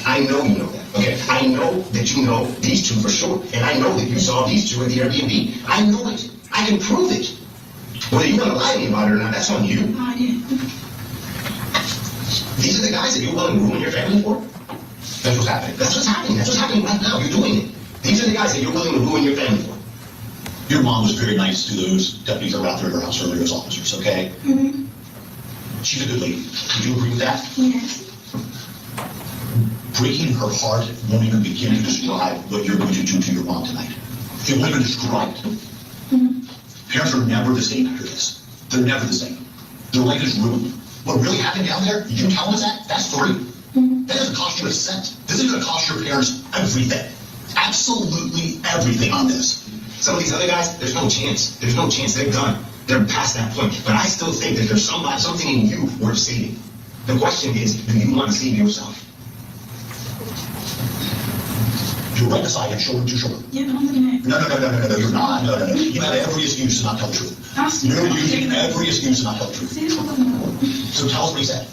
I know you know that. Okay, I know that you know these two for sure, and I know that you saw these two at the Airbnb. I know it. I can prove it. Whether you want to lie to me about it or not, that's on you. These are the guys that you're willing to ruin your family for? That's what's happening. That's what's happening. That's what's happening right now. You're doing it. These are the guys that you're willing to ruin your family for. Your mom was very nice to those deputies that were out there at her house earlier, those officers, okay? Mm-hmm. She's a good lady. Would you agree with that? Yes. Breaking her heart won't even begin to describe what you're going to do to your mom tonight. It won't even describe it. Parents are never the same after this. They're never the same. Their life is ruined. What really happened down there, you telling us that? That's free. That doesn't cost you a cent. This is going to cost your parents everything. Absolutely everything on this. Some of these other guys, there's no chance. There's no chance. They're done. They're past that point. But I still think that there's something in you worth saving. The question is, do you want to save yourself? You're right beside him, shoulder to shoulder. Yeah, but I'm looking at. No, you're not. No. You have every excuse to not tell the truth. You're using every excuse to not tell the truth. So tell us what he said.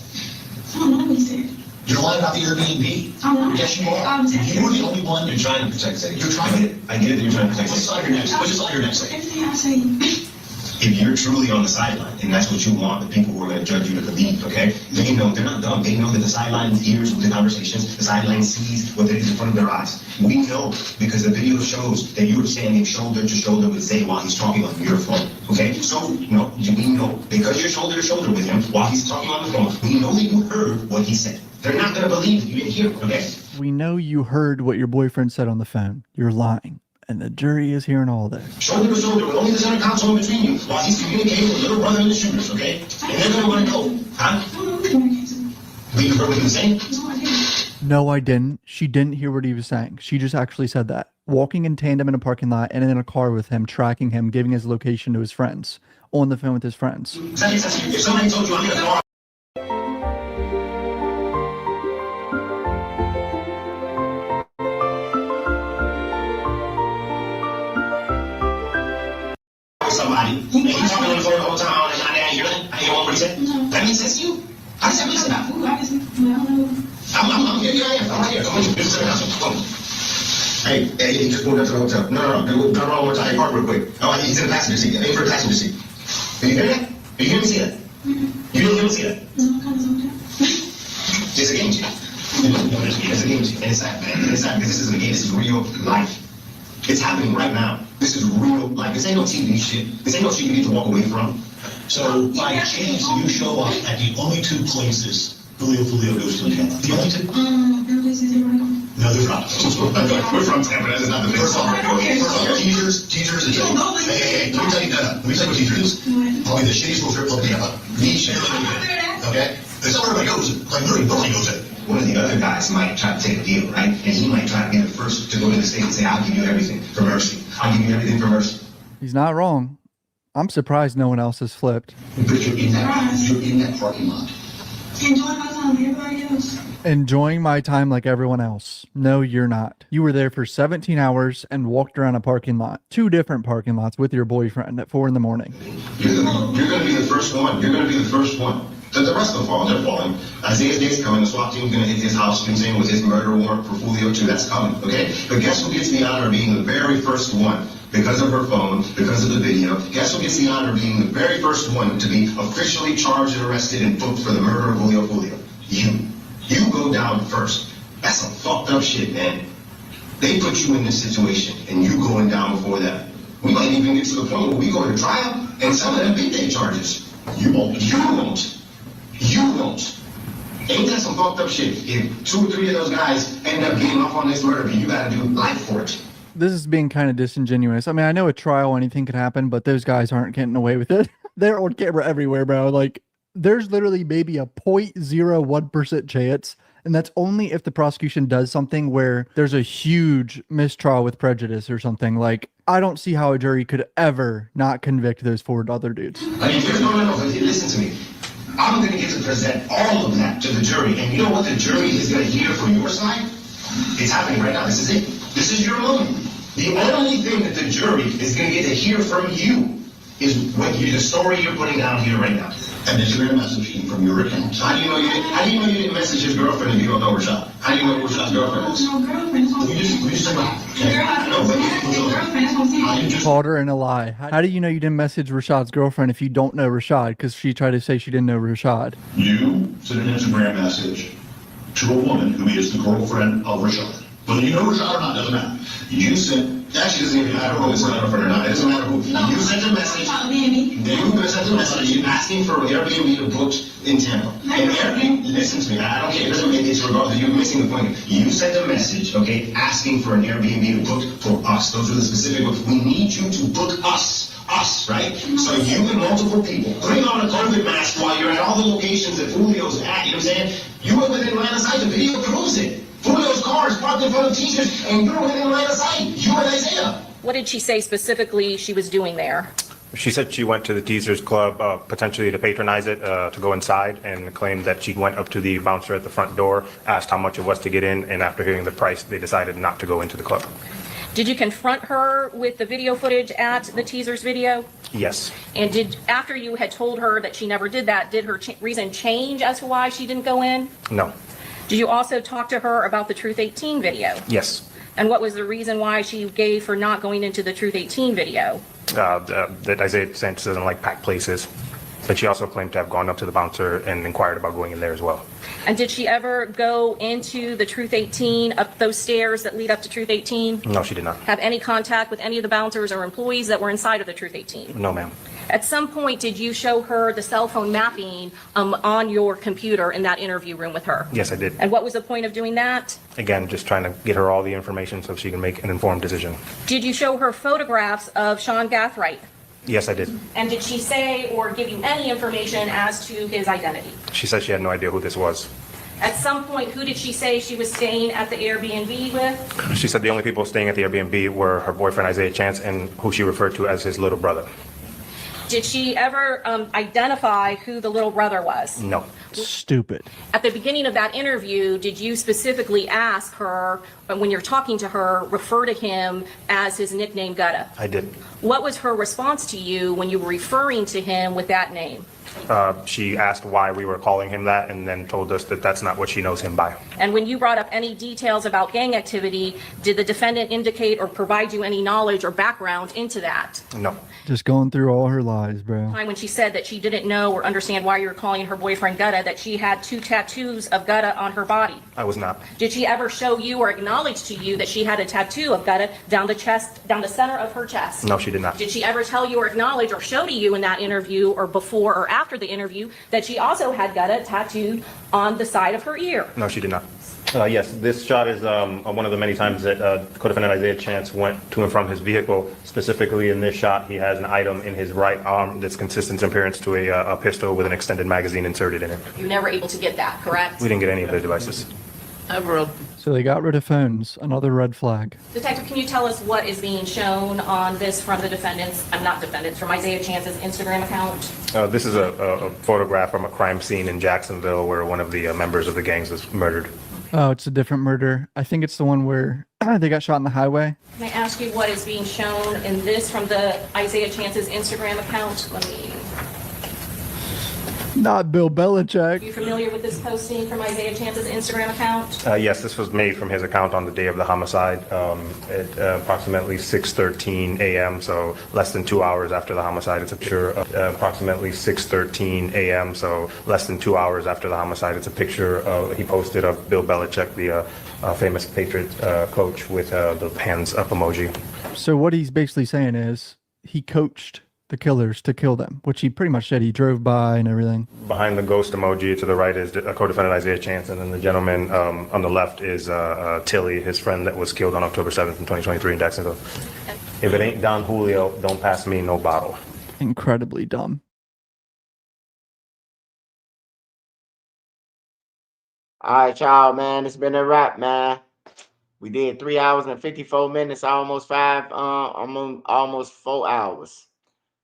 I don't know what he said. You're lying about the Airbnb. I'm not. Yes, you are. You're the only one. You're trying to protect Zay. You're trying to. I get it that you're trying to protect What's Zay. inside your next? What's inside your next? Everything I say. If you're truly on the sideline, and that's what you want the people who are going to judge you to believe, okay? They know, they're not dumb. They know that the sideline hears the conversations, the sideline sees what is in front of their eyes. We know because the video shows that you were standing shoulder to shoulder with Zay while he's talking on your phone, okay? So, we know because you're shoulder to shoulder with him while he's talking on the phone, we know that you heard what he said. They're not going to believe that you didn't hear, okay? We know you heard what your boyfriend said on the phone. You're lying. And the jury is hearing all this. Shoulder to shoulder with only the center console in between you while he's communicating with little brother and the shooters, okay? And they're going to want to know, huh? But you heard what he was saying? No, I didn't. She didn't hear what he was saying. She just actually said that. Walking in tandem in a parking lot and in a car with him, tracking him, giving his location to his friends. On the phone with his friends. If somebody told you I'm in a car. Somebody, and he's talking on the phone the whole time, and I hear that. I hear what he said. That makes sense to you? I said what he said. I'm here. I am. I'm right here. Come on. Hey, he just moved up to the hotel. No. Go around one more time. Park real quick. Oh, he's in the passenger seat. Aim for the passenger seat. Can you hear that? Can you hear me see that? You didn't hear me see that? It's a game changer. It's a game changer. And it's sad, man. It's sad because this isn't a game. This is real life. It's happening right now. This is real life. This ain't no TV shit. This ain't no shit you need to walk away from. So, by chance, you show up at the only two places Julio goes to the camera. The only two? No, there's not. We're from Tampa. That is not the best song. Teachers is hey, let me tell you what teacher is. Probably the shittiest little strip club in Tampa. The shittiest. Okay? It's not everybody goes in. Like, literally, nobody goes in. One of the other guys might try to take a deal, right? And he might try to be the first to go to the state and say, I'll give you everything for mercy. I'll give you everything for mercy. He's not wrong. I'm surprised no one else has flipped. But you're in that parking lot Enjoy my time with everybody else. Enjoying my time like everyone else. No, you're not. You were there for 17 hours and walked around a parking lot, 2 different parking lots with your boyfriend at 4 in the morning. You're going to be the first one. You're going to be the first one. The rest will fall. They're falling. Isaiah's date's coming. The SWAT team's going to hit his house. You know what I'm saying? With his murder warrant for Julio too. That's coming. Okay? But guess who gets the honor of being the very first one? Because of her phone, because of the video. Guess who gets the honor of being the very first one to be officially charged and arrested and booked for the murder of Julio? You. You go down first. That's some fucked up shit, man. They put you in this situation, and you going down before that. We might even get to the point where we go to trial, and some of them beat their charges. You won't. You won't. You won't. Ain't that some fucked up shit? If 2 or 3 of those guys end up getting off on this murder, you gotta do life for it. This is being kind of disingenuous. I mean, I know a trial, anything could happen, but those guys aren't getting away with it. They're on camera everywhere, bro. Like, there's literally maybe a 0.01% chance, and that's only if the prosecution does something where there's a huge mistrial with prejudice or something. Like, I don't see how a jury could ever not convict those 4 other dudes. I mean, no, listen to me. I'm going to get to present all of that to the jury, and you know what the jury is going to hear from your side? It's happening right now. This is it. This is your moment. The only thing that the jury is going to get to hear from you is what the story you're putting down here right now. An Instagram message from your account. How do you know you didn't message his girlfriend if you don't know Rashad? How do you know Rashad's girlfriend is? No girlfriend. We just talk Called her in a lie. How do you know you didn't message Rashad's girlfriend if you don't know Rashad? Because she tried to say she didn't know Rashad. You sent an Instagram message to a woman who is the girlfriend of Rashad. Whether you know Rashad or not, doesn't matter. You sent, actually doesn't even matter who is the girlfriend or not. It doesn't matter who. You sent a message. You sent a message asking for Airbnb to book in Tampa. And Airbnb, listen to me, I don't care. It's regardless. You're missing the point. You sent a message, okay, asking for an Airbnb to book for us. Those are the specific ones. We need you to book us. Us, right? So you and multiple people putting on a COVID mask while you're at all the locations that Julio's at, you know what I'm saying? You were within line of sight. The video proves it. Julio's car is parked in front of teachers, and you're within line of sight. You and Isaiah. What did she say specifically she was doing there? She said she went to the Teasers Club potentially to patronize it, to go inside, and claimed that she went up to the bouncer at the front door, asked how much it was to get in, and after hearing the price, they decided not to go into the club. Did you confront her with the video footage at the Teasers video? Yes. And after you had told her that she never did that, did her reason change as to why she didn't go in? No. Did you also talk to her about the Truth 18 video? Yes. And what was the reason why she gave for not going into the Truth 18 video? That Isaiah Sanchez doesn't like packed places. But she also claimed to have gone up to the bouncer and inquired about going in there as well. And did she ever go into the Truth 18, up those stairs that lead up to Truth 18? No, she did not. Have any contact with any of the bouncers or employees that were inside of the Truth 18? No, ma'am. At some point, did you show her the cell phone mapping on your computer in that interview room with her? Yes, I did. And what was the point of doing that? Again, just trying to get her all the information so she can make an informed decision. Did you show her photographs of Sean Gathright? Yes, I did. And did she say or give you any information as to his identity? She said she had no idea who this was. At some point, who did she say she was staying at the Airbnb with? She said the only people staying at the Airbnb were her boyfriend, Isaiah Chance, and who she referred to as his little brother. Did she ever identify who the little brother was? No. Stupid. At the beginning of that interview, did you specifically ask her, when you're talking to her, refer to him as his nickname Gutta? I did. What was her response to you when you were referring to him with that name? She asked why we were calling him that and then told us that that's not what she knows him by. And when you brought up any details about gang activity, did the defendant indicate or provide you any knowledge or background into that? No. Just going through all her lies, bro. When she said that she didn't know or understand why you were calling her boyfriend Gutta, that she had 2 tattoos of Gutta on her body. I was not. Did she ever show you or acknowledge to you that she had a tattoo of Gutta down the chest, down the center of her chest? No, she did not. Did she ever tell you or acknowledge or show to you in that interview or before or after the interview that she also had Gutta tattooed on the side of her ear? No, she did not. Yes, this shot is one of the many times that co-defendant Isaiah Chance went to and from his vehicle. Specifically in this shot, he has an item in his right arm that's consistent in appearance to a pistol with an extended magazine inserted in it. You were never able to get that, correct? We didn't get any of the devices. I have a So they got rid of phones, another red flag. Detective, can you tell us what is being shown on this from the defendant's, not defendant's, from Isaiah Chance's Instagram account? This is a photograph from a crime scene in Jacksonville where one of the members of the gangs was murdered. Oh, it's a different murder. I think it's the one where they got shot in the highway. Can I ask you what is being shown in this from the Isaiah Chance's Instagram account? Let me. Not Bill Belichick. Are you familiar with this posting from Isaiah Chance's Instagram account? Yes, this was made from his account on the day of the homicide at approximately 6:13 a.m., so less than 2 hours after the homicide. It's a picture of approximately 6:13 a.m., so less than 2 hours after the homicide. It's a picture he posted of Bill Belichick, the famous Patriots coach, with the hands up emoji. So what he's basically saying is he coached the killers to kill them, which he pretty much said. He drove by and everything. Behind the ghost emoji to the right is co-defendant Isaiah Chance, and then the gentleman on the left is Tilly, his friend that was killed on October 7th in 2023 in Jacksonville. If it ain't Don Julio, don't pass me no bottle. Incredibly dumb. All right, y'all, man. It's been a wrap, man. We did 3 hours and 54 minutes, almost 4 hours.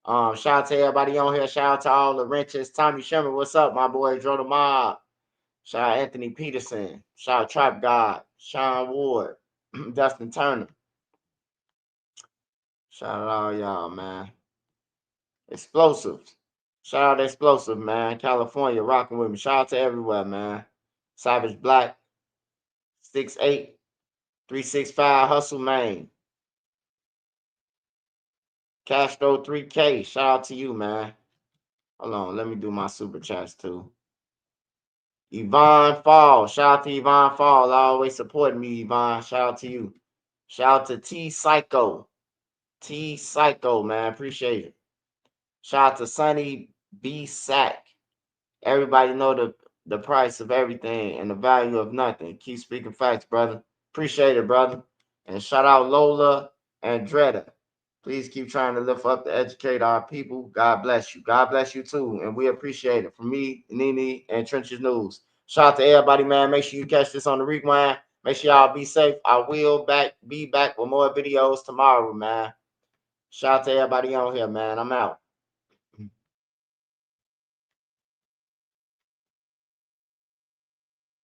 Shout out to everybody on here. Shout out to all the wrenches. Tommy Sherman, what's up, my boy? Dro the Mob. Shout out Anthony Peterson. Shout out Trap God. Sean Ward. Dustin Turner. Shout out all y'all, man. Explosive. Shout out Explosive, man. California rocking with me. Shout out to everywhere, man. Savage Black. 68365 Hustle Main. Castro 3K. Shout out to you, man. Hold on, let me do my super chats too. Yvonne Fall. Shout out to Yvonne Fall. Always supporting me, Yvonne. Shout out to you. Shout out to T Psycho. T Psycho, man. Appreciate it. Shout out to Sonny B Sack. Everybody know the price of everything and the value of nothing. Keep speaking facts, brother. Appreciate it, brother. And shout out Lola and Dretta. Please keep trying to lift up to educate our people. God bless you. God bless you too. And we appreciate it. From me, Nene, and Trenches News. Shout out to everybody, man. Make sure you catch this on the rewind. Make sure y'all be safe. I will be back with more videos tomorrow, man. Shout out to everybody on here, man. I'm out.